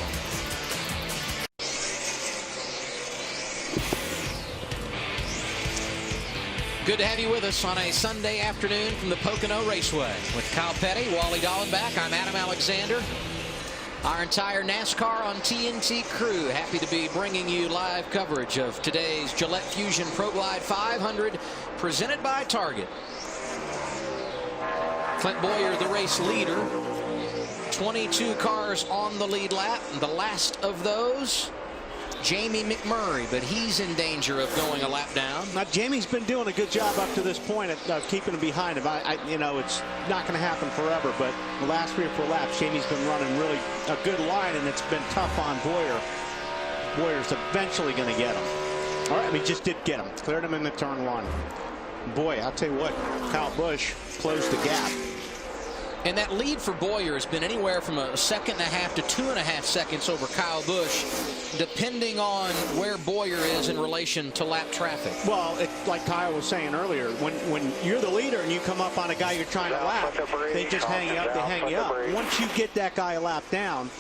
Good to have you with us on a Sunday afternoon from the Pocono Raceway. With Kyle Petty, Wally Dallenbach, I'm Adam Alexander. Our entire NASCAR on TNT crew happy to be bringing you live coverage of today's Gillette Fusion ProGlide 500 presented by Target. Clint Bowyer, the race leader. 22 cars on the lead lap. The last of those, Jamie McMurray, but he's in danger of going a lap down. Now, Jamie's been doing a good job up to this point of keeping him behind him. You know, it's not going to happen forever, but the last 3 or 4 laps, Jamie's been running really a good line, and it's been tough on Bowyer. Boyer's eventually going to get him. All right, I mean, just did get him. Cleared him in the turn 1. Boy, I'll tell you what, Kyle Busch closed the gap. And that lead for Bowyer has been anywhere from 1.5 seconds to 2.5 seconds over Kyle Busch, depending on where Bowyer is in relation to lap traffic. Well, like Kyle was saying earlier, when you're the leader and you come up on a guy you're trying to lap, they just hang you up. They hang you up. Once you get that guy a lap down.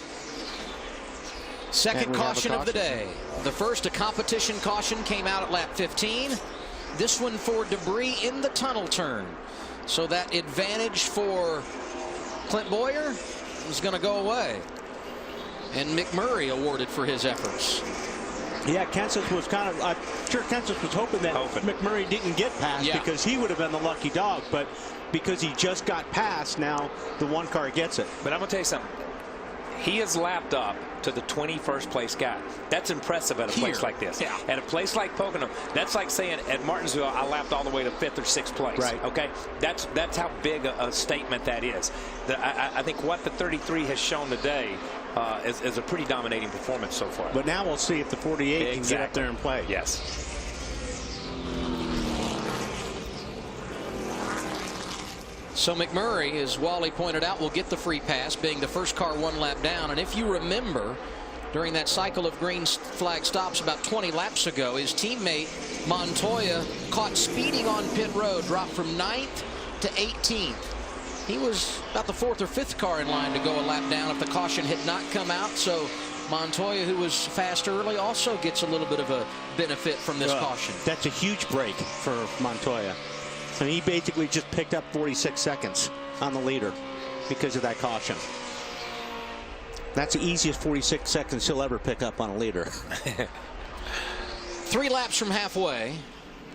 Second caution of the day. The first, a competition caution, came out at lap 15. This one for debris in the tunnel turn. So that advantage for Clint Bowyer is going to go away. And McMurray awarded for his efforts. Yeah, Kenseth was kind of, I'm sure Kenseth was hoping that McMurray didn't get past because he would have been the lucky dog. But because he just got past, now the one car gets it. But I'm going to tell you something. He has lapped up to the 21st place guy. That's impressive at a place like this. Yeah. At a place like Pocono, that's like saying at Martinsville, I lapped all the way to 5th or 6th place. Right. Okay. That's how big a statement that is. I think what the 33 has shown today is a pretty dominating performance so far. But now we'll see if the 48 can get up there and play. Yes. So McMurray, as Wally pointed out, will get the free pass, being the first car 1 lap down. And if you remember, during that cycle of green flag stops about 20 laps ago, his teammate Montoya caught speeding on pit road, dropped from 9th to 18th. He was about the 4th or 5th car in line to go a lap down if the caution had not come out. So Montoya, who was fast early, also gets a little bit of a benefit from this caution. That's a huge break for Montoya. And he basically just picked up 46 seconds on the leader because of that caution. That's the easiest 46 seconds he'll ever pick up on a leader. 3 laps from halfway.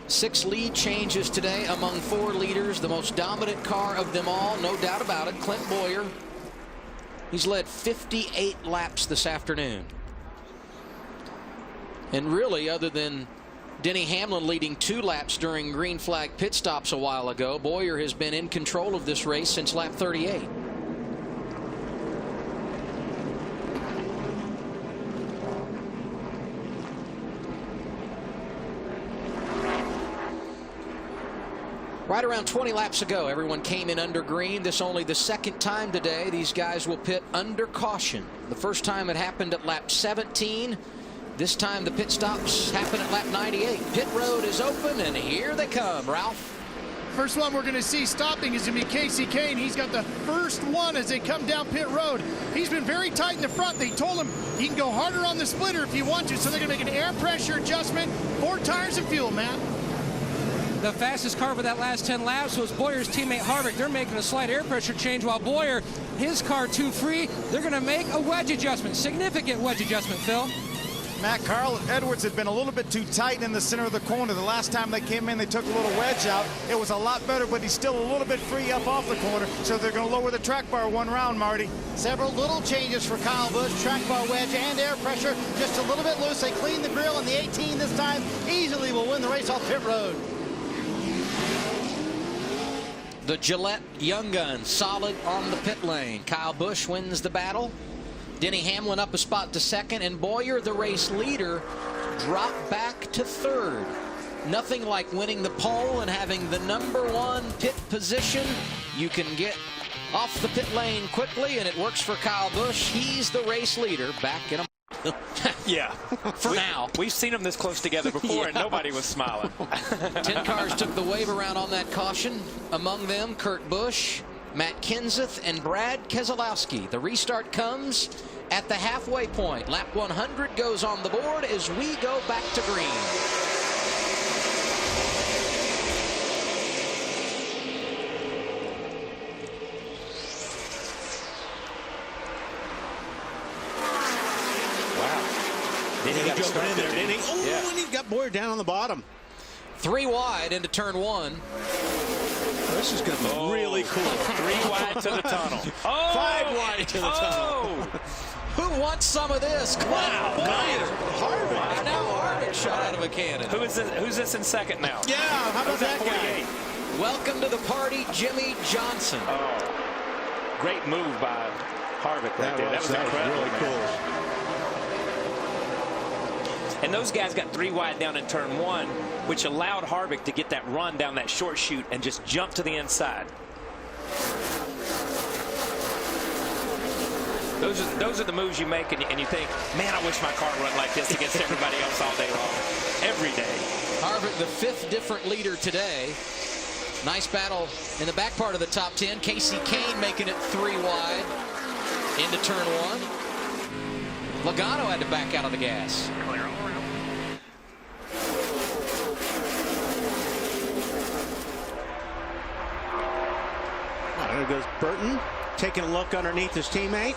6 lead changes today among 4 leaders. The most dominant car of them all, no doubt about it, Clint Bowyer. He's led 58 laps this afternoon. And really, other than Denny Hamlin leading 2 laps during green flag pit stops a while ago, Bowyer has been in control of this race since lap 38. Right around 20 laps ago, everyone came in under green. This only the 2nd time today these guys will pit under caution. The first time it happened at lap 17. This time the pit stops happen at lap 98. Pit road is open, and here they come. Ralph? First one we're going to see stopping is going to be Casey Kane. He's got the first one as they come down pit road. He's been very tight in the front. They told him he can go harder on the splitter if you want to, so they're going to make an air pressure adjustment, 4 tires of fuel, Matt. The fastest car for that last 10 laps was Bowyer's teammate Harvick. They're making a slight air pressure change, while Bowyer, his car too free. They're going to make a wedge adjustment, significant wedge adjustment, Phil. Matt, Carl Edwards had been a little bit too tight in the center of the corner. The last time they came in, they took a little wedge out. It was a lot better, but he's still a little bit free up off the corner, so they're going to lower the track bar 1 round, Marty. Several little changes for Kyle Busch. Track bar wedge and air pressure just a little bit loose. They clean the grill, and the 18 this time easily will win the race off pit road. The Gillette Young Guns solid on the pit lane. Kyle Busch wins the battle. Denny Hamlin up a spot to 2nd, and Bowyer, the race leader, dropped back to 3rd. Nothing like winning the pole and having the #1 pit position. You can get off the pit lane quickly, and it works for Kyle Busch. He's the race leader back in a yeah. For now. We've seen them this close together before, and nobody was smiling. 10 cars took the wave around on that caution. Among them, Kurt Busch, Matt Kenseth, and Brad Keselowski. The restart comes at the halfway point. Lap 100 goes on the board as we go back to green. jumping in there, didn't he? Oh, Yeah. and he got Boyer down on the bottom. 3 wide into turn 1. This is going to be really cool. 3 wide to the tunnel. Oh! 5 wide to the tunnel. Who wants some of this? Wow. Harvick. And now Harvick shot out of a cannon. Who's this in second now? Yeah, how about that guy? Welcome to the party, Jimmy Johnson. Oh, great move by Harvick right there. That was incredible. Really cool. And those guys got 3 wide down in turn 1, which allowed Harvick to get that run down that short chute and just jump to the inside. Those are the moves you make, and you think, man, I wish my car run like this against everybody else all day long, every day. Harvick, the 5th different leader today. Nice battle in the back part of the top 10. Casey Kane making it 3 wide into turn 1. Logano had to back out of the gas. There goes Burton, taking a look underneath his teammate.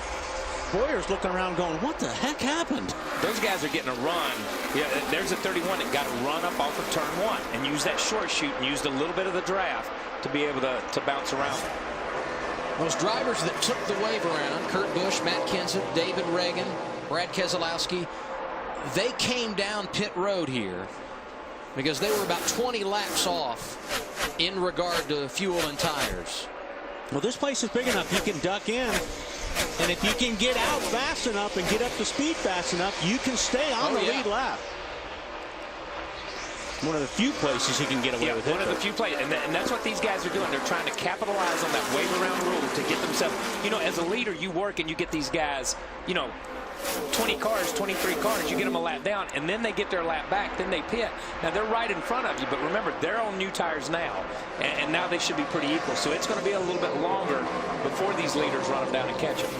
Boyer's looking around going, what the heck happened? Those guys are getting a run. Yeah, there's a 31 that got a run up off of turn 1 and used that short chute and used a little bit of the draft to be able to bounce around. Those drivers that took the wave around, Kurt Busch, Matt Kenseth, David Reagan, Brad Keselowski, they came down pit road here because they were about 20 laps off in regard to fuel and tires. Well, this place is big enough. You can duck in. And if you can get out fast enough and get up to speed fast enough, you can stay on the lead lap. One of the few places you can get away with it. One of the few places. And that's what these guys are doing. They're trying to capitalize on that wave around rule to get themselves. You know, as a leader, you work and you get these guys, you know, 20 cars, 23 cars, you get them a lap down, and then they get their lap back, then they pit. Now, they're right in front of you, but remember, they're on new tires now, and now they should be pretty equal. So it's going to be a little bit longer before these leaders run them down and catch them.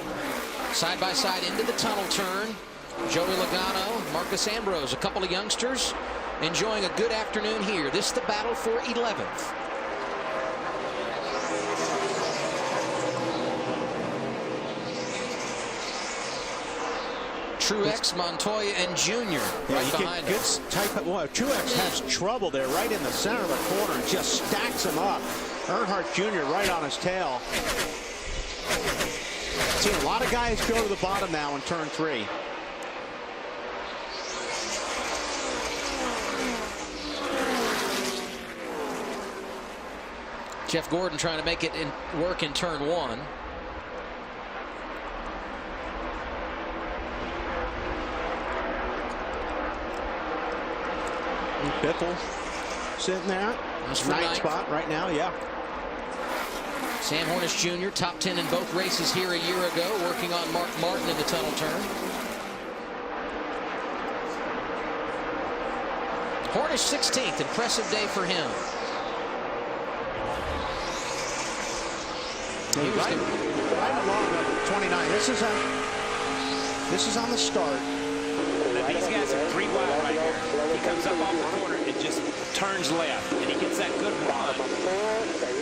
Side by side into the tunnel turn. Joey Logano, Marcus Ambrose, a couple of youngsters enjoying a good afternoon here. This is the battle for 11th. Truex, Montoya, and Junior right behind him. Good type of, well, Truex has trouble there right in the center of the corner and just stacks them up. Earnhardt Jr. right on his tail. See a lot of guys go to the bottom now in turn 3. Jeff Gordon trying to make it work in turn 1. Biffle sitting there. Nice spot right now, yeah. Sam Hornish Jr., top 10 in both races here a year ago, working on Mark Martin in the tunnel turn. Hornish 16th, impressive day for him. Right along 29. This is on the start. Now, these guys are 3 wide right here. He comes up off the corner and just turns left, and he gets that good run.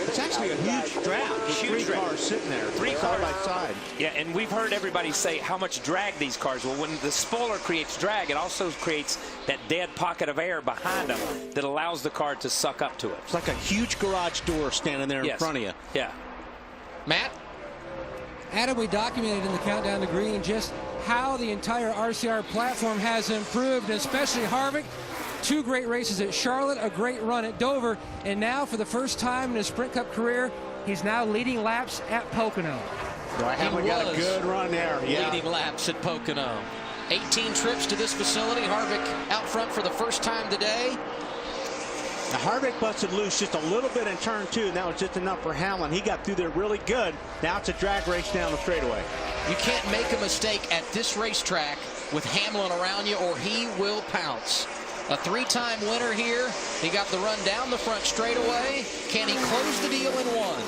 It's actually a huge draft with 3 cars sitting there, 3 side cars by side. Yeah, and we've heard everybody say how much drag these cars. Well, when the spoiler creates drag, it also creates that dead pocket of air behind them that allows the car to suck up to it. It's like a huge garage door standing there in front of you. Yeah. Matt? Adam, we documented in the Countdown to Green just how the entire RCR platform has improved, especially Harvick. 2 great races at Charlotte, a great run at Dover, and now for the first time in his Sprint Cup career, he's now leading laps at Pocono. Hamlin got a good run there. Leading laps at Pocono. 18 trips to this facility. Harvick out front for the first time today. Now, Harvick busted loose just a little bit in turn 2, and that was just enough for Hamlin. He got through there really good. Now it's a drag race down the straightaway. You can't make a mistake at this racetrack with Hamlin around you, or he will pounce. A 3-time winner here. He got the run down the front straightaway. Can he close the deal in 1?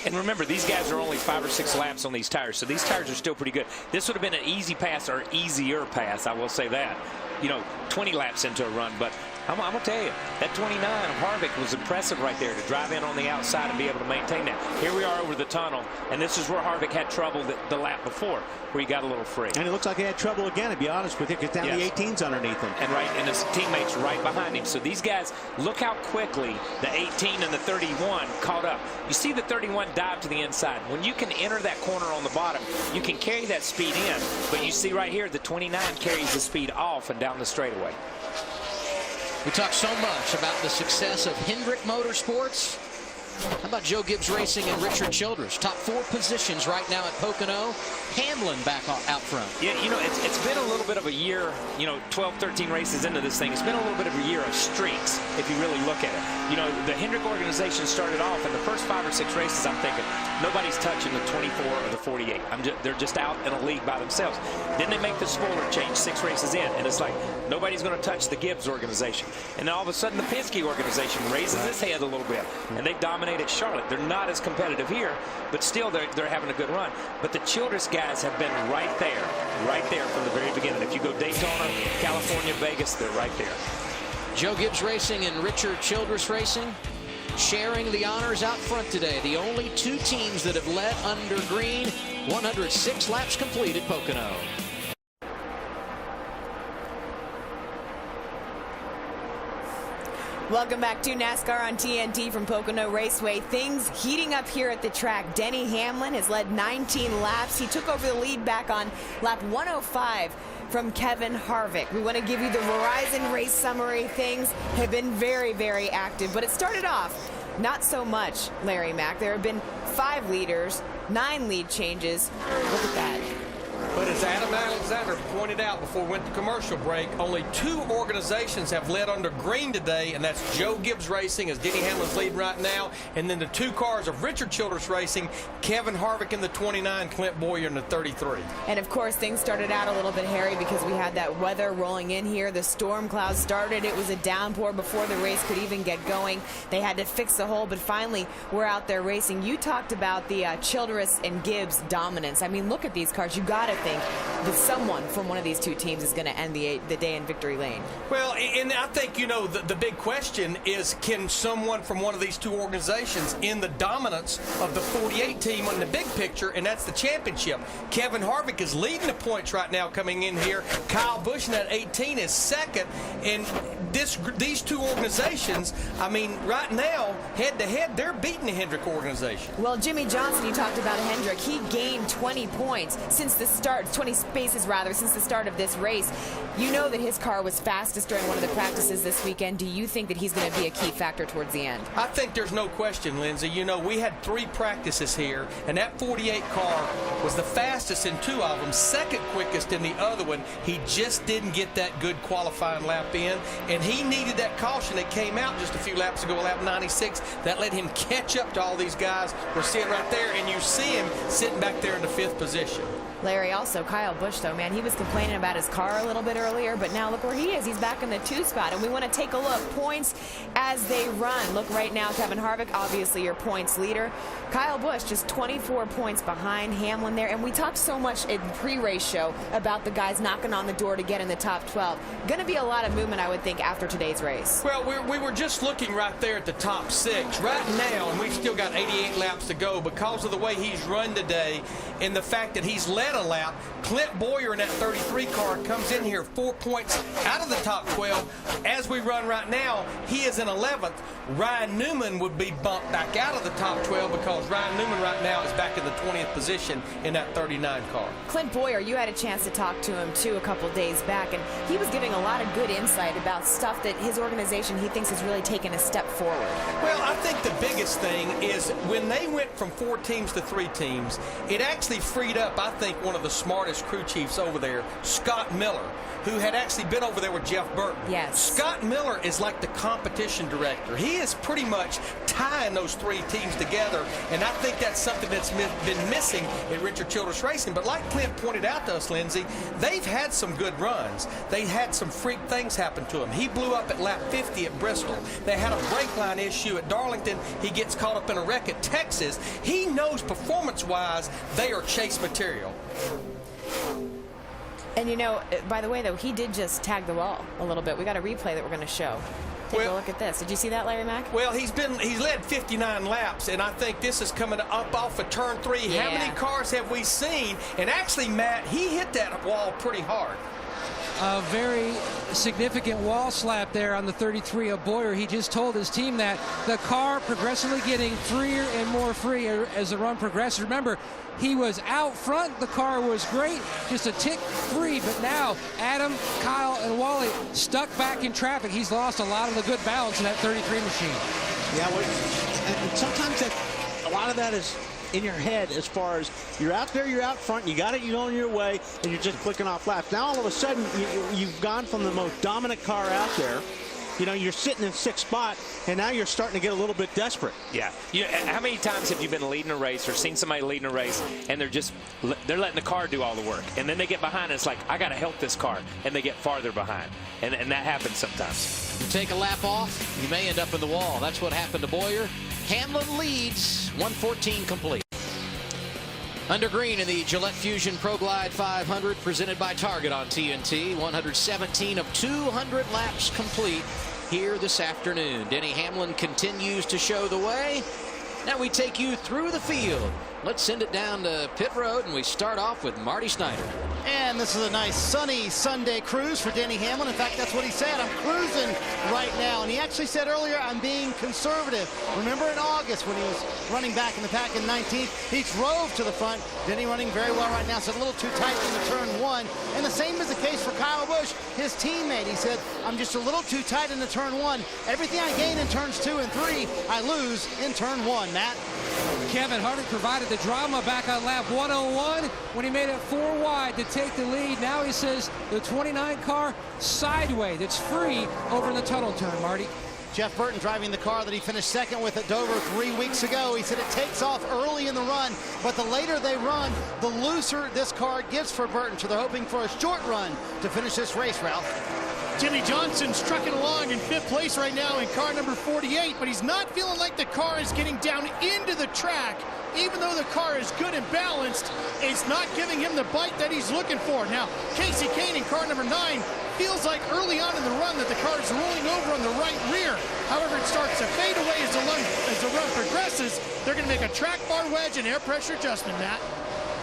And remember, these guys are only 5 or 6 laps on these tires, so these tires are still pretty good. This would have been an easy pass, or easier pass, I will say that. You know, 20 laps into a run, but I'm going to tell you, that 29 of Harvick was impressive right there to drive in on the outside and be able to maintain that. Here we are over the tunnel, and this is where Harvick had trouble the lap before, where he got a little free. And it looks like he had trouble again, to be honest with you, because down the 18's underneath him. And his teammates right behind him. So these guys, look how quickly the 18 and the 31 caught up. You see the 31 dive to the inside. When you can enter that corner on the bottom, you can carry that speed in. But you see right here, the 29 carries the speed off and down the straightaway. We talk so much about the success of Hendrick Motorsports. How about Joe Gibbs Racing and Richard Childress? Top 4 positions right now at Pocono. Hamlin back out front. Yeah, you know, it's been a little bit of a year, 12, 13 races into this thing. It's been a little bit of a year of streaks, if you really look at it. The Hendrick organization started off in the first 5 or 6 races, I'm thinking, nobody's touching the 24 or the 48. They're just out in a league by themselves. Then they make the spoiler change 6 races in, and it's like, nobody's going to touch the Gibbs organization. And then all of a sudden, the Penske organization raises its head a little bit, and they dominate at Charlotte. They're not as competitive here, but still they're having a good run. But the Childress guys have been right there from the very beginning. If you go Daytona, California, Vegas, they're right there. Joe Gibbs Racing and Richard Childress Racing sharing the honors out front today. The only 2 teams that have led under green. 106 laps complete at Pocono. Welcome back to NASCAR on TNT from Pocono Raceway. Things heating up here at the track. Denny Hamlin has led 19 laps. He took over the lead back on lap 105 from Kevin Harvick. We want to give you the Verizon race summary. Things have been very, very active, but it started off not so much, Larry Mack. There have been 5 leaders, 9 lead changes. Look at that. But as Adam Alexander pointed out before we went to commercial break, only 2 organizations have led under green today, and that's Joe Gibbs Racing, as Denny Hamlin's leading right now, and then the 2 cars of Richard Childress Racing, Kevin Harvick in the 29, Clint Boyer in the 33. And of course, things started out a little bit hairy because we had that weather rolling in here. The storm clouds started. It was a downpour before the race could even get going. They had to fix the hole, but finally we're out there racing. You talked about the Childress and Gibbs dominance. I mean, look at these cars. You got to think that someone from one of these 2 teams is going to end the day in victory lane. Well, and I think, the big question is, can someone from one of these 2 organizations end the dominance of the 48 team in the big picture, and that's the championship. Kevin Harvick is leading the points right now coming in here. Kyle Busch in that 18 is second, and these 2 organizations, I mean, right now, head-to-head, they're beating the Hendrick organization. Well, Jimmy Johnson, you talked about Hendrick. He gained 20 points since the start, 20 spaces rather, since the start of this race. You know that his car was fastest during one of the practices this weekend. Do you think that he's going to be a key factor towards the end? I think there's no question, Lindsay. We had 3 practices here, and that 48 car was the fastest in 2 of them, second quickest in the other one. He just didn't get that good qualifying lap in, and he needed that caution that came out just a few laps ago, lap 96, that let him catch up to all these guys. We're seeing right there, and you see him sitting back there in the 5th position. Larry, also Kyle Busch, though, man, he was complaining about his car a little bit earlier, but now look where he is. He's back in the 2 spot, and we want to take a look. Points as they run. Look right now, Kevin Harvick, obviously your points leader. Kyle Busch just 24 points behind Hamlin there, and we talked so much in the pre-race show about the guys knocking on the door to get in the top 12. Going to be a lot of movement, I would think, after today's race. Well, we were just looking right there at the top 6. Right now, and we've still got 88 laps to go, because of the way he's run today and the fact that he's led a lap, Clint Boyer in that 33 car comes in here 4 points out of the top 12. As we run right now, he is in 11th. Ryan Newman would be bumped back out of the top 12 because Ryan Newman right now is back in the 20th position in that 39 car. Clint Boyer, you had a chance to talk to him, too, a couple days back, and he was giving a lot of good insight about stuff that his organization, he thinks, has really taken a step forward. Well, I think the biggest thing is when they went from 4 teams to 3 teams, it actually freed up, I think, one of the smartest crew chiefs over there, Scott Miller, who had actually been over there with Jeff Burton. Yes. Scott Miller is like the competition director. He is pretty much tying those 3 teams together, and I think that's something that's been missing in Richard Childress Racing. But like Clint pointed out to us, Lindsay, they've had some good runs. They had some freak things happen to him. He blew up at lap 50 at Bristol. They had a brake line issue at Darlington. He gets caught up in a wreck at Texas. He knows performance-wise they are chase material. And you know, by the way, though, he did just tag the wall a little bit. We got a replay that we're going to show. Take a look at this. Did you see that, Larry Mack? Well, he's led 59 laps, and I think this is coming up off of turn 3. Yeah. How many cars have we seen? And actually, Matt, he hit that wall pretty hard. A very significant wall slap there on the 33 of Boyer. He just told his team that the car progressively getting freer and more free as the run progresses. Remember, he was out front. The car was great, just a tick free. But now Adam, Kyle, and Wally stuck back in traffic. He's lost a lot of the good balance in that 33 machine. Yeah, and sometimes a lot of that is in your head as far as you're out there, you're out front, you got it, you're going your way, and you're just clicking off laps. Now all of a sudden, you've gone from the most dominant car out there. You know, you're sitting in 6th spot, and now you're starting to get a little bit desperate. Yeah. How many times have you been leading a race or seen somebody leading a race, and they're letting the car do all the work, and then they get behind, and it's like, I got to help this car, and they get farther behind, and that happens sometimes. You take a lap off, you may end up in the wall. That's what happened to Boyer. Hamlin leads, 114 complete. Under green in the Gillette Fusion ProGlide 500, presented by Target on TNT. 117 of 200 laps complete here this afternoon. Denny Hamlin continues to show the way. Now we take you through the field. Let's send it down to pit road, and we start off with Marty Snyder. And this is a nice sunny Sunday cruise for Denny Hamlin. In fact, that's what he said. I'm cruising right now. And he actually said earlier, I'm being conservative. Remember in August when he was running back in the pack in 19th, he drove to the front. Denny running very well right now, so a little too tight into turn 1. And the same is the case for Kyle Busch, his teammate. He said, I'm just a little too tight into turn 1. Everything I gain in turns 2 and 3, I lose in turn 1. Matt? Kevin Harvick provided the drama back on lap 101 when he made it 4 wide to take the lead. Now he says the 29 car sideways. It's free over in the tunnel turn, Marty. Jeff Burton driving the car that he finished second with at Dover 3 weeks ago. He said it takes off early in the run, but the later they run, the looser this car gets for Burton. So they're hoping for a short run to finish this race, Ralph. Jimmy Johnson's trucking along in 5th place right now in car number 48, but he's not feeling like the car is getting down into the track. Even though the car is good and balanced, it's not giving him the bite that he's looking for. Now, Casey Kane in car number 9 feels like early on in the run that the car is rolling over on the right rear. However, it starts to fade away as the run progresses. They're going to make a track bar wedge and air pressure adjustment, Matt.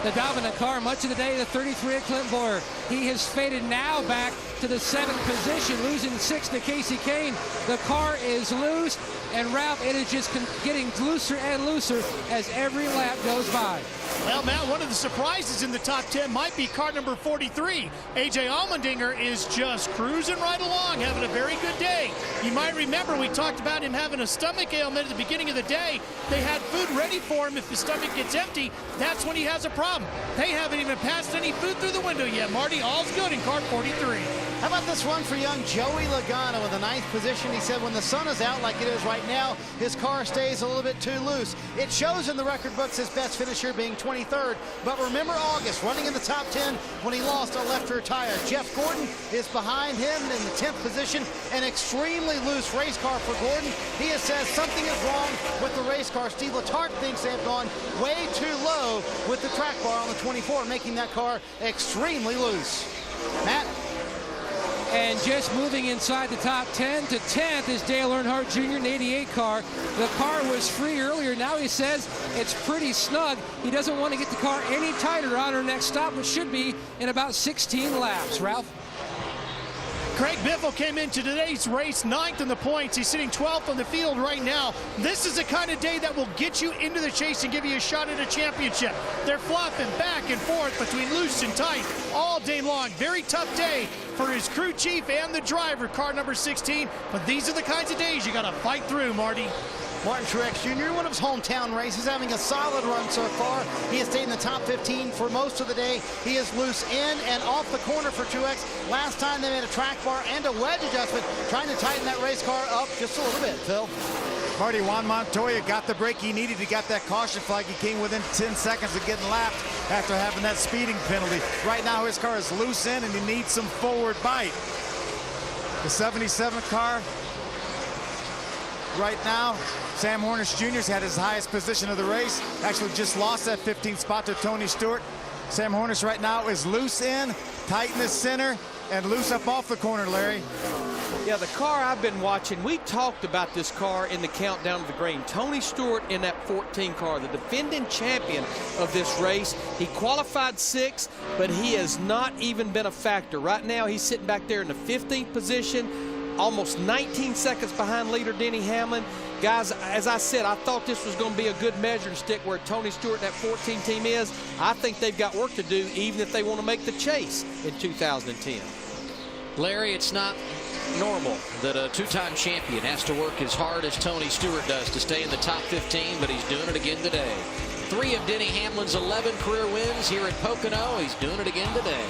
The dominant car much of the day, the 33 of Clint Boyer. He has faded now back to the 7th position, losing 6 to Casey Kane. The car is loose, and Ralph, it is just getting looser and looser as every lap goes by. Well, Matt, one of the surprises in the top 10 might be car number 43. A.J. Allmendinger is just cruising right along, having a very good day. You might remember we talked about him having a stomach ailment at the beginning of the day. They had food ready for him. If his stomach gets empty, that's when he has a problem. They haven't even passed any food through the window yet. Marty, all's good in car 43. How about this one for young Joey Logano in the 9th position? He said when the sun is out like it is right now, his car stays a little bit too loose. It shows in the record books his best finisher being 23rd, but remember August, running in the top 10 when he lost a left rear tire. Jeff Gordon is behind him in the 10th position, an extremely loose race car for Gordon. He has said something is wrong with the race car. Steve Letarte thinks they have gone way too low with the track bar on the 24, making that car extremely loose. Matt? And just moving inside the top 10 to 10th is Dale Earnhardt Jr. in the 88 car. The car was free earlier. Now he says it's pretty snug. He doesn't want to get the car any tighter on our next stop, which should be in about 16 laps. Ralph? Craig Biffle came into today's race 9th in the points. He's sitting 12th on the field right now. This is the kind of day that will get you into the chase and give you a shot at a championship. They're flopping back and forth between loose and tight all day long. Very tough day for his crew chief and the driver, car number 16. But these are the kinds of days you got to fight through, Marty. Martin Truex Jr., one of his hometown races, having a solid run so far. He has stayed in the top 15 for most of the day. He is loose in and off the corner for Truex. Last time they made a track bar and a wedge adjustment, trying to tighten that race car up just a little bit, Phil. Marty, Juan Montoya got the break he needed. He got that caution flag. He came within 10 seconds of getting lapped after having that speeding penalty. Right now, his car is loose in, and he needs some forward bite. The 77 car, right now, Sam Hornish Jr.'s had his highest position of the race. Actually just lost that 15th spot to Tony Stewart. Sam Hornish right now is loose in. tighten the center and loose up off the corner, Larry. Yeah, the car I've been watching, we talked about this car in the countdown to the green. Tony Stewart in that 14 car, the defending champion of this race. He qualified 6th, but he has not even been a factor. Right now, he's sitting back there in the 15th position, almost 19 seconds behind leader Denny Hamlin. Guys, as I said, I thought this was going to be a good measuring stick where Tony Stewart and that 14 team is. I think they've got work to do, even if they want to make the chase in 2010. Larry, it's not normal that a two-time champion has to work as hard as Tony Stewart does to stay in the top 15, but he's doing it again today. 3 of Denny Hamlin's 11 career wins here at Pocono. He's doing it again today.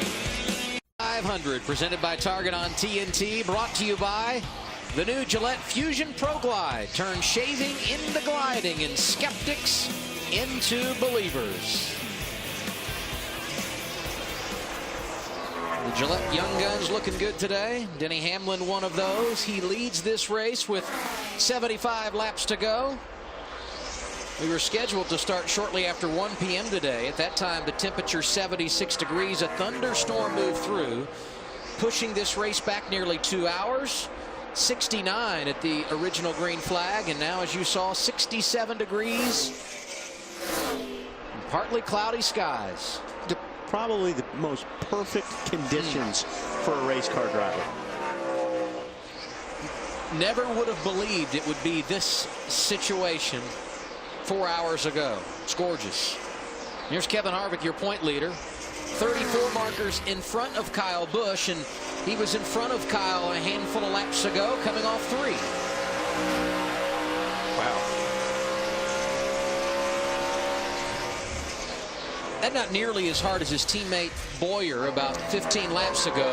500 presented by Target on TNT, brought to you by the new Gillette Fusion ProGlide. Turn shaving into gliding and skeptics into believers. The Gillette Young Guns looking good today. Denny Hamlin, one of those. He leads this race with 75 laps to go. We were scheduled to start shortly after 1 p.m. today. At that time, the temperature 76 degrees. A thunderstorm moved through, pushing this race back nearly 2 hours. 69 at the original green flag, and now, as you saw, 67 degrees. And partly cloudy skies. Probably the most perfect conditions for a race car driver. Never would have believed it would be this situation 4 hours ago. It's gorgeous. Here's Kevin Harvick, your point leader. 34 markers in front of Kyle Busch, and he was in front of Kyle a handful of laps ago, coming off 3. Wow. That's not nearly as hard as his teammate Boyer about 15 laps ago.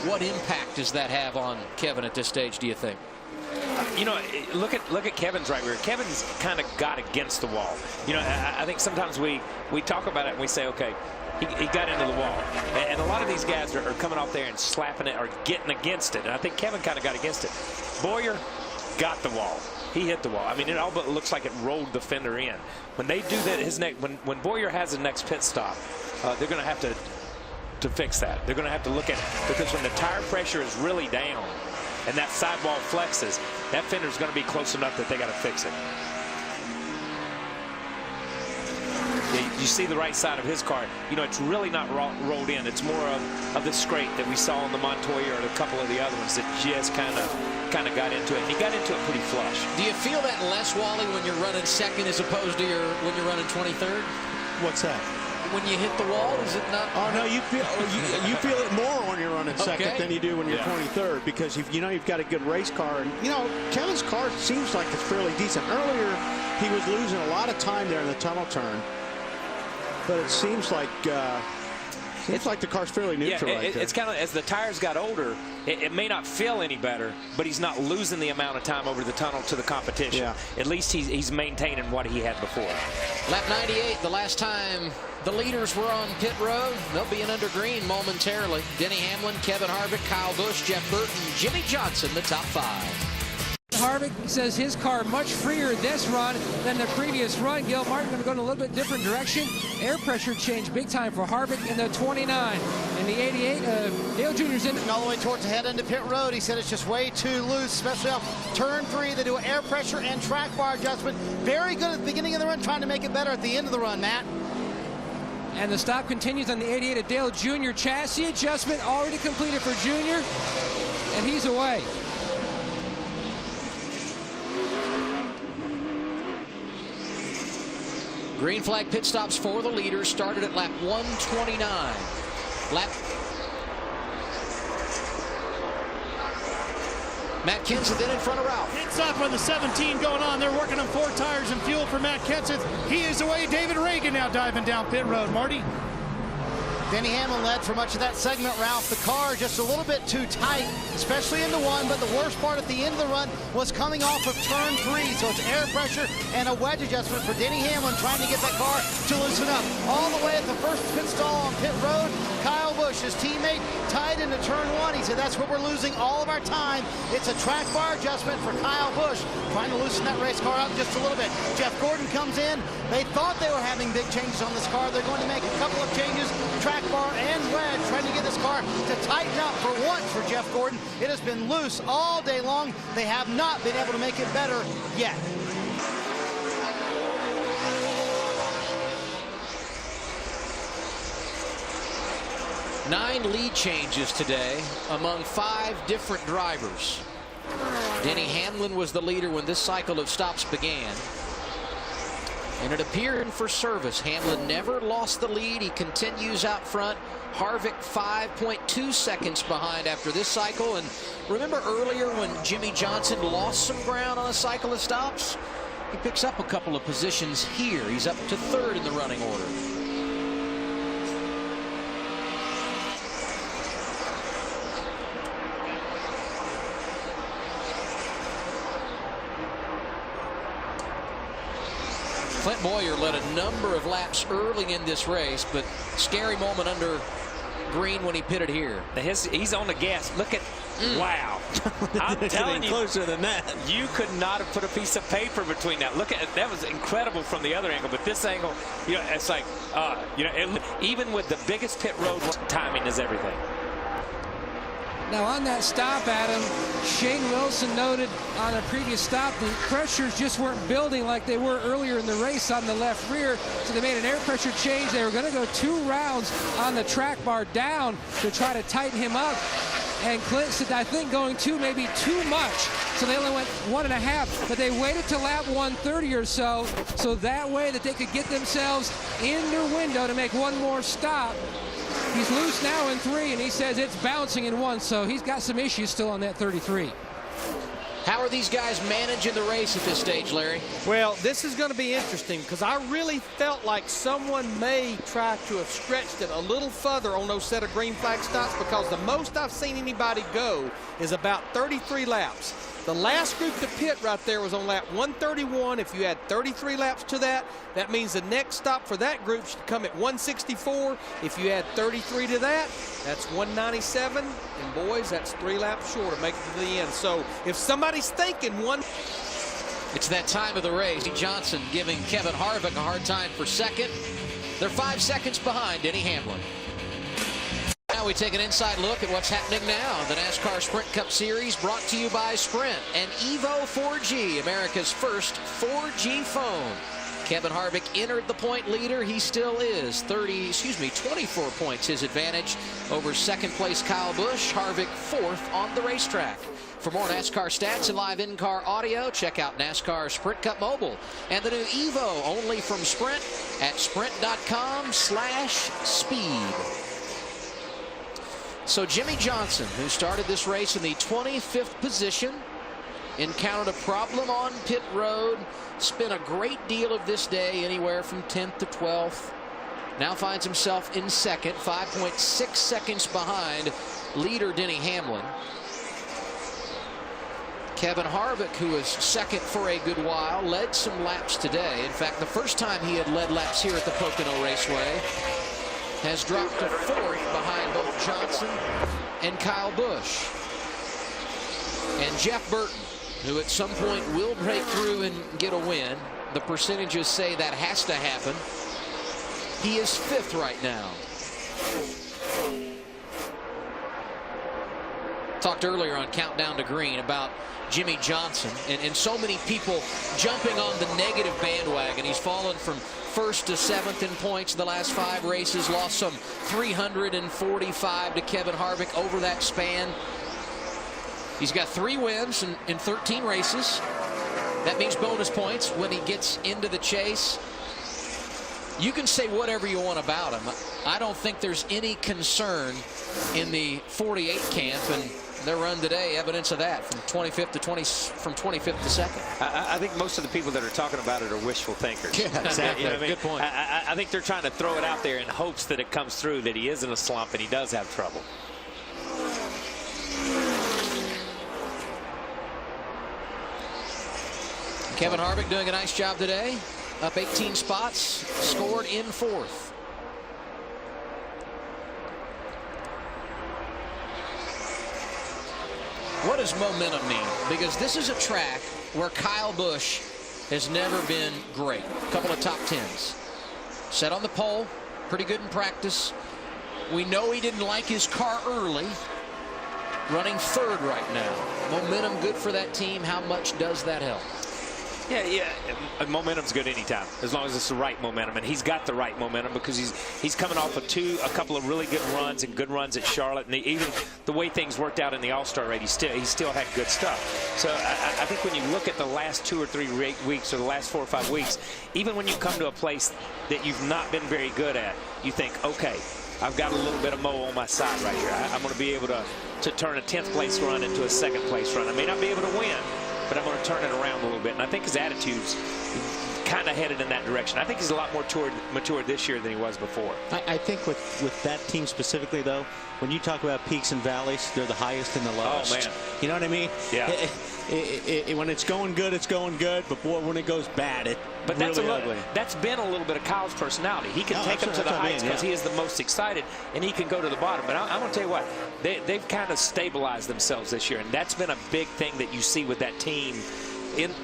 What impact does that have on Kevin at this stage, do you think? You know, look at Kevin's right rear. Kevin's kind of got against the wall. You know, I think sometimes we talk about it and we say, okay, he got into the wall. And a lot of these guys are coming off there and slapping it or getting against it. And I think Kevin kind of got against it. Boyer got the wall. He hit the wall. I mean, it all but looks like it rolled the fender in. When they do that, when Boyer has his next pit stop, they're going to have to fix that. They're going to have to look at it, because when the tire pressure is really down and that sidewall flexes, that fender is going to be close enough that they got to fix it. You see the right side of his car. You know, it's really not rolled in. It's more of the scrape that we saw on the Montoya or a couple of the other ones that just kind of got into it. And he got into it pretty flush. Do you feel that less, Wally, when you're running second as opposed to when you're running 23rd? What's that? When you hit the wall, is it not? Oh no, you feel it more when you're running second than you do when you're 23rd, because you've got a good race car, and you know Kevin's car seems like it's fairly decent. Earlier, he was losing a lot of time there in the tunnel turn, but it seems like the car's fairly neutral. Yeah, it's kind of, as the tires got older, it may not feel any better, but he's not losing the amount of time over the tunnel to the competition. Yeah. At least he's maintaining what he had before. Lap 98, the last time the leaders were on pit road. They'll be in under green momentarily. Denny Hamlin, Kevin Harvick, Kyle Busch, Jeff Burton, Jimmy Johnson, the top 5. Harvick says his car much freer this run than the previous run. Gil Martin going to go in a little bit different direction. Air pressure changed big time for Harvick in the 29. In the 88, Dale Jr.'s in. All the way towards the head end of pit road. He said it's just way too loose, especially off turn 3. They do an air pressure and track bar adjustment. Very good at the beginning of the run, trying to make it better at the end of the run, Matt. And the stop continues on the 88 at Dale Jr. Chassis adjustment already completed for Jr. And he's away. Green flag pit stops for the leaders started at lap 129. Matt Kenseth then in front of Ralph. Pit stop on the 17 going on. They're working on 4 tires and fuel for Matt Kenseth. He is away. David Reagan now diving down pit road. Marty? Denny Hamlin led for much of that segment, Ralph. The car just a little bit too tight, especially into 1, but the worst part at the end of the run was coming off of turn 3. So it's air pressure and a wedge adjustment for Denny Hamlin trying to get that car to loosen up. All the way at the first pit stall on pit road, Kyle Busch, his teammate, tied into turn 1. He said that's where we're losing all of our time. It's a track bar adjustment for Kyle Busch, trying to loosen that race car up just a little bit. Jeff Gordon comes in. They thought they were having big changes on this car. They're going to make a couple of changes, track bar and wedge, trying to get this car to tighten up for once for Jeff Gordon. It has been loose all day long. They have not been able to make it better yet. Nine lead changes today among 5 different drivers. Denny Hamlin was the leader when this cycle of stops began. And it appeared for service. Hamlin never lost the lead. He continues out front. Harvick 5.2 seconds behind after this cycle. And remember earlier when Jimmy Johnson lost some ground on a cycle of stops? He picks up a couple of positions here. He's up to 3rd in the running order. Clint Boyer led a number of laps early in this race, but scary moment under green when he pitted here. He's on the gas. Look at, wow. I'm telling you, closer than that. You could not have put a piece of paper between that. Look at that, was incredible from the other angle, but this angle, you know, it's like, you know, even with the biggest pit road, timing is everything. Now on that stop, Adam, Shane Wilson noted on a previous stop the pressures just weren't building like they were earlier in the race on the left rear, so they made an air pressure change. They were going to go 2 rounds on the track bar down to try to tighten him up. And Clint said, I think going 2 may be too much. So they only went 1.5, but they waited to lap 130 or so that way that they could get themselves in their window to make one more stop. He's loose now in 3, and he says it's bouncing in 1, so he's got some issues still on that 33. How are these guys managing the race at this stage, Larry? Well, this is going to be interesting because I really felt like someone may try to have stretched it a little further on those set of green flag stops, because the most I've seen anybody go is about 33 laps. The last group to pit right there was on lap 131. If you add 33 laps to that, that means the next stop for that group should come at 164. If you add 33 to that, that's 197. And boys, that's 3 laps short to make it to the end. So if somebody's thinking It's that time of the race. Johnson giving Kevin Harvick a hard time for 2nd. They're 5 seconds behind Denny Hamlin. Now we take an inside look at what's happening now. The NASCAR Sprint Cup Series brought to you by Sprint and Evo 4G, America's first 4G phone. Kevin Harvick entered the point leader. He still is 24 points his advantage over 2nd place Kyle Busch. Harvick 4th on the racetrack. For more NASCAR stats and live in-car audio, check out NASCAR Sprint Cup Mobile and the new Evo, only from Sprint at sprint.com/speed. So Jimmy Johnson, who started this race in the 25th position, encountered a problem on pit road, spent a great deal of this day anywhere from 10th to 12th. Now finds himself in 2nd, 5.6 seconds behind leader Denny Hamlin. Kevin Harvick, who was 2nd for a good while, led some laps today. In fact, the first time he had led laps here at the Pocono Raceway, has dropped to 4th behind both Johnson and Kyle Busch. And Jeff Burton, who at some point will break through and get a win. The percentages say that has to happen. He is 5th right now. Talked earlier on Countdown to Green about Jimmy Johnson and so many people jumping on the negative bandwagon. He's fallen from 1st to 7th in points the last 5 races, lost some 345 to Kevin Harvick over that span. He's got 3 wins in 13 races. That means bonus points when he gets into the chase. You can say whatever you want about him. I don't think there's any concern in the 48 camp, and their run today, evidence of that, from 25th to 2nd. I think most of the people that are talking about it are wishful thinkers. Yeah, exactly. You know what I mean? Good point. I think they're trying to throw it out there in hopes that it comes through, that he is in a slump and he does have trouble. Kevin Harvick doing a nice job today. Up 18 spots, scored in 4th. What does momentum mean? Because this is a track where Kyle Busch has never been great. A couple of top 10s. Set on the pole, pretty good in practice. We know he didn't like his car early. Running third right now. Momentum good for that team. How much does that help? Yeah. Momentum's good anytime, as long as it's the right momentum, and he's got the right momentum because he's coming off of a couple of really good runs and good runs at Charlotte, and even the way things worked out in the All-Star race, he still had good stuff. So I think when you look at the last 2 or 3 weeks or the last 4 or 5 weeks, even when you come to a place that you've not been very good at, you think, okay, I've got a little bit of Mo on my side right here. I'm going to be able to turn a 10th place run into a 2nd place run. I may not be able to win, but I'm going to turn it around a little bit. And I think his attitude's kind of headed in that direction. I think he's a lot more mature this year than he was before. I think with that team specifically, though, when you talk about peaks and valleys, they're the highest and the lowest. Oh, man. You know what I mean? Yeah. When it's going good, it's going good. But, boy, when it goes bad, But really ugly. That's been a little bit of Kyle's personality. He can take them to the heights because he is the most excited, and he can go to the bottom. But I'm going to tell you what, they've kind of stabilized themselves this year, and that's been a big thing that you see with that team,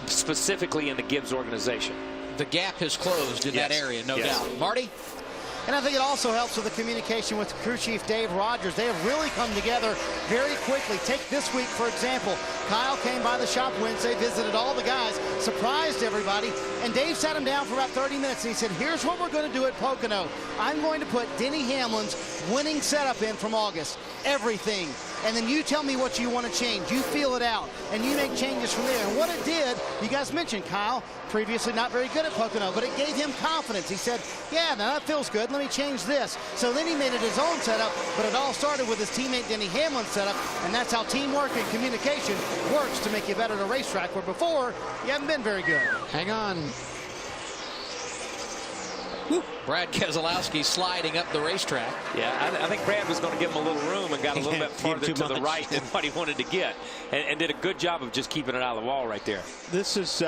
specifically in the Gibbs organization. The gap has closed in that area, no doubt. Marty? And I think it also helps with the communication with crew chief Dave Rogers. They have really come together very quickly. Take this week, for example. Kyle came by the shop Wednesday, visited all the guys, surprised everybody, and Dave sat him down for about 30 minutes, and he said, here's what we're going to do at Pocono. I'm going to put Denny Hamlin's winning setup in from August. Everything. And then you tell me what you want to change. You feel it out, and you make changes from there. And what it did, you guys mentioned Kyle, previously not very good at Pocono, but it gave him confidence. He said, yeah, now that feels good. Let me change this. So then he made it his own setup, but it all started with his teammate Denny Hamlin's setup, and that's how teamwork and communication works to make you better at a racetrack, where before, you haven't been very good. Hang on. Brad Keselowski sliding up the racetrack. Yeah, I think Brad was going to give him a little room and got a little bit farther to the right than what he wanted to get, and did a good job of just keeping it out of the wall right there. This is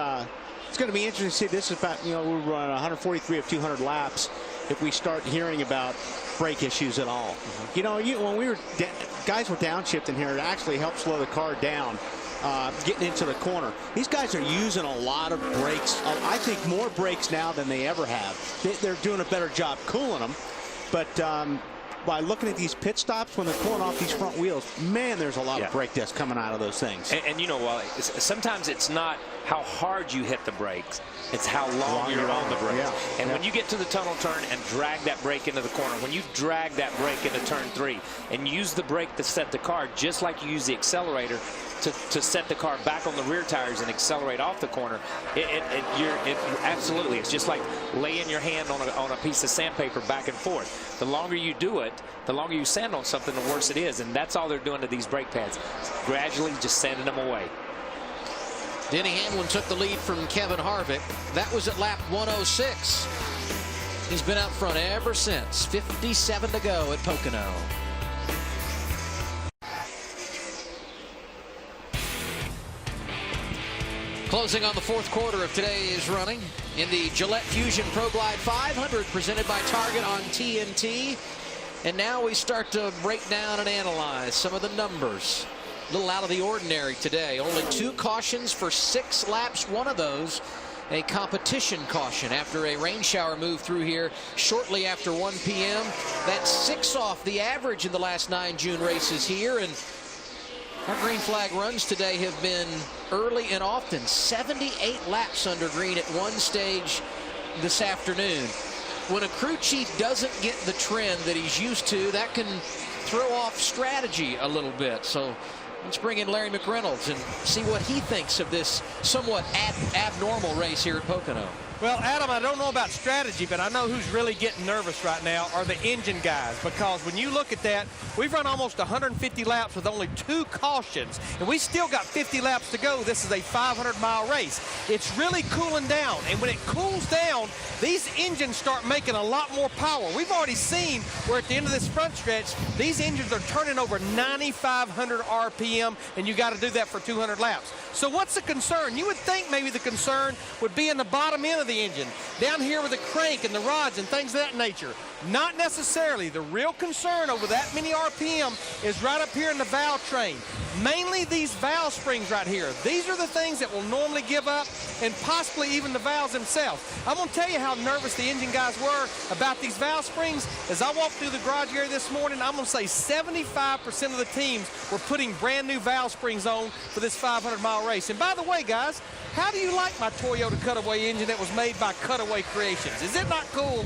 it's going to be interesting to see. This is about, we run 143 of 200 laps. If we start hearing about brake issues at all, when guys were downshifting here, it actually helped slow the car down. Getting into the corner. These guys are using a lot of brakes. I think more brakes now than they ever have. They're doing a better job cooling them. But by looking at these pit stops when they're pulling off these front wheels, man, there's a lot of brake dust coming out of those things. And sometimes it's not how hard you hit the brakes, it's how long you're on the brakes. And when you get to the tunnel turn and drag that brake into the corner, when you drag that brake into turn 3 and use the brake to set the car just like you use the accelerator to set the car back on the rear tires and accelerate off the corner, absolutely, it's just like laying your hand on a piece of sandpaper back and forth. The longer you do it, the longer you sand on something, the worse it is, and that's all they're doing to these brake pads, gradually just sanding them away. Denny Hamlin took the lead from Kevin Harvick. That was at lap 106. He's been out front ever since. 57 to go at Pocono. Closing on the 4th quarter of today's running in the Gillette Fusion ProGlide 500 presented by Target on TNT. And now we start to break down and analyze some of the numbers. A little out of the ordinary today. Only 2 cautions for 6 laps. One of those a competition caution after a rain shower moved through here shortly after 1 p.m. That's 6 off the average in the last 9 June races here. And our green flag runs today have been early and often. 78 laps under green at one stage this afternoon. When a crew chief doesn't get the trend that he's used to, that can throw off strategy a little bit. So let's bring in Larry McReynolds and see what he thinks of this somewhat abnormal race here at Pocono. Well, Adam, I don't know about strategy, but I know who's really getting nervous right now are the engine guys, because when you look at that, we've run almost 150 laps with only 2 cautions, and we still got 50 laps to go. This is a 500-mile race. It's really cooling down, and when it cools down, these engines start making a lot more power. We've already seen where at the end of this front stretch, these engines are turning over 9,500 RPM, and you got to do that for 200 laps. So what's the concern? You would think maybe the concern would be in the bottom end of the engine, down here with the crank and the rods and things of that nature. Not necessarily. The real concern over that many RPM is right up here in the valve train. Mainly these valve springs right here. These are the things that will normally give up and possibly even the valves themselves. I'm going to tell you how nervous the engine guys were about these valve springs. As I walked through the garage area this morning, I'm going to say 75% of the teams were putting brand new valve springs on for this 500-mile race. And by the way, guys, how do you like my Toyota Cutaway engine that was made by Cutaway Creations? Is it not cool?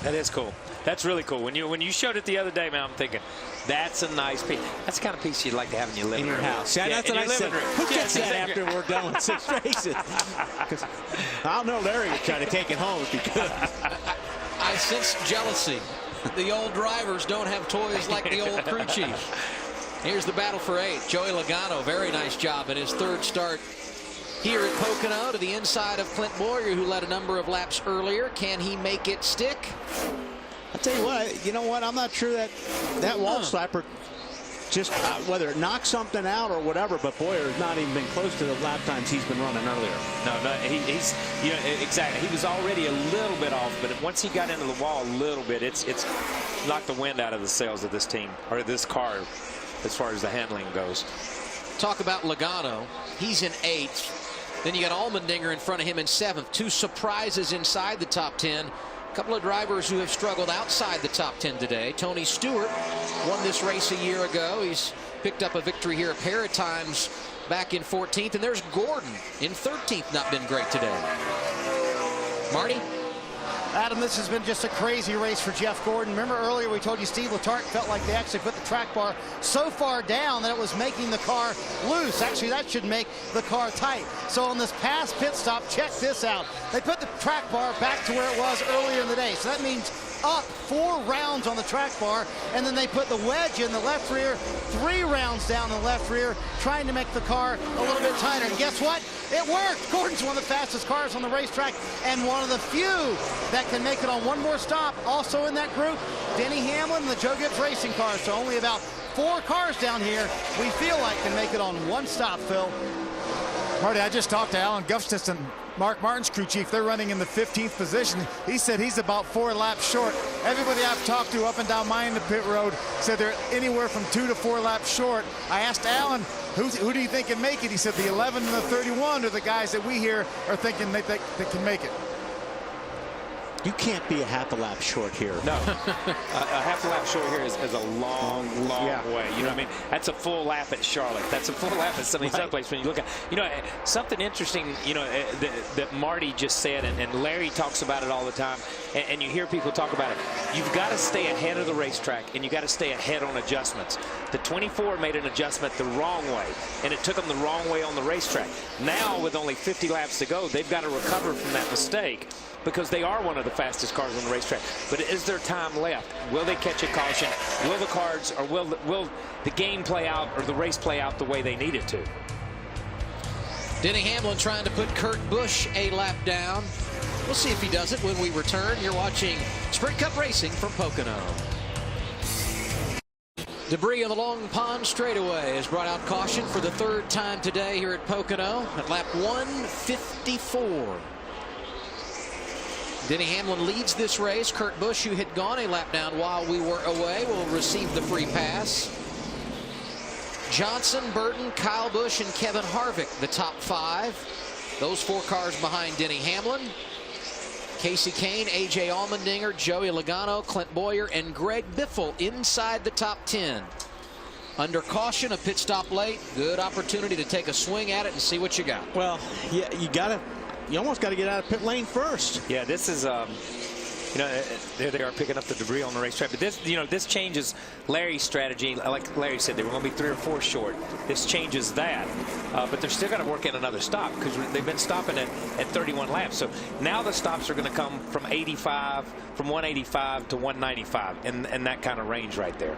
That is cool. That's really cool. When you showed it the other day, man, I'm thinking, that's a nice piece. That's the kind of piece you'd like to have in your living room. In your house. Yeah, that's what I said. Who gets that after we're done with 6 races? I'll know Larry would try to take it home if he could. I sense jealousy. The old drivers don't have toys like the old crew chief. Here's the battle for 8. Joey Logano, very nice job in his 3rd start here at Pocono, to the inside of Clint Boyer, who led a number of laps earlier. Can he make it stick? I'll tell you what, you know what, I'm not sure that wall slapper just whether it knocks something out or whatever, but Boyer has not even been close to the lap times he's been running earlier. No, he's exactly. He was already a little bit off, but once he got into the wall a little bit, it's knocked the wind out of the sails of this team, or this car, as far as the handling goes. Talk about Logano. He's in 8th. Then you got Allmendinger in front of him in 7th. 2 surprises inside the top 10. A couple of drivers who have struggled outside the top 10 today. Tony Stewart won this race a year ago. He's picked up a victory here a pair of times back in 14th. And there's Gordon in 13th, not been great today. Marty? Adam, this has been just a crazy race for Jeff Gordon. Remember earlier we told you Steve Letarte felt like they actually put the track bar so far down that it was making the car loose. Actually, that should make the car tight. So on this past pit stop, check this out. They put the track bar back to where it was earlier in the day. So that means up 4 rounds on the track bar, and then they put the wedge in the left rear, 3 rounds down in the left rear, trying to make the car a little bit tighter. And guess what? It worked. Gordon's one of the fastest cars on the racetrack and one of the few that can make it on one more stop. Also in that group, Denny Hamlin and the Joe Gibbs Racing car. So only about 4 cars down here we feel like can make it on one stop, Phil. Marty, I just talked to Alan Gustafson, Mark Martin's crew chief. They're running in the 15th position. He said he's about 4 laps short. Everybody I've talked to up and down my end of pit road said they're anywhere from 2 to 4 laps short. I asked Alan, who do you think can make it? He said the 11 and the 31 are the guys that we hear are thinking they can make it. You can't be a half a lap short here. No, a half a lap short here is a long way. You know what I mean? That's a full lap at Charlotte. That's a full lap at some of these other places. When you look at, something interesting, that Marty just said, and Larry talks about it all the time, and you hear people talk about it. You've got to stay ahead of the racetrack, and you got to stay ahead on adjustments. The 24 made an adjustment the wrong way, and it took them the wrong way on the racetrack. Now, with only 50 laps to go, they've got to recover from that mistake, because they are one of the fastest cars on the racetrack. But is there time left? Will they catch a caution? Will the cards, or will the game play out, or the race play out the way they need it to? Denny Hamlin trying to put Kurt Busch a lap down. We'll see if he does it when we return. You're watching Sprint Cup Racing from Pocono. Debris on the Long Pond straightaway has brought out caution for the 3rd time today here at Pocono at lap 154. Denny Hamlin leads this race. Kurt Busch, who had gone a lap down while we were away, will receive the free pass. Johnson, Burton, Kyle Busch, and Kevin Harvick, the top 5. Those 4 cars behind Denny Hamlin. Casey Kane, A.J. Allmendinger, Joey Logano, Clint Boyer, and Greg Biffle inside the top 10. Under caution, a pit stop late. Good opportunity to take a swing at it and see what you got. Well, yeah, you almost got to get out of pit lane first. Yeah, this is, there they are picking up the debris on the racetrack. But this, this changes Larry's strategy. Like Larry said, they were going to be 3 or 4 short. This changes that. But they're still going to work in another stop because they've been stopping at 31 laps. So now the stops are going to come from 185 to 195 in that kind of range right there.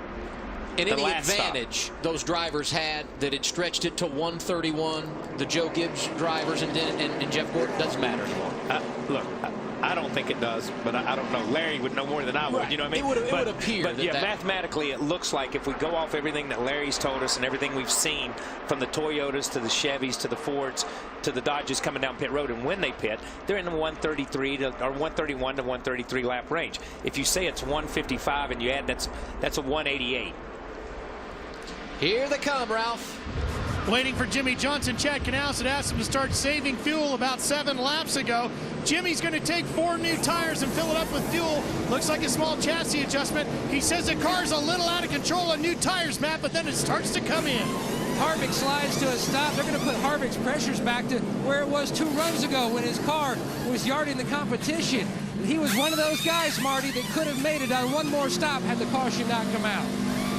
And any advantage those drivers had that had stretched it to 131, the Joe Gibbs drivers and Jeff Gordon, doesn't matter anymore. Look, I don't think it does, but I don't know. Larry would know more than I would. Right. You know what I mean? It would appear. But yeah, mathematically, it looks like if we go off everything that Larry's told us and everything we've seen from the Toyotas to the Chevys to the Fords to the Dodges coming down pit road, and when they pit, they're in the 133 or 131 to 133 lap range. If you say it's 155 and you add that's a 188. Here they come, Ralph. Waiting for Jimmy Johnson. Chad Canals had asked him to start saving fuel about 7 laps ago. Jimmy's going to take 4 new tires and fill it up with fuel. Looks like a small chassis adjustment. He says the car's a little out of control on new tires, Matt, but then it starts to come in. Harvick slides to a stop. They're going to put Harvick's pressures back to where it was 2 runs ago when his car was yarding the competition. He was one of those guys, Marty, that could have made it on one more stop had the caution not come out.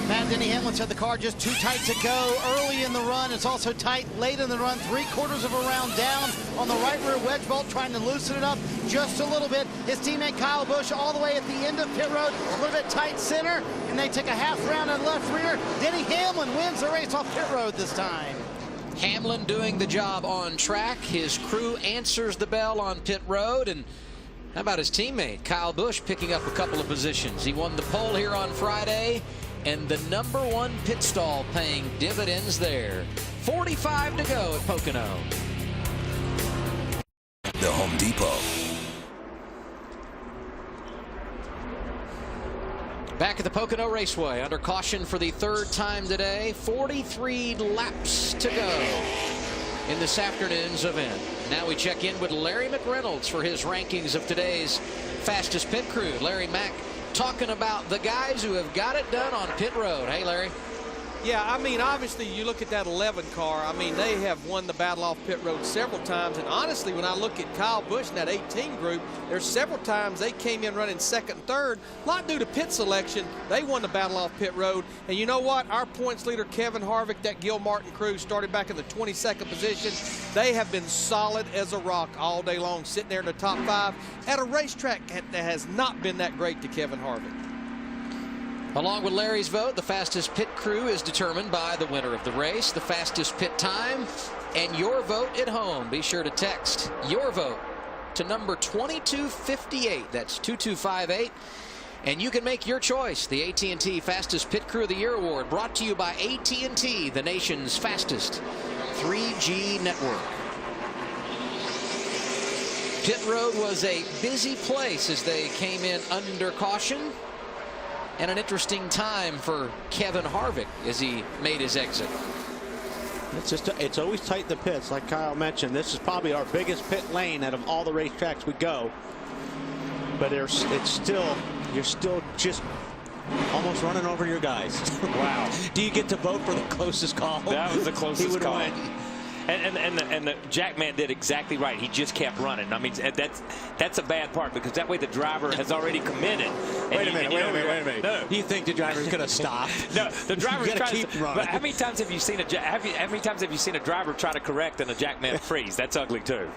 Matt, Denny Hamlin said the car just too tight to go early in the run. It's also tight late in the run, 3/4 of a round down on the right rear wedge bolt, trying to loosen it up just a little bit. His teammate Kyle Busch all the way at the end of pit road, a little bit tight center, and they take a half round on left rear. Denny Hamlin wins the race off pit road this time. Hamlin doing the job on track. His crew answers the bell on pit road, and how about his teammate Kyle Busch picking up a couple of positions? He won the pole here on Friday, and the #1 pit stall paying dividends there. 45 to go at Pocono. The Home Depot. Back at the Pocono Raceway, under caution for the 3rd time today. 43 laps to go in this afternoon's event. Now we check in with Larry McReynolds for his rankings of today's fastest pit crew. Larry Mack talking about the guys who have got it done on pit road. Hey, Larry. Yeah, I mean, obviously, you look at that 11 car. I mean, they have won the battle off pit road several times. And honestly, when I look at Kyle Busch and that 18 group, there's several times they came in running 2nd and 3rd. A lot due to pit selection. They won the battle off pit road. And you know what? Our points leader, Kevin Harvick, that Gil Martin crew started back in the 22nd position. They have been solid as a rock all day long, sitting there in the top 5 at a racetrack that has not been that great to Kevin Harvick. Along with Larry's vote, the fastest pit crew is determined by the winner of the race, the fastest pit time, and your vote at home. Be sure to text your vote to number 2258. That's 2258. And you can make your choice. The AT&T Fastest Pit Crew of the Year Award, brought to you by AT&T, the nation's fastest 3G network. Pit road was a busy place as they came in under caution. And an interesting time for Kevin Harvick as he made his exit. It's always tight in the pits, like Kyle mentioned. This is probably our biggest pit lane out of all the racetracks we go. But you're still just almost running over your guys. Wow. Do you get to vote for the closest call? That was the closest he would call. Win. And the Jackman did exactly right. He just kept running. I mean, that's a bad part, because that way the driver has already committed. Wait a minute. No. You think the driver's going to stop? No, the driver's trying keep to. running. But how many times have you seen how many times have you seen a driver try to correct and a Jackman freeze? That's ugly too.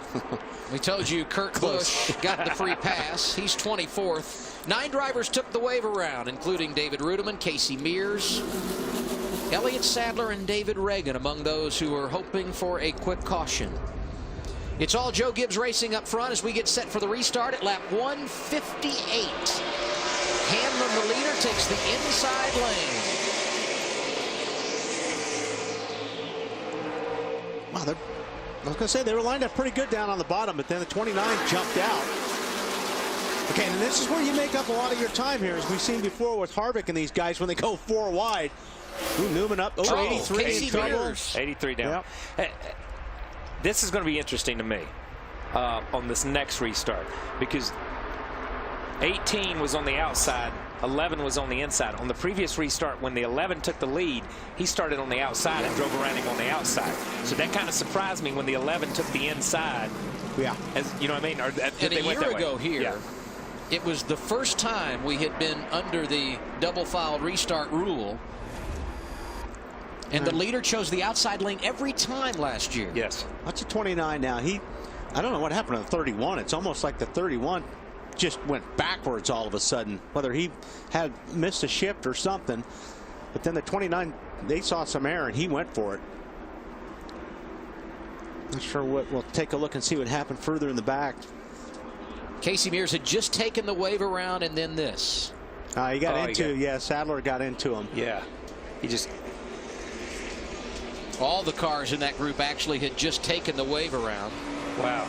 We told you Kurt Busch got the free pass. He's 24th. 9 drivers took the wave around, including David Rudiman, Casey Mears, Elliott Sadler, and David Reagan among those who are hoping for a quick caution. It's all Joe Gibbs Racing up front as we get set for the restart at lap 158. Hamlin, the leader, takes the inside lane. Wow, I was going to say they were lined up pretty good down on the bottom, but then the 29 jumped out. Okay, and this is where you make up a lot of your time here, as we've seen before with Harvick and these guys when they go 4 wide. Ooh, Newman up. Oh, 83 in trouble. 83 down. Yep. This is going to be interesting to me on this next restart, because 18 was on the outside, 11 was on the inside. On the previous restart, when the 11 took the lead, he started on the outside and drove around him on the outside. So that kind of surprised me when the 11 took the inside. Yeah. As, you know what I mean? Or and a year ago here, it was the first time we had been under the double-filed restart rule. And the leader chose the outside lane every time last year. Yes. That's a 29 now. I don't know what happened to the 31. It's almost like the 31 just went backwards all of a sudden, whether he had missed a shift or something. But then the 29, they saw some air and he went for it. Not sure what. We'll take a look and see what happened further in the back. Casey Mears had just taken the wave around, and then this. He got Sadler got into him. Yeah. He just. All the cars in that group actually had just taken the wave around. Wow.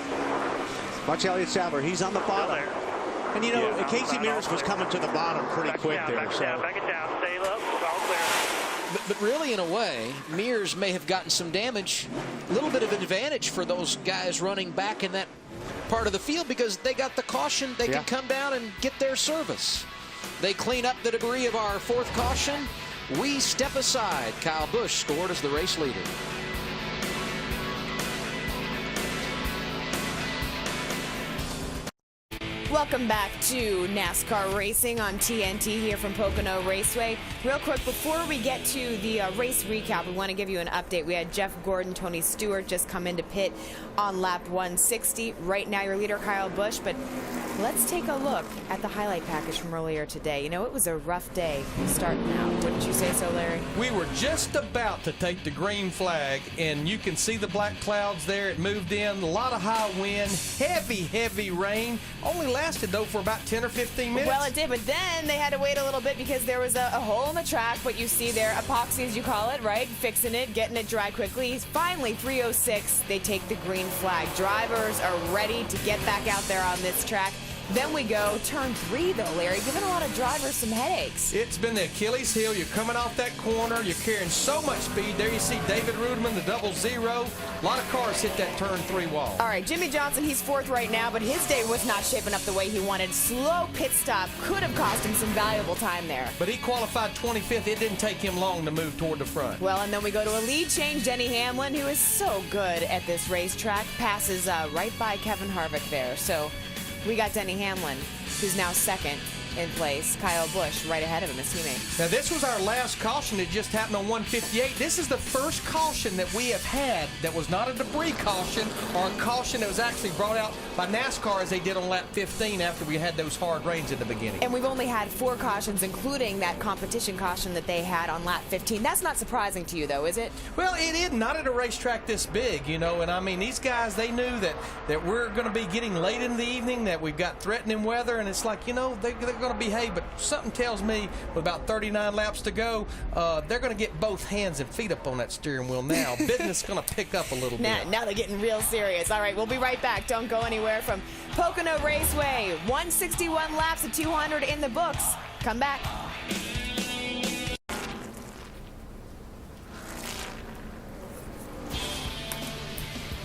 Watch Elliott Sadler. He's on the bottom. And you know, Casey Mears was coming to the bottom pretty quick there. Back it down. Stay low. All clear. But really, in a way, Mears may have gotten some damage, a little bit of an advantage for those guys running back in that part of the field because they got the caution. They can come down and get their service. They clean up the debris of our fourth caution. We step aside. Kyle Busch scored as the race leader. Welcome back to NASCAR Racing on TNT here from Pocono Raceway. Real quick, before we get to the race recap, we want to give you an update. We had Jeff Gordon, Tony Stewart just come into pit on lap 160. Right now, your leader, Kyle Busch, but let's take a look at the highlight package from earlier today. You know, it was a rough day starting out. Wouldn't you say so, Larry? We were just about to take the green flag, and you can see the black clouds there. It moved in, a lot of high wind, heavy rain. Only lasted, though, for about 10 or 15 minutes. Well, it did, but then they had to wait a little bit because there was a hole in the track, what you see there, epoxy as you call it, right? Fixing it, getting it dry quickly. Finally, 3:06, they take the green flag. Drivers are ready to get back out there on this track. Then we go turn 3, though, Larry, giving a lot of drivers some headaches. It's been the Achilles heel. You're coming off that corner. You're carrying so much speed. There you see David Rudeman, the 00. A lot of cars hit that turn 3 wall. All right, Jimmy Johnson, he's 4th right now, but his day was not shaping up the way he wanted. Slow pit stop could have cost him some valuable time there. But he qualified 25th. It didn't take him long to move toward the front. Well, and then we go to a lead change. Denny Hamlin, who is so good at this racetrack, passes right by Kevin Harvick there. So we got Denny Hamlin, who's now 2nd in place. Kyle Busch right ahead of him, his teammate. Now, this was our last caution that just happened on 158. This is the first caution that we have had that was not a debris caution or a caution that was actually brought out by NASCAR as they did on lap 15 after we had those hard rains at the beginning. And we've only had 4 cautions, including that competition caution that they had on lap 15. That's not surprising to you, though, is it? Well, it is not at a racetrack this big, you know, and I mean, these guys, they knew that we're going to be getting late in the evening, that we've got threatening weather, and it's like, you know, they're going to behave, but something tells me with about 39 laps to go, they're going to get both hands and feet up on that steering wheel now. Business is going to pick up a little bit. Now they're getting real serious. All right, we'll be right back. Don't go anywhere from Pocono Raceway. 161 laps of 200 in the books. Come back.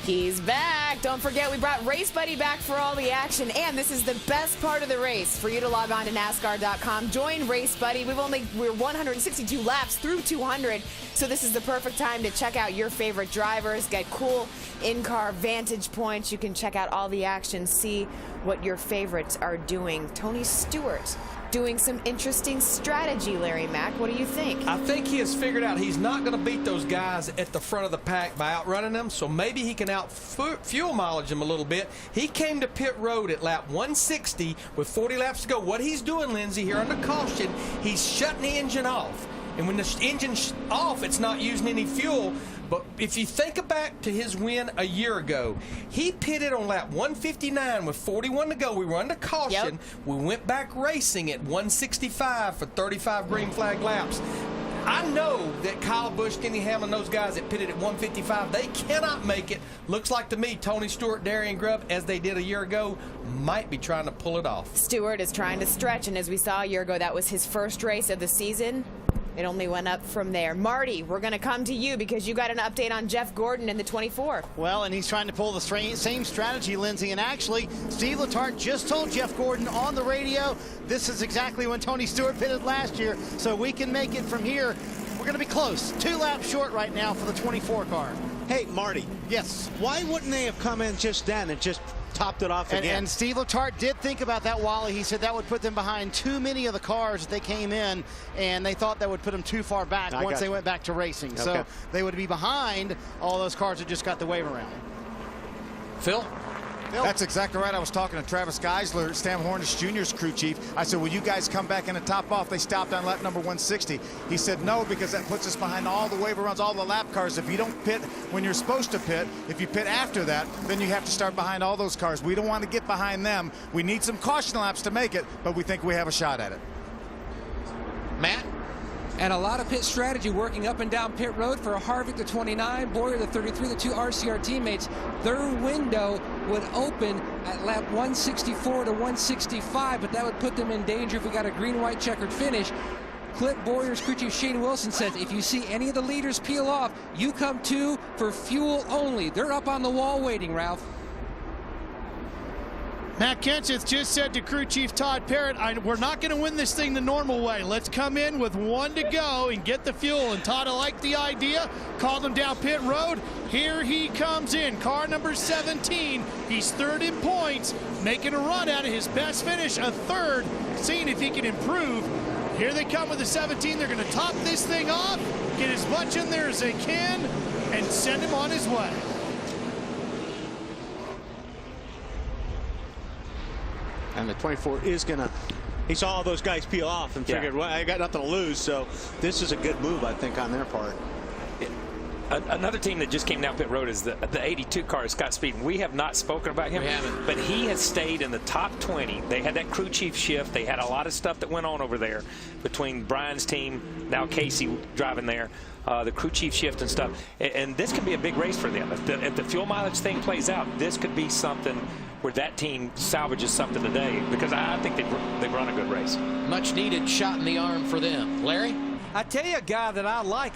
He's back. Don't forget, we brought Race Buddy back for all the action, and this is the best part of the race for you to log on to NASCAR.com. Join Race Buddy. We're 162 laps through 200, so this is the perfect time to check out your favorite drivers, get cool in-car vantage points. You can check out all the action, see what your favorites are doing. Tony Stewart doing some interesting strategy, Larry Mack. What do you think? I think he has figured out he's not going to beat those guys at the front of the pack by outrunning them, so maybe he can out-fuel mileage them a little bit. He came to pit road at lap 160 with 40 laps to go. What he's doing, Lindsey, here under caution, he's shutting the engine off. And when the engine's off, it's not using any fuel. But if you think back to his win a year ago, he pitted on lap 159 with 41 to go. We were under caution. Yep. We went back racing at 165 for 35 green flag laps. I know that Kyle Busch, Denny Hamlin, those guys that pitted at 155, they cannot make it. Looks like to me, Tony Stewart, Darian Grubb, as they did a year ago, might be trying to pull it off. Stewart is trying to stretch, and as we saw a year ago, that was his first race of the season. It only went up from there. Marty, we're going to come to you because you got an update on Jeff Gordon in the 24. Well, and he's trying to pull the same strategy, Lindsey. And actually, Steve Letarte just told Jeff Gordon on the radio, this is exactly when Tony Stewart pitted last year, so we can make it from here. We're going to be close. 2 laps short right now for the 24 car. Hey, Marty. Yes. Why wouldn't they have come in just then and just topped it off again? And Steve Letarte did think about that, Wally. He said that would put them behind too many of the cars that they came in, and they thought that would put them too far back once they went back to racing. Okay. So they would be behind all those cars that just got the wave around. Phil? That's exactly right. I was talking to Travis Geisler, Stan Hornish Jr.'s crew chief. I said, will you guys come back in and top off? They stopped on lap number 160. He said, no, because that puts us behind all the wave runs, all the lap cars. If you don't pit when you're supposed to pit, if you pit after that, then you have to start behind all those cars. We don't want to get behind them. We need some caution laps to make it, but we think we have a shot at it. Matt? And a lot of pit strategy working up and down pit road for Harvick, the 29, Boyer, the 33, the 2 RCR teammates. Their window would open at lap 164 to 165, but that would put them in danger if we got a green-white checkered finish. Clint Boyer's crew chief Shane Wilson says if you see any of the leaders peel off, you come to for fuel only. They're up on the wall waiting, Ralph. Matt Kenseth just said to crew chief Todd Parrott, we're not going to win this thing the normal way. Let's come in with 1 to go and get the fuel. And Todd liked the idea, called him down pit road. Here he comes in, car number 17. He's 3rd in points, making a run out of his best finish, a 3rd, seeing if he can improve. Here they come with the 17. They're going to top this thing off, get as much in there as they can, and send him on his way. And the 24 is going to, he saw all those guys peel off and figured, well, I got nothing to lose. So this is a good move, I think, on their part. Another team that just came down pit road is the 82 car, Scott Speed. We have not spoken about him, but he has stayed in the top 20. They had that crew chief shift. They had a lot of stuff that went on over there between Brian's team, now Casey driving there, the crew chief shift and stuff. And this could be a big race for them. If the fuel mileage thing plays out, this could be something where that team salvages something today, because I think they've run a good race. Much needed shot in the arm for them. Larry? I tell you a guy that I like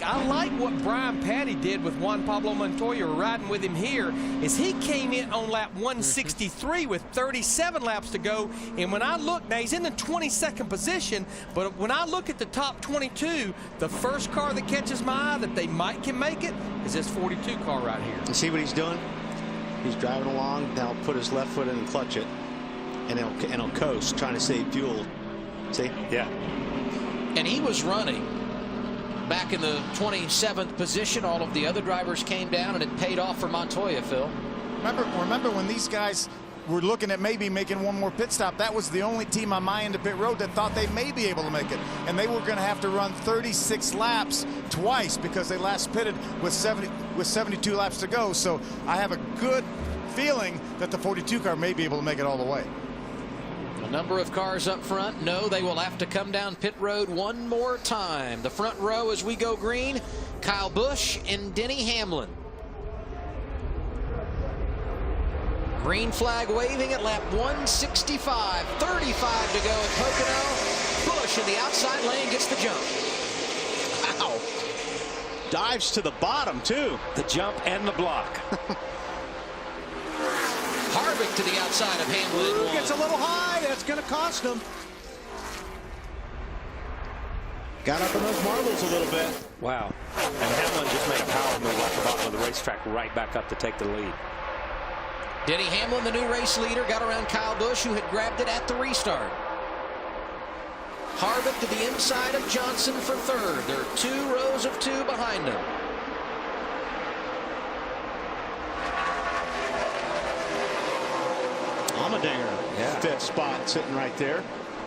what Brian Patty did with Juan Pablo Montoya riding with him here, is he came in on lap 163 with 37 laps to go. And when I look, now he's in the 22nd position, but when I look at the top 22, the first car that catches my eye that they can make it is this 42 car right here. You see what he's doing? He's driving along, now put his left foot in and clutch it, and he'll coast, trying to save fuel. See? Yeah. And he was running back in the 27th position. All of the other drivers came down, and it paid off for Montoya, Phil. Remember when these guys were looking at maybe making one more pit stop? That was the only team on my end of pit road that thought they may be able to make it. And they were going to have to run 36 laps twice because they last pitted with 72 laps to go. So I have a good feeling that the 42 car may be able to make it all the way. A number of cars up front. No, they will have to come down pit road one more time. The front row as we go green, Kyle Busch and Denny Hamlin. Green flag waving at lap 165. 35 to go at Pocono. Busch in the outside lane gets the jump. Wow. Dives to the bottom, too. The jump and the block. Harvick to the outside of Hamlin. Ooh, gets a little high. That's going to cost him. Got up in those marbles a little bit. Wow. And Hamlin just made a power move off the bottom of the racetrack right back up to take the lead. Denny Hamlin, the new race leader, got around Kyle Busch, who had grabbed it at the restart. Harvick to the inside of Johnson for 3rd. There are 2 rows of 2 behind him. Allmendinger, 5th spot, sitting right there.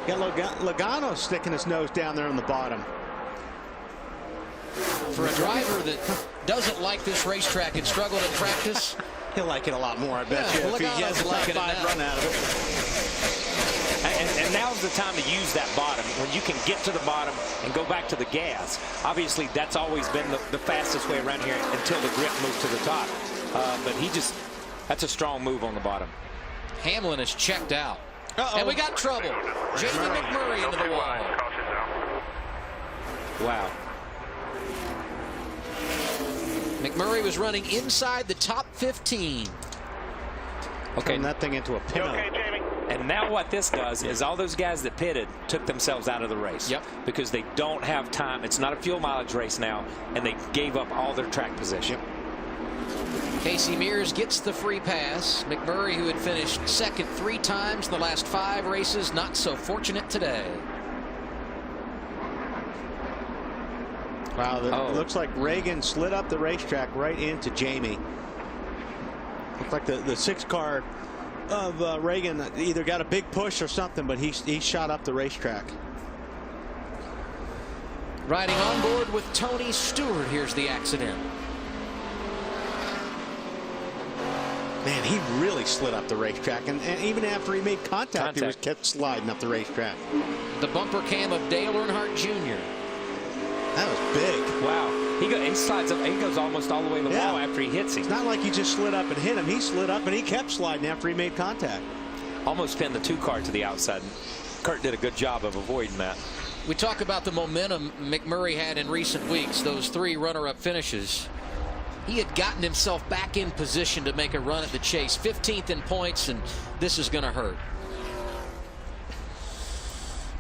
Got Logano sticking his nose down there on the bottom. For a driver that doesn't like this racetrack and struggled in practice, he'll like it a lot more, I bet you, if he gets a top 5 run out of it. And now's the time to use that bottom, when you can get to the bottom and go back to the gas. Obviously, that's always been the fastest way around here until the grip moves to the top. But that's a strong move on the bottom. Hamlin is checked out. And we got trouble. Jamie McMurray into the wall. Wow. McMurray was running inside the top 15. Okay, turn that thing into a pinot. Okay, Jamie. And now what this does is all those guys that pitted took themselves out of the race. Yep. Because they don't have time. It's not a fuel mileage race now, and they gave up all their track position. Casey Mears gets the free pass. McMurray, who had finished 2nd 3 times in the last 5 races, not so fortunate today. Wow, it looks like Reagan slid up the racetrack right into Jamie. Looks like the 6th car of Reagan either got a big push or something, but he shot up the racetrack. Riding on board with Tony Stewart. Here's the accident. Man, he really slid up the racetrack, and even after he made contact, he kept sliding up the racetrack. The bumper cam of Dale Earnhardt Jr. That was big. Wow. He slides up. He goes almost all the way to the wall after he hits him. It's not like he just slid up and hit him. He slid up and he kept sliding after he made contact. Almost pinned the 2 car to the outside. Kurt did a good job of avoiding that. We talk about the momentum McMurray had in recent weeks, those 3 runner-up finishes. He had gotten himself back in position to make a run at the chase. 15th in points, and this is going to hurt.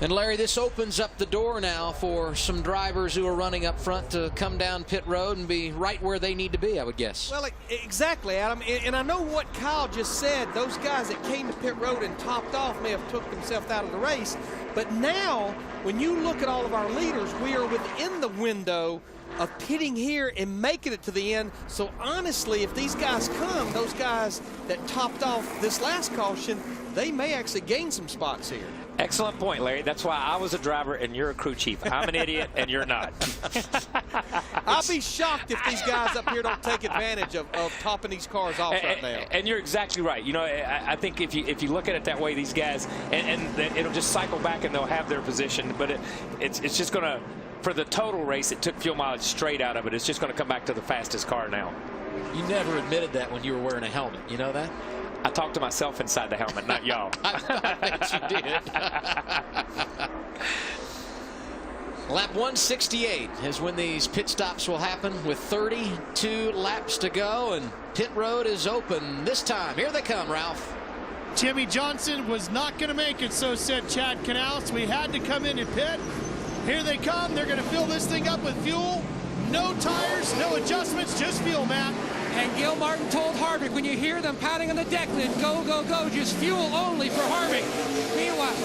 And Larry, this opens up the door now for some drivers who are running up front to come down pit road and be right where they need to be, I would guess. Well, exactly, Adam. And I know what Kyle just said. Those guys that came to pit road and topped off may have took themselves out of the race. But now, when you look at all of our leaders, we are within the window of pitting here and making it to the end. So honestly, if these guys come, those guys that topped off this last caution, they may actually gain some spots here. Excellent point, Larry. That's why I was a driver and you're a crew chief. I'm an idiot and you're not. I'll be shocked if these guys up here don't take advantage of topping these cars off right now. And you're exactly right. You know, I think if you look at it that way, these guys, and it'll just cycle back and they'll have their position. But it's just going to, for the total race, it took fuel mileage straight out of it. It's just going to come back to the fastest car now. You never admitted that when you were wearing a helmet. You know that? I talked to myself inside the helmet, not y'all. I bet you did. Lap 168 is when these pit stops will happen with 32 laps to go, and pit road is open this time. Here they come, Ralph. Jimmy Johnson was not going to make it, so said Chad Canales. We had to come in and pit. Here they come. They're going to fill this thing up with fuel. No tires, no adjustments, just fuel, Matt. And Gil Martin told Harvick, when you hear them pounding on the deck lid, go, go, go, just fuel only for Harvick. Meanwhile,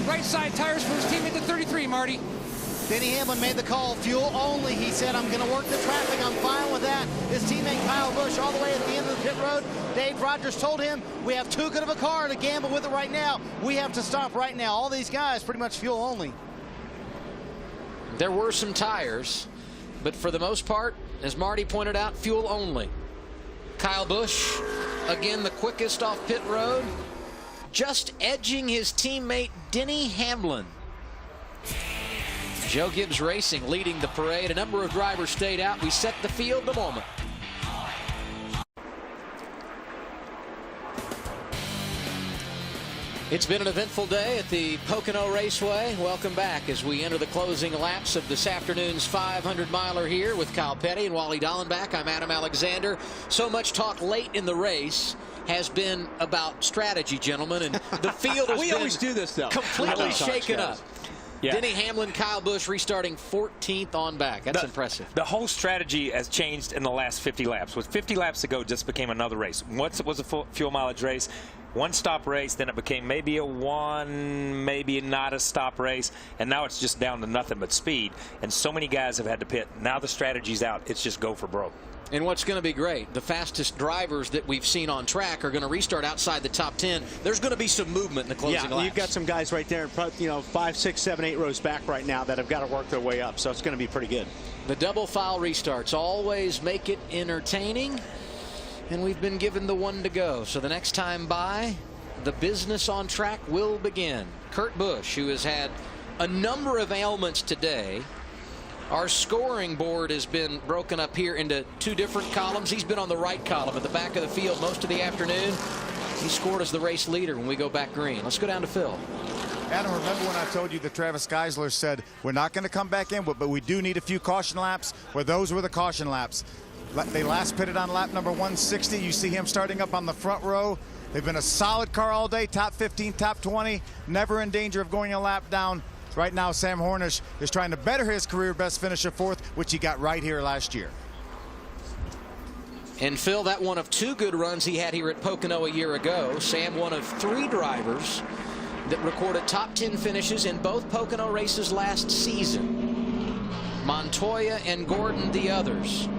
right side tires for his teammate at 33, Marty. Denny Hamlin made the call, fuel only. He said, I'm going to work the traffic. I'm fine with that. His teammate Kyle Busch all the way at the end of the pit road. Dave Rogers told him, we have too good of a car to gamble with it right now. We have to stop right now. All these guys pretty much fuel only. There were some tires, but for the most part, as Marty pointed out, fuel only. Kyle Busch, again, the quickest off pit road, just edging his teammate Denny Hamlin. Joe Gibbs Racing leading the parade. A number of drivers stayed out. We set the field the moment. It's been an eventful day at the Pocono Raceway. Welcome back as we enter the closing laps of this afternoon's 500-miler here with Kyle Petty and Wally Dallenbach. I'm Adam Alexander. So much talk late in the race has been about strategy, gentlemen, and the field has we always do this, though. Completely shaken up. Yeah. Denny Hamlin, Kyle Busch restarting 14th on back. That's impressive. The whole strategy has changed in the last 50 laps. With 50 laps to go, it just became another race. Once it was a fuel mileage race, one-stop race, then it became maybe a one, maybe not a stop race, and now it's just down to nothing but speed. And so many guys have had to pit. Now the strategy's out. It's just go for broke. And what's going to be great, the fastest drivers that we've seen on track are going to restart outside the top 10. There's going to be some movement in the closing laps. You've got some guys right there, 5, 6, 7, 8 rows back right now that have got to work their way up, so it's going to be pretty good. The double file restarts always make it entertaining, and we've been given the one to go. So the next time by, the business on track will begin. Kurt Busch, who has had a number of ailments today. Our scoring board has been broken up here into two different columns. He's been on the right column at the back of the field most of the afternoon. He scored as the race leader when we go back green. Let's go down to Phil. Adam, remember when I told you that Travis Geisler said we're not going to come back in, but we do need a few caution laps? Well, those were the caution laps. They last pitted on lap number 160. You see him starting up on the front row. They've been a solid car all day, top 15, top 20, never in danger of going a lap down. Right now, Sam Hornish is trying to better his career best finish of 4th, which he got right here last year. And Phil, that one of 2 good runs he had here at Pocono a year ago. Sam, one of 3 drivers that recorded top 10 finishes in both Pocono races last season. Montoya and Gordon the others.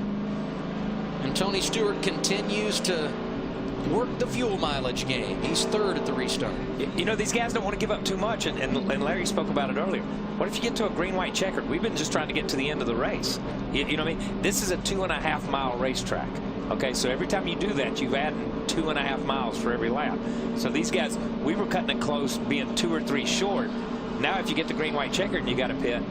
And Tony Stewart continues to work the fuel mileage game. He's 3rd at the restart. You know, these guys don't want to give up too much, and Larry spoke about it earlier. What if you get to a green-white checkered? We've been just trying to get to the end of the race. You know what I mean? This is a 2.5-mile racetrack. Okay, so every time you do that, you've added 2.5 miles for every lap. So these guys, we were cutting it close, being 2 or 3 short. Now if you get the green-white checkered, you got to pit.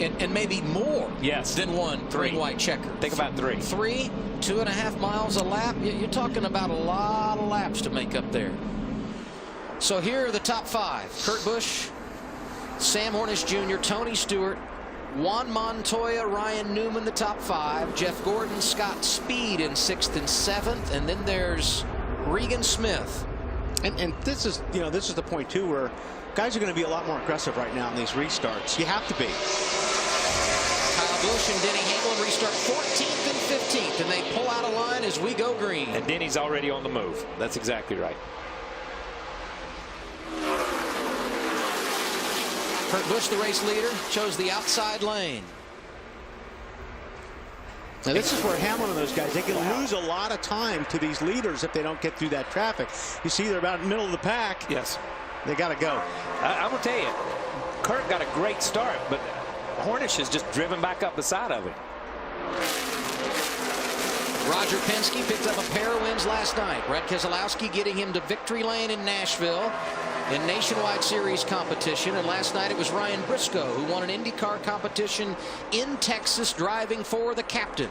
And maybe more than 1 green-white checker. Think about 3. 3, 2.5 miles a lap. You're talking about a lot of laps to make up there. So here are the top 5. Kurt Busch, Sam Hornish Jr., Tony Stewart, Juan Montoya, Ryan Newman, the top 5. Jeff Gordon, Scott Speed in 6th and 7th. And then there's Regan Smith. And this is, this is the point, too, where guys are going to be a lot more aggressive right now in these restarts. You have to be. Kyle Busch and Denny Hamlin restart 14th and 15th, and they pull out a line as we go green. And Denny's already on the move. That's exactly right. Kurt Busch, the race leader, chose the outside lane. Now this is where Hamlin and those guys, they can lose a lot of time to these leaders if they don't get through that traffic. You see they're about in the middle of the pack. Yes. They got to go. I'm going to tell you, Kurt got a great start, but Hornish has just driven back up the side of him. Roger Penske picked up a pair of wins last night. Brett Keselowski getting him to victory lane in Nashville in Nationwide Series competition. And last night it was Ryan Briscoe who won an IndyCar competition in Texas driving for the captain.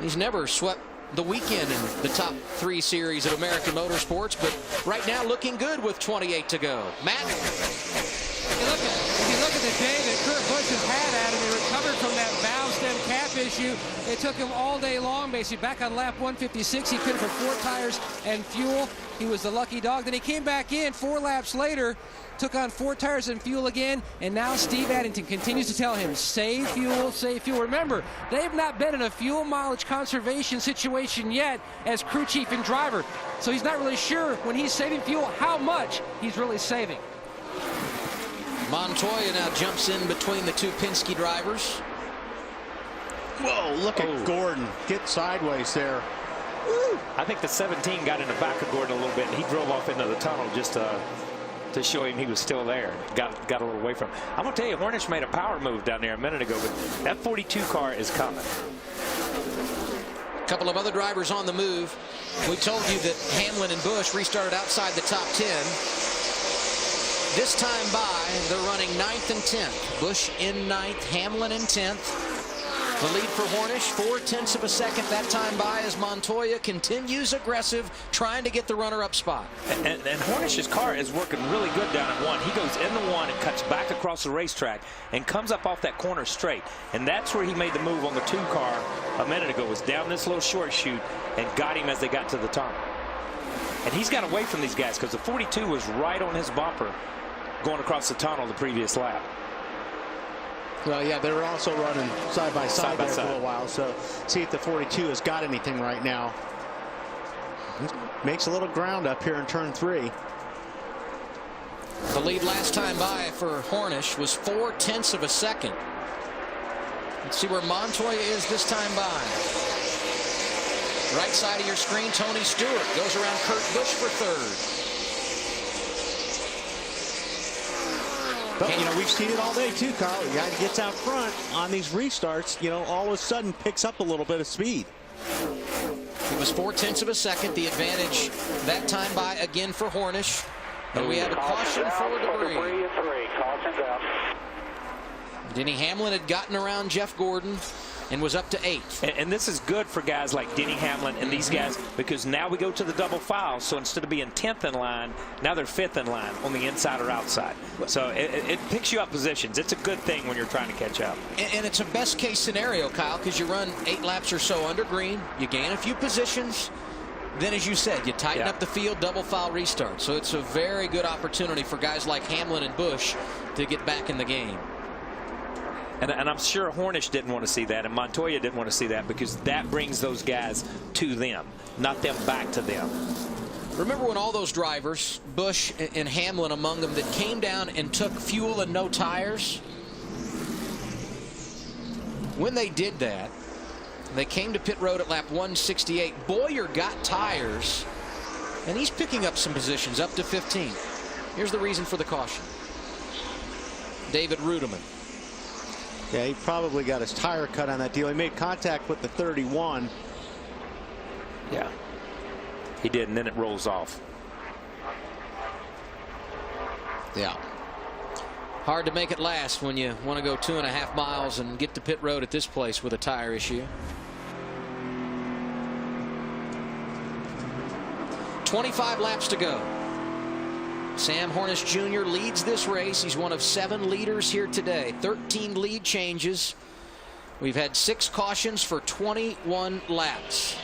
He's never swept the weekend in the top 3 series of American motorsports, but right now looking good with 28 to go. Matt? If you look at the day that Kurt Busch has had at him, he recovered from that valve stem cap issue. It took him all day long, basically. Back on lap 156, he pitted for 4 tires and fuel. He was the lucky dog. Then he came back in 4 laps later, took on 4 tires and fuel again, and now Steve Addington continues to tell him, save fuel, save fuel. Remember, they've not been in a fuel mileage conservation situation yet as crew chief and driver, so he's not really sure when he's saving fuel how much he's really saving. Montoya now jumps in between the 2 Penske drivers. Whoa, look at Gordon get sideways there. Woo. I think the 17 got in the back of Gordon a little bit, and he drove off into the tunnel just to show him he was still there. Got a little away from him. I'm going to tell you, Hornish made a power move down there a minute ago, but that 42 car is coming. A couple of other drivers on the move. We told you that Hamlin and Busch restarted outside the top 10. This time by, they're running 9th and 10th. Busch in 9th, Hamlin in 10th. The lead for Hornish, 4/10 of a second that time by as Montoya continues aggressive, trying to get the runner-up spot. And Hornish's car is working really good down at 1. He goes in the 1 and cuts back across the racetrack and comes up off that corner straight. And that's where he made the move on the 2 car a minute ago, was down this little short chute and got him as they got to the tunnel. And he's got away from these guys because the 42 was right on his bumper going across the tunnel the previous lap. Well, yeah, they were also running side by side there for a little while. So see if the 42 has got anything right now. He makes a little ground up here in turn 3. The lead last time by for Hornish was 4/10 of a second. Let's see where Montoya is this time by. Right side of your screen, Tony Stewart goes around Kurt Busch for 3rd. But, we've seen it all day, too, Carl. The guy gets out front on these restarts, all of a sudden picks up a little bit of speed. It was 4/10 of a second. The advantage that time by again for Hornish. And we have a caution for debris. Denny Hamlin had gotten around Jeff Gordon and was up to 8th. And this is good for guys like Denny Hamlin and these guys, because now we go to the double file. So instead of being 10th in line, now they're 5th in line on the inside or outside. So it picks you up positions. It's a good thing when you're trying to catch up. And it's a best case scenario, Kyle, because you run 8 laps or so under green, you gain a few positions, then as you said, you tighten up the field, double file restart. So it's a very good opportunity for guys like Hamlin and Busch to get back in the game. And I'm sure Hornish didn't want to see that, and Montoya didn't want to see that, because that brings those guys to them, not them back to them. Remember when all those drivers, Busch and Hamlin among them, that came down and took fuel and no tires? When they did that, they came to pit road at lap 168. Boyer got tires, and he's picking up some positions, up to 15. Here's the reason for the caution. David Rudiman. Yeah, he probably got his tire cut on that deal. He made contact with the 31. Yeah, he did, and then it rolls off. Yeah. Hard to make it last when you want to go 2.5 miles and get to pit road at this place with a tire issue. 25 laps to go. Sam Hornish Jr. leads this race. He's one of 7 leaders here today. 13 lead changes. We've had 6 cautions for 21 laps.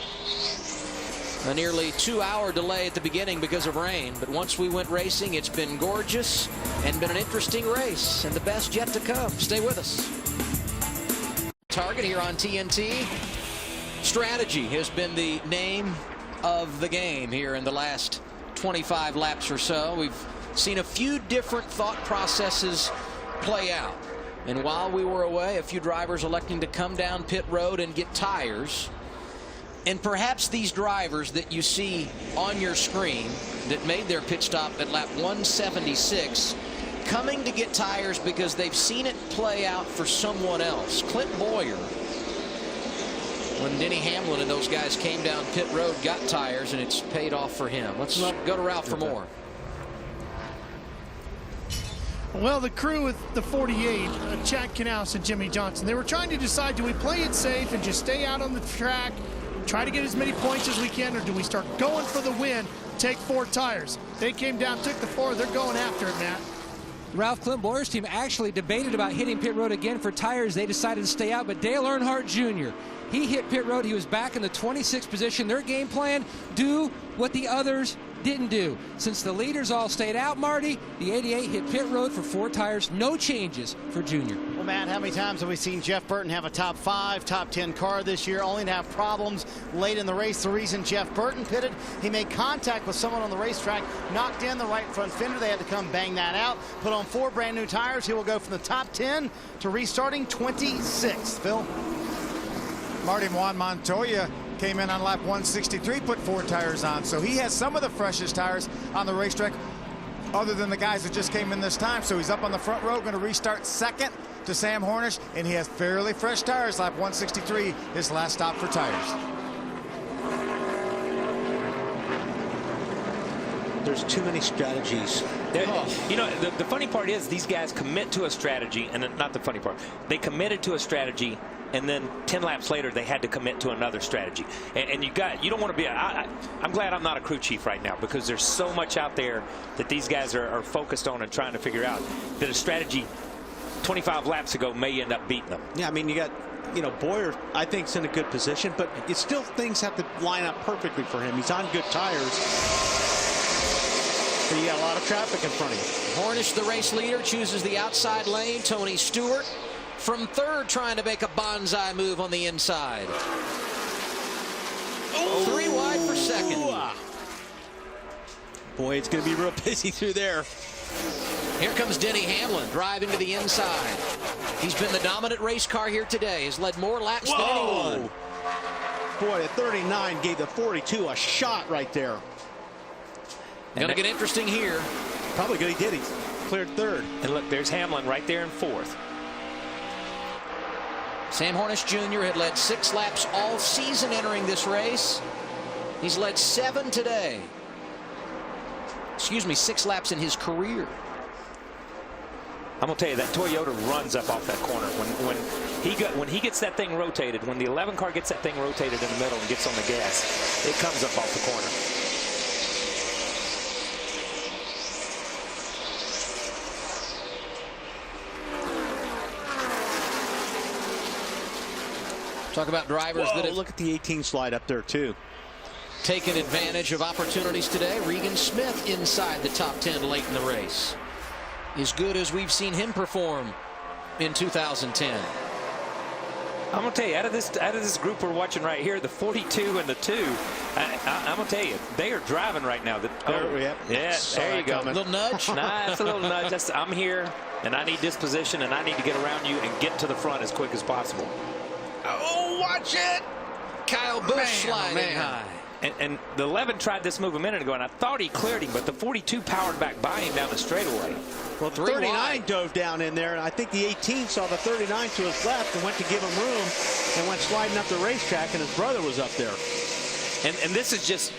A nearly 2-hour delay at the beginning because of rain, but once we went racing, it's been gorgeous and been an interesting race, and the best yet to come. Stay with us. Target here on TNT. Strategy has been the name of the game here in the last 25 laps or so. We've seen a few different thought processes play out. And while we were away, a few drivers electing to come down pit road and get tires. And perhaps these drivers that you see on your screen that made their pit stop at lap 176 coming to get tires because they've seen it play out for someone else. Clint Boyer, when Denny Hamlin and those guys came down pit road, got tires, and it's paid off for him. Let's go to Ralph for more. Well, the crew with the 48, Chad Knaus and Jimmy Johnson, they were trying to decide, do we play it safe and just stay out on the track, try to get as many points as we can, or do we start going for the win, take 4 tires? They came down, took the 4, they're going after it, Matt. Ralph, Clint Boyer's team actually debated about hitting pit road again for tires. They decided to stay out, but Dale Earnhardt Jr., he hit pit road. He was back in the 26th position. Their game plan, do what the others didn't do. Since the leaders all stayed out, Marty, the 88 hit pit road for 4 tires. No changes for Junior. Well, Matt, how many times have we seen Jeff Burton have a top 5, top 10 car this year, only to have problems late in the race? The reason Jeff Burton pitted, he made contact with someone on the racetrack, knocked in the right front fender. They had to come bang that out, put on 4 brand new tires. He will go from the top 10 to restarting 26th. Phil? Marty, Juan Montoya came in on lap 163, put 4 tires on, so he has some of the freshest tires on the racetrack other than the guys that just came in this time. So he's up on the front row, going to restart second to Sam Hornish, and he has fairly fresh tires. Lap 163, his last stop for tires. There's too many strategies. You know, the funny part is these guys commit to a strategy, and not the funny part. They committed to a strategy, and then 10 laps later they had to commit to another strategy. And you don't want to be I'm glad I'm not a crew chief right now, because there's so much out there that these guys are focused on and trying to figure out that a strategy 25 laps ago may end up beating them. Yeah, I mean, you got, you know, Boyer, I think, is in a good position, but it's still, things have to line up perfectly for him. He's on good tires. But you got a lot of traffic in front of you. Hornish, the race leader, chooses the outside lane. Tony Stewart from third, trying to make a bonsai move on the inside. 3 wide for second. Boy, it's going to be real busy through there. Here comes Denny Hamlin driving to the inside. He's been the dominant race car here today. Has led more laps than anyone. Boy, the 39 gave the 42 a shot right there. Gonna get interesting here. Probably good. He did. He cleared third. And look, there's Hamlin right there in fourth. Sam Hornish Jr. had led 6 laps all season entering this race. He's led 7 today. Excuse me, 6 laps in his career. I'm gonna tell you, that Toyota runs up off that corner when he gets that thing rotated. When the 11 car gets that thing rotated in the middle and gets on the gas, it comes up off the corner. Talk about drivers that have look at the 18 slide up there too. Taken advantage of opportunities today. Regan Smith inside the top 10 late in the race. As good as we've seen him perform in 2010. I'm gonna tell you, out of this group we're watching right here, the 42 and the 2, I'm gonna tell you, they are driving right now. Yeah, there you go. A little nudge? Nah, it's a little nudge. I'm here, and I need this position, and I need to get around you and get to the front as quick as possible. Oh, watch it! Kyle Busch sliding high. And the 11 tried this move a minute ago, and I thought he cleared him, but the 42 powered back by him down the straightaway. Well, the 39 dove down in there, and I think the 18 saw the 39 to his left and went to give him room and went sliding up the racetrack, and his brother was up there. And this is just,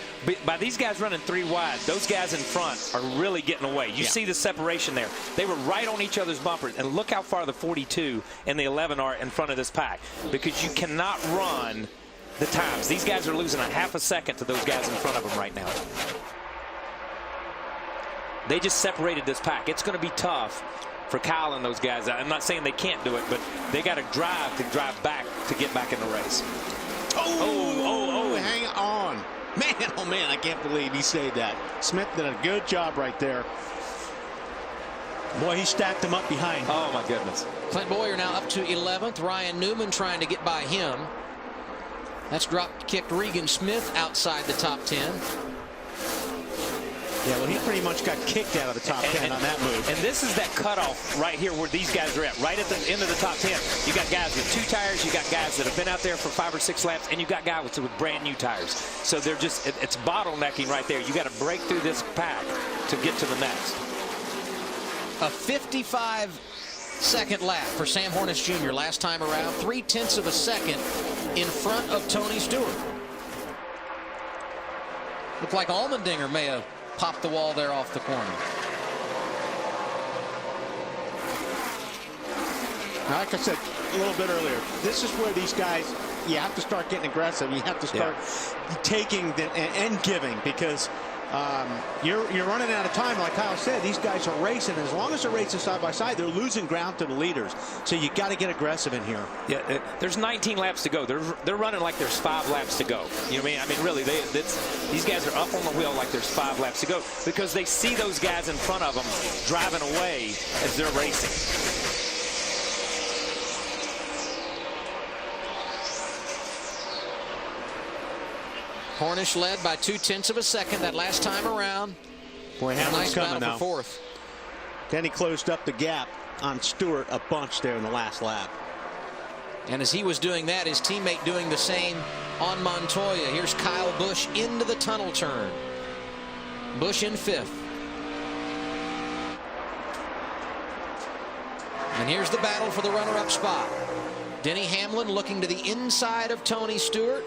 by these guys running 3 wide, those guys in front are really getting away. You see the separation there. They were right on each other's bumpers, and look how far the 42 and the 11 are in front of this pack, because you cannot run the times. These guys are losing a half a second to those guys in front of them right now. they just separated this pack. It's going to be tough for Kyle and those guys. I'm not saying they can't do it, but they got to drive back to get back in the race. Oh, hang on. Man, oh man, I can't believe he saved that. Smith did a good job right there. Boy, he stacked him up behind. Oh, my goodness. Clint Boyer now up to 11th. Ryan Newman trying to get by him. That's kicked Regan Smith outside the top 10. Yeah, well, he pretty much got kicked out of the top 10 on that move. And this is that cutoff right here where these guys are at, right at the end of the top 10. You got guys with 2 tires, you got guys that have been out there for 5 or 6 laps, and you got guys with brand new tires. So they're just, it's bottlenecking right there. You got to break through this pack to get to the next. A 55-second lap for Sam Hornish Jr. last time around, 0.3 of a second in front of Tony Stewart. Looked like Allmendinger may have popped the wall there off the corner. Like I said a little bit earlier, this is where these guys, you have to start getting aggressive. You have to start taking and giving, because you're running out of time. Like Kyle said, these guys are racing. As long as they're racing side by side, they're losing ground to the leaders. So you got to get aggressive in here. Yeah, there's 19 laps to go. They're running like there's 5 laps to go. You know what I mean? I mean, really, these guys are up on the wheel like there's 5 laps to go, because they see those guys in front of them driving away as they're racing. Hornish led by 0.2 of a second that last time around. Boy, Hamlin's nice coming battle now. for 4th. Then he closed up the gap on Stewart a bunch there in the last lap. And as he was doing that, his teammate doing the same on Montoya. Here's Kyle Busch into the tunnel turn. Busch in 5th. And here's the battle for the runner-up spot. Denny Hamlin looking to the inside of Tony Stewart.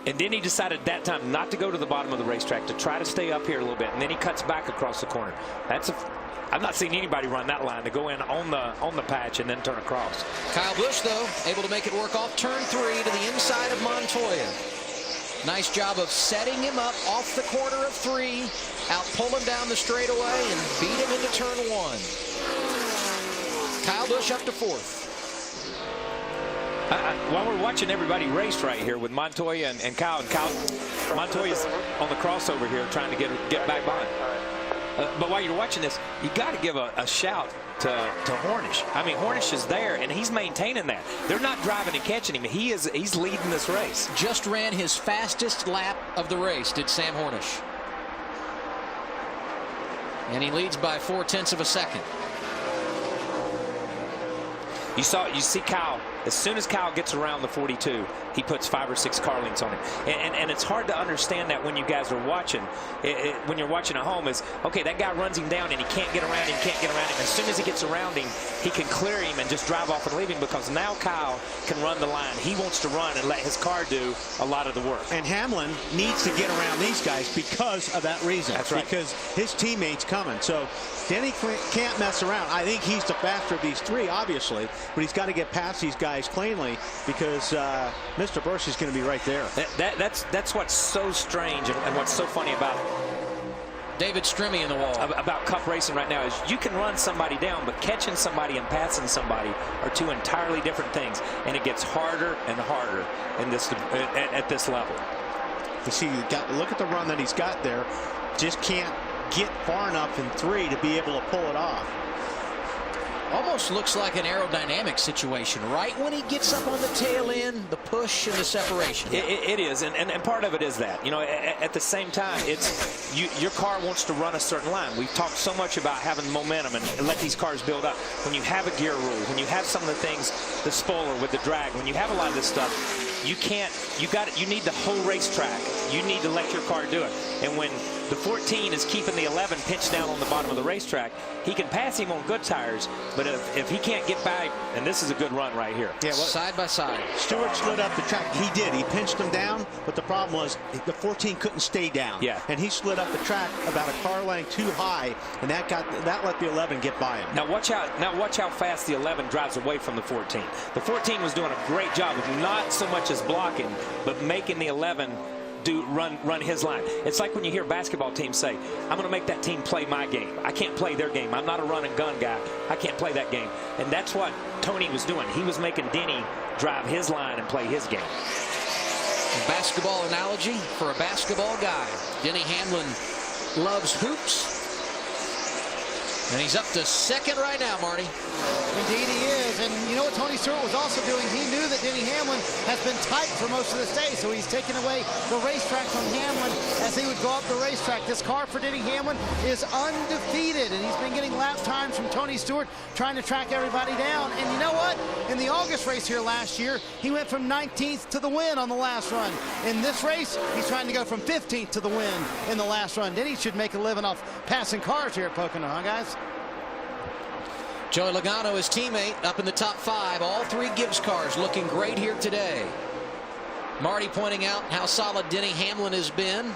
And then he decided at that time not to go to the bottom of the racetrack, to try to stay up here a little bit, and then he cuts back across the corner. I've not seen anybody run that line, to go in on the patch and then turn across. Kyle Busch, though, able to make it work off turn 3 to the inside of Montoya. Nice job of setting him up off the corner of 3, out pull him down the straightaway and beat him into turn 1. Kyle Busch up to 4th. While we're watching everybody race right here with Montoya and Kyle, Montoya's on the crossover here trying to get back behind. But while you're watching this, you got to give a shout to Hornish. I mean, Hornish is there, and he's maintaining that. They're not driving and catching him. He's leading this race. Just ran his fastest lap of the race, did Sam Hornish. And he leads by 0.4 of a second. You see Kyle, as soon as Kyle gets around the 42, he puts 5 or 6 car lengths on him. And it's hard to understand that when you guys are watching. When you're watching at home, is, okay, that guy runs him down and he can't get around him, As soon as he gets around him, he can clear him and just drive off and leave him, because now Kyle can run the line. He wants to run and let his car do a lot of the work. And Hamlin needs to get around these guys because of that reason. That's right. Because his teammate's coming. So Denny can't mess around. I think he's the faster of these 3, obviously, but he's got to get past these guys cleanly, because Mr. Busch is going to be right there. That's what's so strange and what's so funny about David Strimmy in the wall. About cup racing right now is you can run somebody down, but catching somebody and passing somebody are 2 entirely different things, and it gets harder and harder in this at this level. You see, look at the run that he's got there. Just can't get far enough in 3 to be able to pull it off. Almost looks like an aerodynamic situation. Right when he gets up on the tail end, the push and the separation. It is, and part of it is that. You know, at the same time, it's your car wants to run a certain line. We've talked so much about having momentum and let these cars build up. When you have a gear rule, when you have some of the things, the spoiler with the drag, when you have a lot of this stuff, you need the whole racetrack. You need to let your car do it. And when the 14 is keeping the 11 pinched down on the bottom of the racetrack, he can pass him on good tires, but if he can't get back, and this is a good run right here. Yeah, side by side. Stewart slid up the track. He did. He pinched him down, but the problem was the 14 couldn't stay down. Yeah. And he slid up the track about a car length too high, and that let the 11 get by him. Now watch how fast the 11 drives away from the 14. The 14 was doing a great job of not so much as blocking, but making the 11 run his line. It's like when you hear basketball teams say, I'm going to make that team play my game. I can't play their game. I'm not a run and gun guy. I can't play that game. And that's what Tony was doing. He was making Denny drive his line and play his game. A basketball analogy for a basketball guy. Denny Hamlin loves hoops. And he's up to second right now, Marty. Indeed he is. And you know what Tony Stewart was also doing? He knew that Denny Hamlin has been tight for most of this day, so he's taken away the racetrack from Hamlin as he would go up the racetrack. This car for Denny Hamlin is undefeated, and he's been getting lap times from Tony Stewart trying to track everybody down. And you know what? In the August race here last year, he went from 19th to the win on the last run. In this race, he's trying to go from 15th to the win in the last run. Denny should make a living off passing cars here at Pocono, huh, guys? Joey Logano, his teammate, up in the top 5. All 3 Gibbs cars looking great here today. Marty pointing out how solid Denny Hamlin has been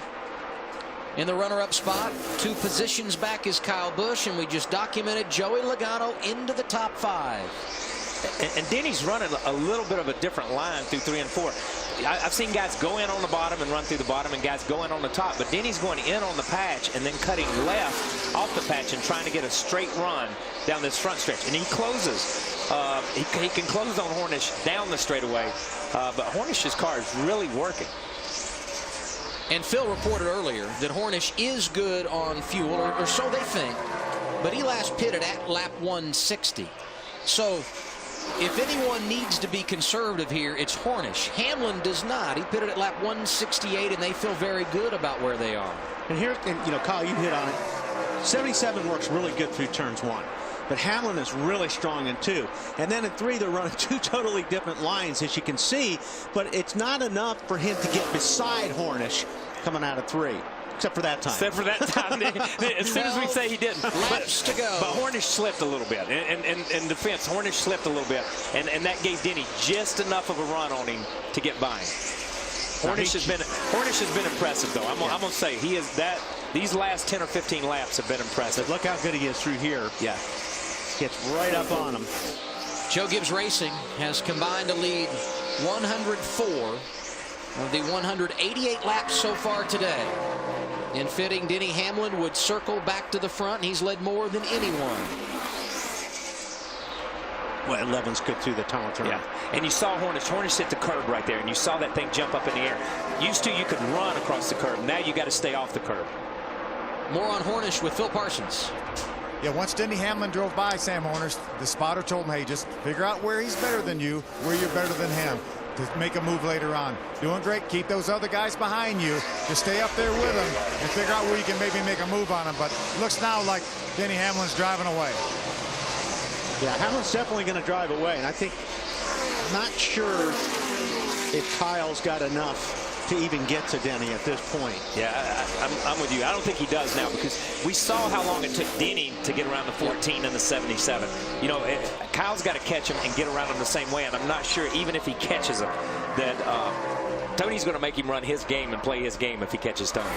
in the runner-up spot. 2 positions back is Kyle Busch, and we just documented Joey Logano into the top 5. And Denny's running a little bit of a different line through 3 and 4. I've seen guys go in on the bottom and run through the bottom, and guys go in on the top. But Denny's going in on the patch and then cutting left off the patch and trying to get a straight run down this front stretch. And he closes. He can close on Hornish down the straightaway. But Hornish's car is really working. And Phil reported earlier that Hornish is good on fuel, or so they think. But he last pitted at lap 160. So if anyone needs to be conservative here, it's Hornish. Hamlin does not. He pitted at lap 168, and they feel very good about where they are. And here, you know, Kyle, you hit on it. 77 works really good through turns 1. But Hamlin is really strong in 2. And then in 3, they're running 2 totally different lines, as you can see. But it's not enough for him to get beside Hornish coming out of 3. Except for that time. Except for that time. As soon as we say he didn't. Laps to go. But Hornish slipped a little bit. In defense, Hornish slipped a little bit. And that gave Denny just enough of a run on him to get by him. Hornish has been impressive, though. I'm going to say he is that. These last 10 or 15 laps have been impressive. But look how good he is through here. Yeah. Gets right up on him. Joe Gibbs Racing has combined to lead 104 of the 188 laps so far today. In fitting, Denny Hamlin would circle back to the front, and he's led more than anyone. Well, 11's good through the tunnel turn. Yeah, and you saw Hornish hit the curb right there, and you saw that thing jump up in the air. Used to, you could run across the curb. Now you got to stay off the curb. More on Hornish with Phil Parsons. Yeah, once Denny Hamlin drove by Sam Hornish, the spotter told him, hey, just figure out where he's better than you, where you're better than him, to make a move later on. Doing great. Keep those other guys behind you. Just stay up there with them and figure out where you can maybe make a move on them. But it looks now like Denny Hamlin's driving away. Yeah, Hamlin's definitely going to drive away. And I think, not sure if Kyle's got enough to even get to Denny at this point. Yeah, I'm with you. I don't think he does now, because we saw how long it took Denny to get around the 14 and the 77. You know, Kyle's got to catch him and get around him the same way, and I'm not sure, even if he catches him, that Tony's going to make him run his game and play his game if he catches Tony.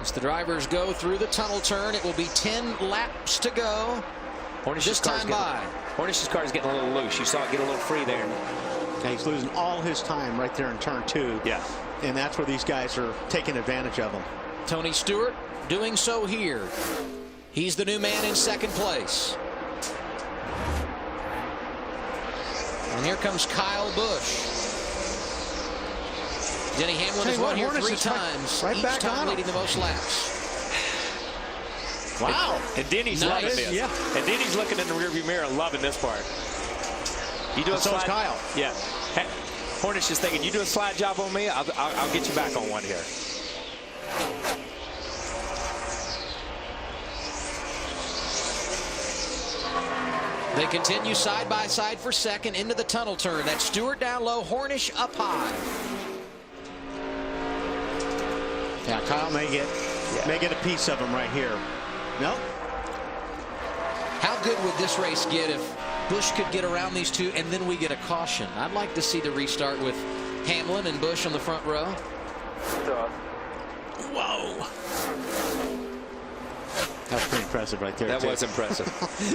As the drivers go through the tunnel turn, it will be 10 laps to go. Hornish's car is getting a little loose. You saw it get a little free there. He's losing all his time right there in turn 2. Yeah. And that's where these guys are taking advantage of him. Tony Stewart doing so here. He's the new man in second place. And here comes Kyle Busch. Denny Hamlin has won here 3 times, each time leading the most laps. Wow. And Denny's loving this. Yeah. And Denny's looking in the rearview mirror and loving this part. You do a slide. So Kyle. Yeah. Hornish is thinking, you do a slide job on me, I'll get you back on one here. They continue side by side for second into the tunnel turn. That's Stewart down low, Hornish up high. Yeah, Kyle may get a piece of him right here. Nope. How good would this race get if Busch could get around these two and then we get a caution? I'd like to see the restart with Hamlin and Busch on the front row. Whoa. That was pretty impressive right there. That was impressive.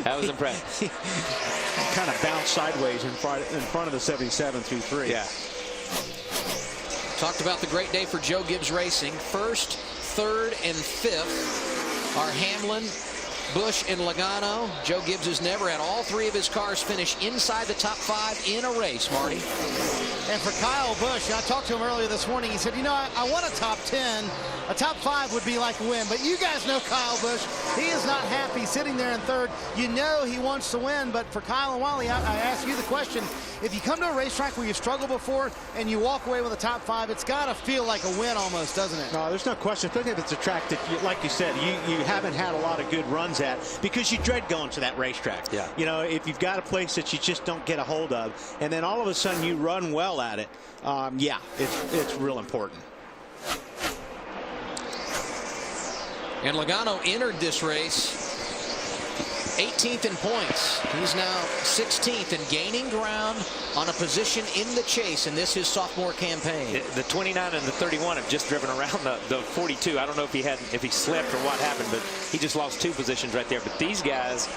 That was impressive. Kind of bounced sideways in front of the 77 through 3. Yeah. Talked about the great day for Joe Gibbs Racing. First, third, and fifth are Hamlin, Busch, and Logano. Joe Gibbs has never had all three of his cars finish inside the top 5 in a race, Marty. And for Kyle Busch, I talked to him earlier this morning. He said, you know, I want a top 10. A top 5 would be like a win. But you guys know Kyle Busch. He is not happy sitting there in third. You know he wants to win. But for Kyle and Wally, I ask you the question. If you come to a racetrack where you've struggled before and you walk away with a top 5, it's got to feel like a win almost, doesn't it? No, there's no question. Especially if it's a track that, like you said, you haven't had a lot of good runs at because you dread going to that racetrack. Yeah. You know, if you've got a place that you just don't get a hold of, and then all of a sudden you run well at it, yeah, it's real important. And Logano entered this race 18th in points. He's now 16th and gaining ground on a position in the chase in this his sophomore campaign. The 29 and the 31 have just driven around the 42. I don't know if he slipped or what happened, but he just lost 2 positions right there. But these guys,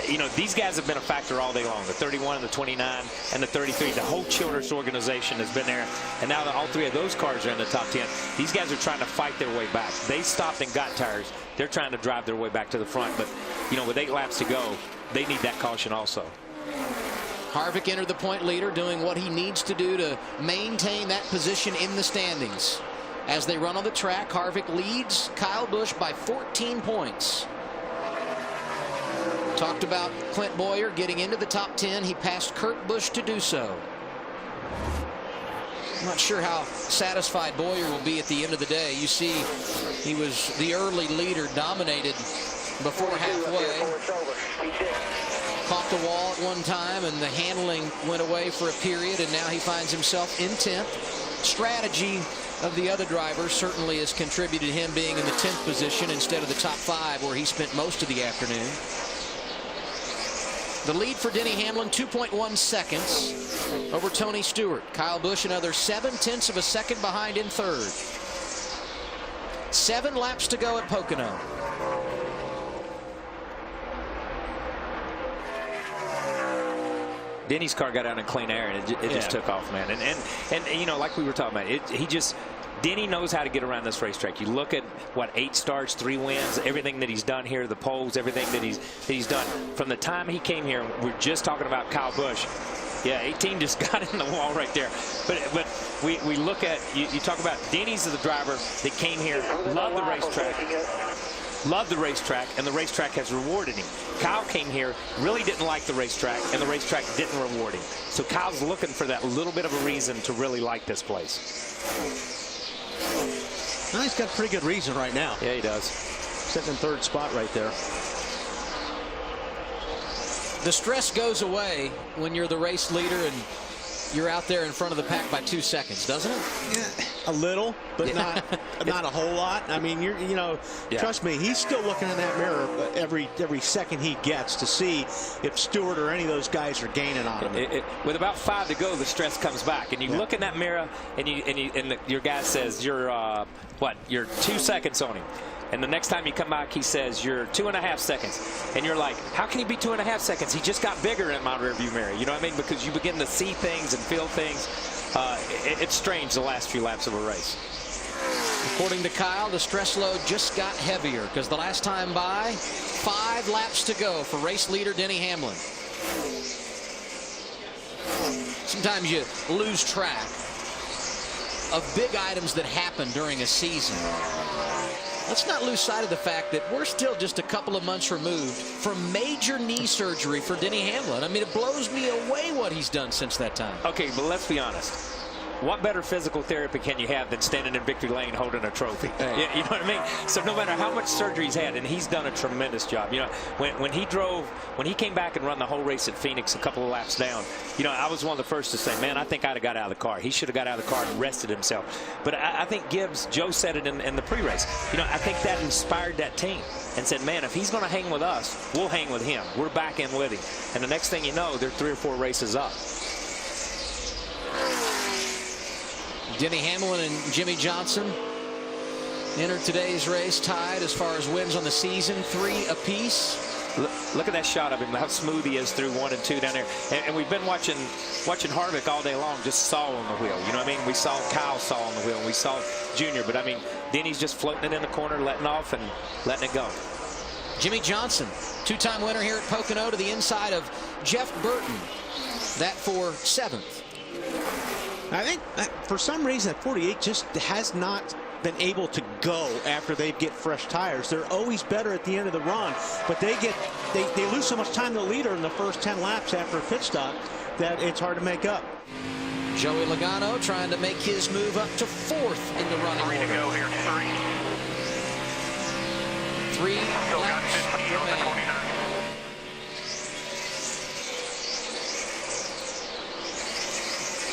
you know, these guys have been a factor all day long. The 31 and the 29 and the 33. The whole Childress organization has been there, and now that all 3 of those cars are in the top 10, these guys are trying to fight their way back. They stopped and got tires. They're trying to drive their way back to the front, but you know, with 8 laps to go, they need that caution also. Harvick entered the point leader, doing what he needs to do to maintain that position in the standings. As they run on the track, Harvick leads Kyle Busch by 14 points. Talked about Clint Bowyer getting into the top 10. He passed Kurt Busch to do so. I'm not sure how satisfied Bowyer will be at the end of the day. You see, he was the early leader, dominated before halfway. Caught the wall at one time, and the handling went away for a period, and now he finds himself in 10th. Strategy of the other drivers certainly has contributed to him being in the 10th position instead of the top 5 where he spent most of the afternoon. The lead for Denny Hamlin, 2.1 seconds over Tony Stewart. Kyle Busch another 0.7 of a second behind in third. 7 laps to go at Pocono. Denny's car got out in clean air, and it just took off, man. And you know, like we were talking about, Denny knows how to get around this racetrack. You look at what 8 starts, 3 wins, everything that he's done here, the poles, everything that he's done from the time he came here. We're just talking about Kyle Busch. Yeah, 18 just got in the wall right there. But we look at you talk about Denny's the driver that came here, loved the racetrack. Loved the racetrack, and the racetrack has rewarded him. Kyle came here, really didn't like the racetrack, and the racetrack didn't reward him. So Kyle's looking for that little bit of a reason to really like this place. Well, he's got a pretty good reason right now. Yeah, he does. Sitting in 3rd spot right there. The stress goes away when you're the race leader and you're out there in front of the pack by 2 seconds, doesn't it? Yeah, a little, but not a whole lot. I mean, trust me, he's still looking in that mirror every second he gets to see if Stewart or any of those guys are gaining on him. With about 5 to go, the stress comes back, and you look in that mirror, and your guy says you're 2 seconds on him. And the next time you come back, he says, you're 2.5 seconds. And you're like, how can he be 2.5 seconds? He just got bigger in my rearview mirror. You know what I mean? Because you begin to see things and feel things. It's strange the last few laps of a race. According to Kyle, the stress load just got heavier because the last time by, 5 laps to go for race leader Denny Hamlin. Sometimes you lose track of big items that happen during a season. Let's not lose sight of the fact that we're still just a couple of months removed from major knee surgery for Denny Hamlin. I mean, it blows me away what he's done since that time. Okay, but let's be honest. What better physical therapy can you have than standing in victory lane holding a trophy? Hey. You know what I mean? So no matter how much surgery he's had, and he's done a tremendous job. You know, when he came back and run the whole race at Phoenix a couple of laps down, you know, I was one of the first to say, man, I think I'd have got out of the car. He should have got out of the car and rested himself. But I think Gibbs, Joe said it in the pre-race. You know, I think that inspired that team and said, man, if he's going to hang with us, we'll hang with him. We're back in with him. And the next thing you know, they're 3 or 4 races up. Denny Hamlin and Jimmy Johnson entered today's race tied as far as wins on the season, 3 apiece. Look at that shot of him, how smooth he is through 1 and 2 down there. And we've been watching Harvick all day long, just saw on the wheel. You know what I mean? We saw Kyle saw on the wheel, and we saw Junior. But, I mean, Denny's just floating it in the corner, letting off and letting it go. Jimmy Johnson, two-time winner here at Pocono, to the inside of Jeff Burton. That for 7th. I think for some reason that 48 just has not been able to go after they get fresh tires. They're always better at the end of the run, but they lose so much time to the leader in the first 10 laps after a pit stop that it's hard to make up. Joey Logano trying to make his move up to 4th in the running order. 3 to go here. 3 laps remain.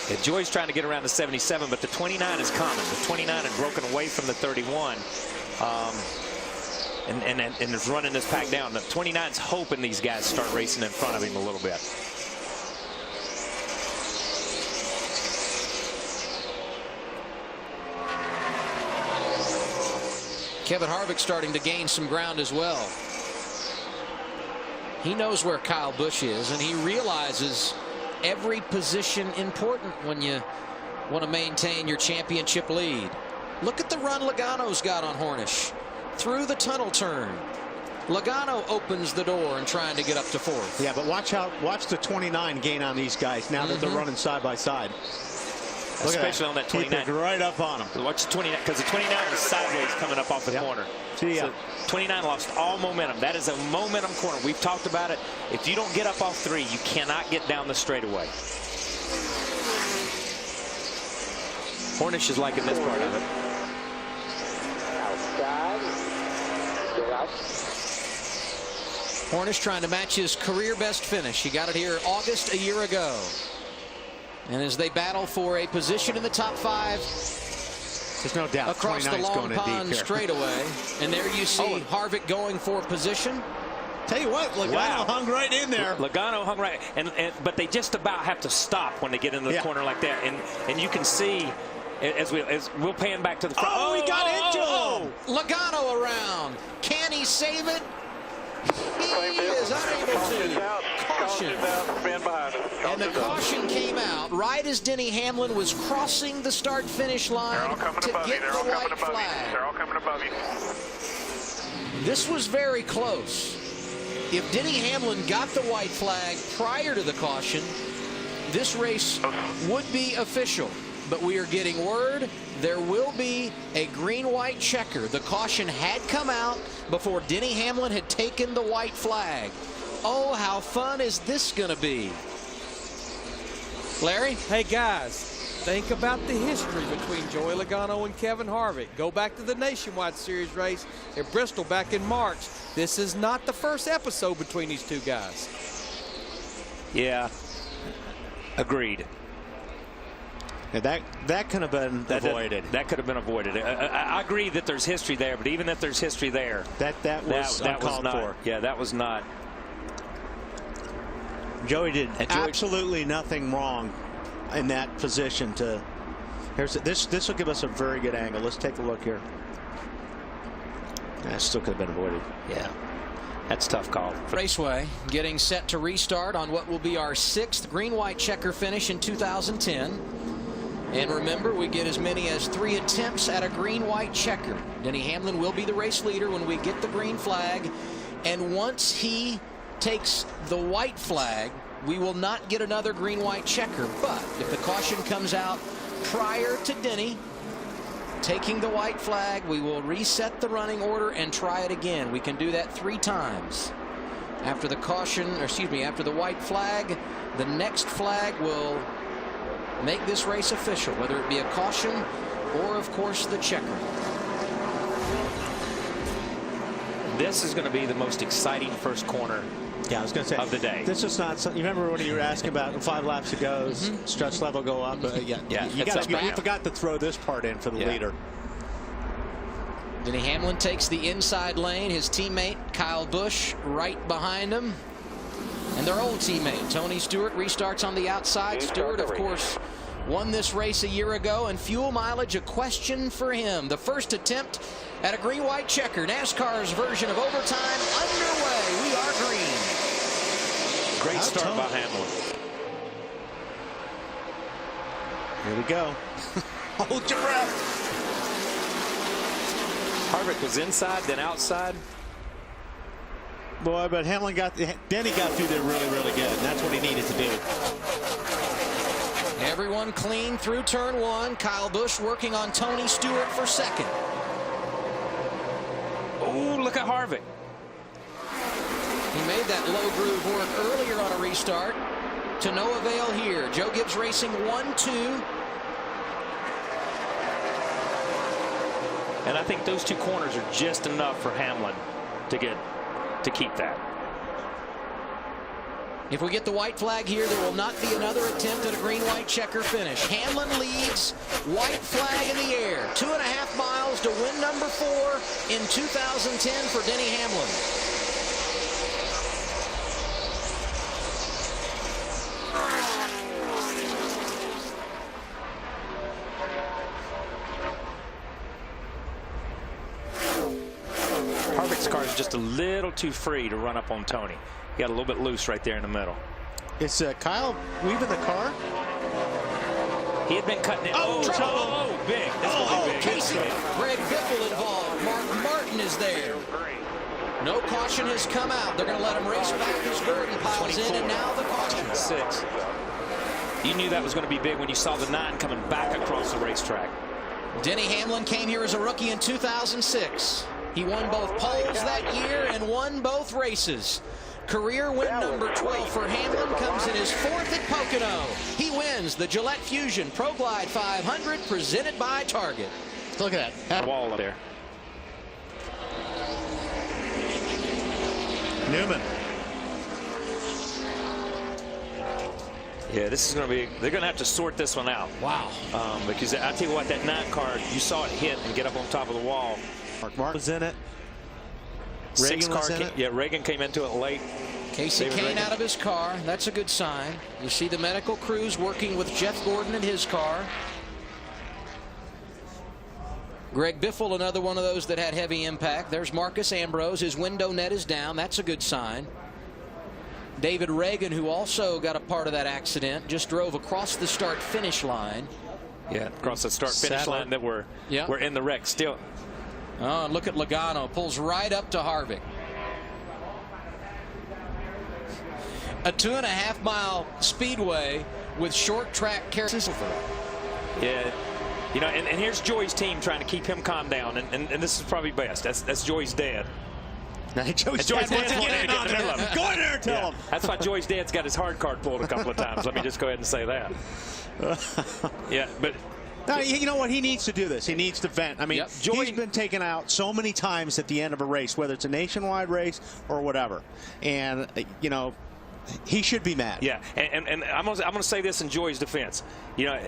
Yeah, Joey's trying to get around the 77, but the 29 is coming. The 29 had broken away from the 31 and is running this pack down. The 29's hoping these guys start racing in front of him a little bit. Kevin Harvick starting to gain some ground as well. He knows where Kyle Busch is, and he realizes every position important when you want to maintain your championship lead. Look at the run Logano's got on Hornish. Through the tunnel turn. Logano opens the door and trying to get up to 4th. Yeah, but watch the 29 gain on these guys now that they're running side by side. Look Especially on that 29. Keep it right up on them. Watch the 29, because the 29 was sideways coming up off the corner. So 29 lost all momentum. That is a momentum corner. We've talked about it. If you don't get up off 3, you cannot get down the straightaway. Hornish is liking this part of it. Outside. Get out. Hornish trying to match his career best finish. He got it here August a year ago. And as they battle for a position in the top 5, there's no doubt across the Long Pond straightaway, and there you see Harvick going for position. Tell you what, Logano hung right in there. Logano hung right, but they just about have to stop when they get into the corner like that, and you can see as we'll pan back to the front. Oh, he got into him. Logano around. Can he save it? He is unable to. Caution. And the caution came out right as Denny Hamlin was crossing the start-finish line to get the white flag. They're all coming above you. This was very close. If Denny Hamlin got the white flag prior to the caution, this race would be official. But we are getting word there will be a green-white checker. The caution had come out before Denny Hamlin had taken the white flag. Oh, how fun is this going to be? Larry? Hey, guys, think about the history between Joey Logano and Kevin Harvick. Go back to the Nationwide Series race at Bristol back in March. This is not the first episode between these two guys. Yeah, agreed. Yeah, that could have been avoided. That could have been avoided. I agree that there's history there, but even if there's history there, that was uncalled for. Yeah, that was not. Joey did absolutely nothing wrong in that position. This will give us a very good angle. Let's take a look here. That still could have been avoided. Yeah. That's a tough call. Raceway getting set to restart on what will be our 6th green-white checker finish in 2010. And remember, we get as many as 3 attempts at a green-white checker. Denny Hamlin will be the race leader when we get the green flag. And once he takes the white flag, we will not get another green-white checker. But if the caution comes out prior to Denny taking the white flag, we will reset the running order and try it again. We can do that 3 times. After the caution, or excuse me, after the white flag, the next flag will make this race official, whether it be a caution or, of course, the checker. This is going to be the most exciting first corner I was going to say, of the day. This is not something. You remember when you were asking about 5 laps ago, stress level go up? You forgot to throw this part in for the leader. Denny Hamlin takes the inside lane. His teammate Kyle Busch right behind him. And their old teammate Tony Stewart restarts on the outside. Stewart, of course, won this race a year ago, and fuel mileage a question for him. The first attempt at a green-white checker, NASCAR's version of overtime, underway. We are green. Great start by Hamlin. Here we go. Hold your breath. Harvick was inside, then outside. Boy, but Hamlin Denny got through there really, really good. And that's what he needed to do. Everyone clean through turn 1. Kyle Busch working on Tony Stewart for second. Oh, look at Harvick. He made that low groove work earlier on a restart. To no avail here. Joe Gibbs Racing 1-2. And I think those 2 corners are just enough for Hamlin to keep that. If we get the white flag here, there will not be another attempt at a green-white checker finish. Hamlin leads, white flag in the air. 2.5 miles to win number 4 in 2010 for Denny Hamlin. Harvick's car is just a little too free to run up on Tony. He got a little bit loose right there in the middle. Is Kyle weaving the car? He had been cutting it. Oh, big. This will be big. Casey, Greg Biffle involved. Mark Martin is there. No caution has come out. They're going to let him race back as Gordon piles in, and now the caution. 6. You knew that was going to be big when you saw the 9 coming back across the racetrack. Denny Hamlin came here as a rookie in 2006. He won both poles that year and won both races. Career win number 12 for Hamlin comes in his 4th at Pocono. He wins the Gillette Fusion ProGlide 500 presented by Target. Look at that. Wall there. Newman. Yeah, this is going to be, they're going to have to sort this one out. Wow. Because I tell you what, that 9 car, you saw it hit and get up on top of the wall. Mark was in it. 6 car, Reagan came into it late. Casey Kane out of his car. That's a good sign. You see the medical crews working with Jeff Gordon in his car. Greg Biffle, another one of those that had heavy impact. There's Marcus Ambrose. His window net is down. That's a good sign. David Reagan, who also got a part of that accident, just drove across the start-finish line. Yeah, across the start-finish line that we're in the wreck still. Oh, and look at Logano. Pulls right up to Harvick. A 2.5 mile speedway with short track characteristics. Yeah. You know, and here's Joey's team trying to keep him calm down, and this is probably best. That's Joey's dad. Joey's dad's wanting to get in on him. Go in there and tell him. That's why Joey's dad's got his hard card pulled a couple of times. Let me just go ahead and say that. Yeah, but no, you know what? He needs to do this. He needs to vent. I mean, he's been taken out so many times at the end of a race, whether it's a nationwide race or whatever. And, you know, he should be mad. Yeah, and I'm gonna say this in Joey's defense. You know,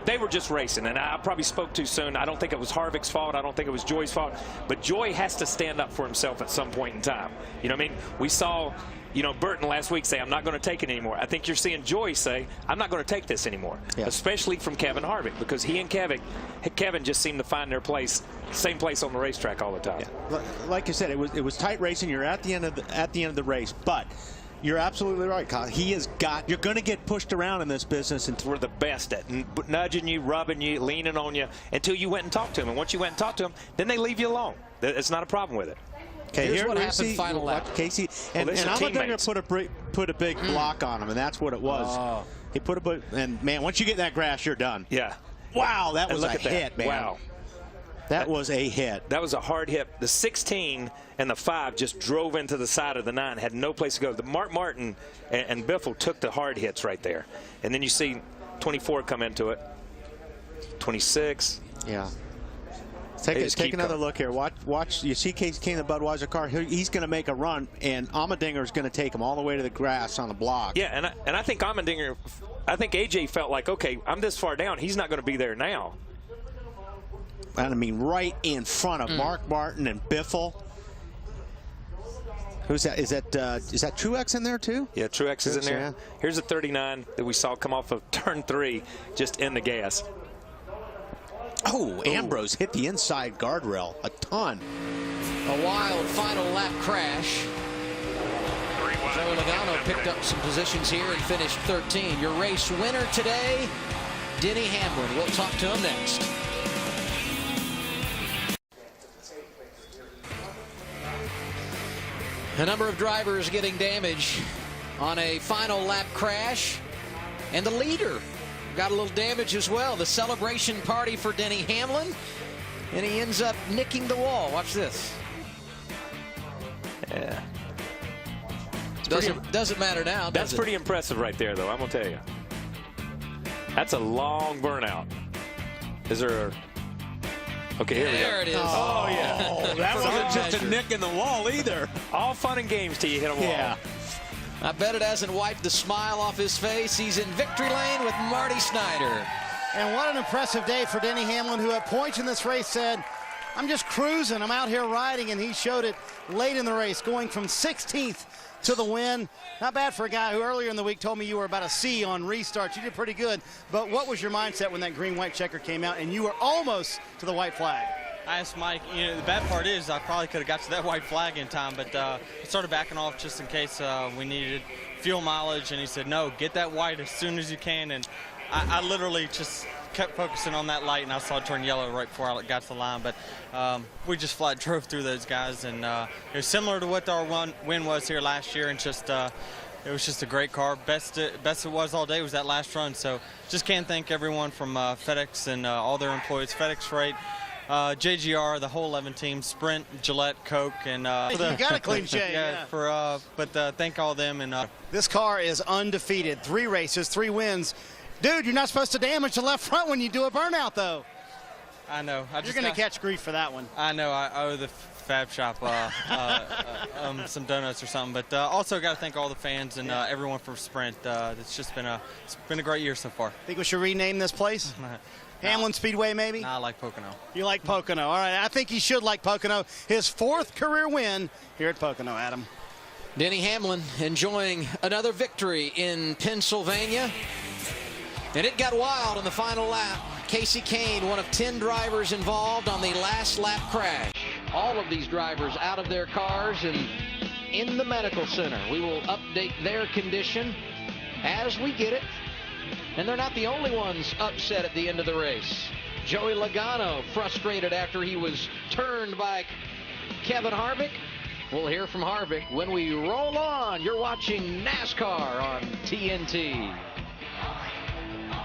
they were just racing, and I probably spoke too soon. I don't think it was Harvick's fault. I don't think it was Joy's fault. But Joy has to stand up for himself at some point in time. You know what I mean? We saw, you know, Burton last week say, I'm not going to take it anymore. I think you're seeing Joy say, I'm not going to take this anymore, especially from Kevin Harvick, because he and Kevin just seem to find their place, same place on the racetrack all the time. Yeah. Like you said, it was tight racing. You're at the end of the race, but you're absolutely right, Kyle. He has got. You're going to get pushed around in this business, and we're the best at nudging you, rubbing you, leaning on you until you went and talked to him. And once you went and talked to him, then they leave you alone. It's not a problem with it. Okay, here's what happened final lap. Casey, and Allmendinger put a big block on him, and that's what it was. Oh. He put and man, once you get in that grass, you're done. Yeah. Wow, that was a hit, man. Wow. That was a hit. That was a hard hit. The 16 and the 5 just drove into the side of the 9, had no place to go. The Mark Martin and Biffle took the hard hits right there. And then you see 24 come into it. 26. Yeah. Take another look here. Watch. You see Casey Kane, the Budweiser car. He's going to make a run, and Allmendinger is going to take him all the way to the grass on the block. Yeah, and I think Allmendinger, I think AJ felt like, okay, I'm this far down. He's not going to be there now. I mean, right in front of Mark Martin and Biffle. Who's that? Is that Truex in there too? Yeah, Truex is in there. Yeah. Here's a 39 that we saw come off of turn 3, just in the gas. Oh, Ambrose hit the inside guardrail a ton. A wild final lap crash. Joe Logano picked up some positions here and finished 13. Your race winner today, Denny Hamlin. We'll talk to him next. A number of drivers getting damage on a final lap crash, and the leader got a little damage as well. The celebration party for Denny Hamlin, and he ends up nicking the wall. Watch this. Yeah. Doesn't matter now, does That's it? pretty impressive right there, though, I'm going to tell you. That's a long burnout. Is there... Okay, here we go. There it is. Oh, yeah. Oh, that wasn't just measure. a nick in the wall either. All fun and games till you hit a wall. Yeah. I bet it hasn't wiped the smile off his face. He's in victory lane with Marty Snyder. And what an impressive day for Denny Hamlin, who at points in this race said, I'm just cruising, I'm out here riding, and he showed it late in the race, going from 16th to the win. Not bad for a guy who earlier in the week told me you were about a C on restarts. You did pretty good, but what was your mindset when that green-white checker came out and you were almost to the white flag? I asked Mike, the bad part is I probably could have got to that white flag in time, but I started backing off just in case we needed fuel mileage, and he said, no, get that white as soon as you can, and I literally just kept focusing on that light, and I saw it turn yellow right before I got to the line, but we just flat drove through those guys, and it was similar to what our win was here last year, and just it was just a great car. Best it was all day was that last run, so just can't thank everyone from FedEx and all their employees, FedEx Freight, JGR, the whole 11 team, Sprint, Gillette, Coke, and you got a clean shave. Yeah. But thank all them. And this car is undefeated. 3 races, 3 wins. Dude, you're not supposed to damage the left front when you do a burnout, though. I know. You're going to catch grief for that one. I know. I owe the Fab Shop some donuts or something. But also got to thank all the fans and everyone from Sprint. It's just been a great year so far. Think we should rename this place? Hamlin Speedway, maybe? Nah, I like Pocono. You like Pocono. All right, I think he should like Pocono. His 4th career win here at Pocono, Adam. Denny Hamlin enjoying another victory in Pennsylvania. And it got wild in the final lap. Casey Kane, one of 10 drivers involved on the last lap crash. All of these drivers out of their cars and in the medical center. We will update their condition as we get it. And they're not the only ones upset at the end of the race. Joey Logano frustrated after he was turned by Kevin Harvick. We'll hear from Harvick when we roll on. You're watching NASCAR on TNT.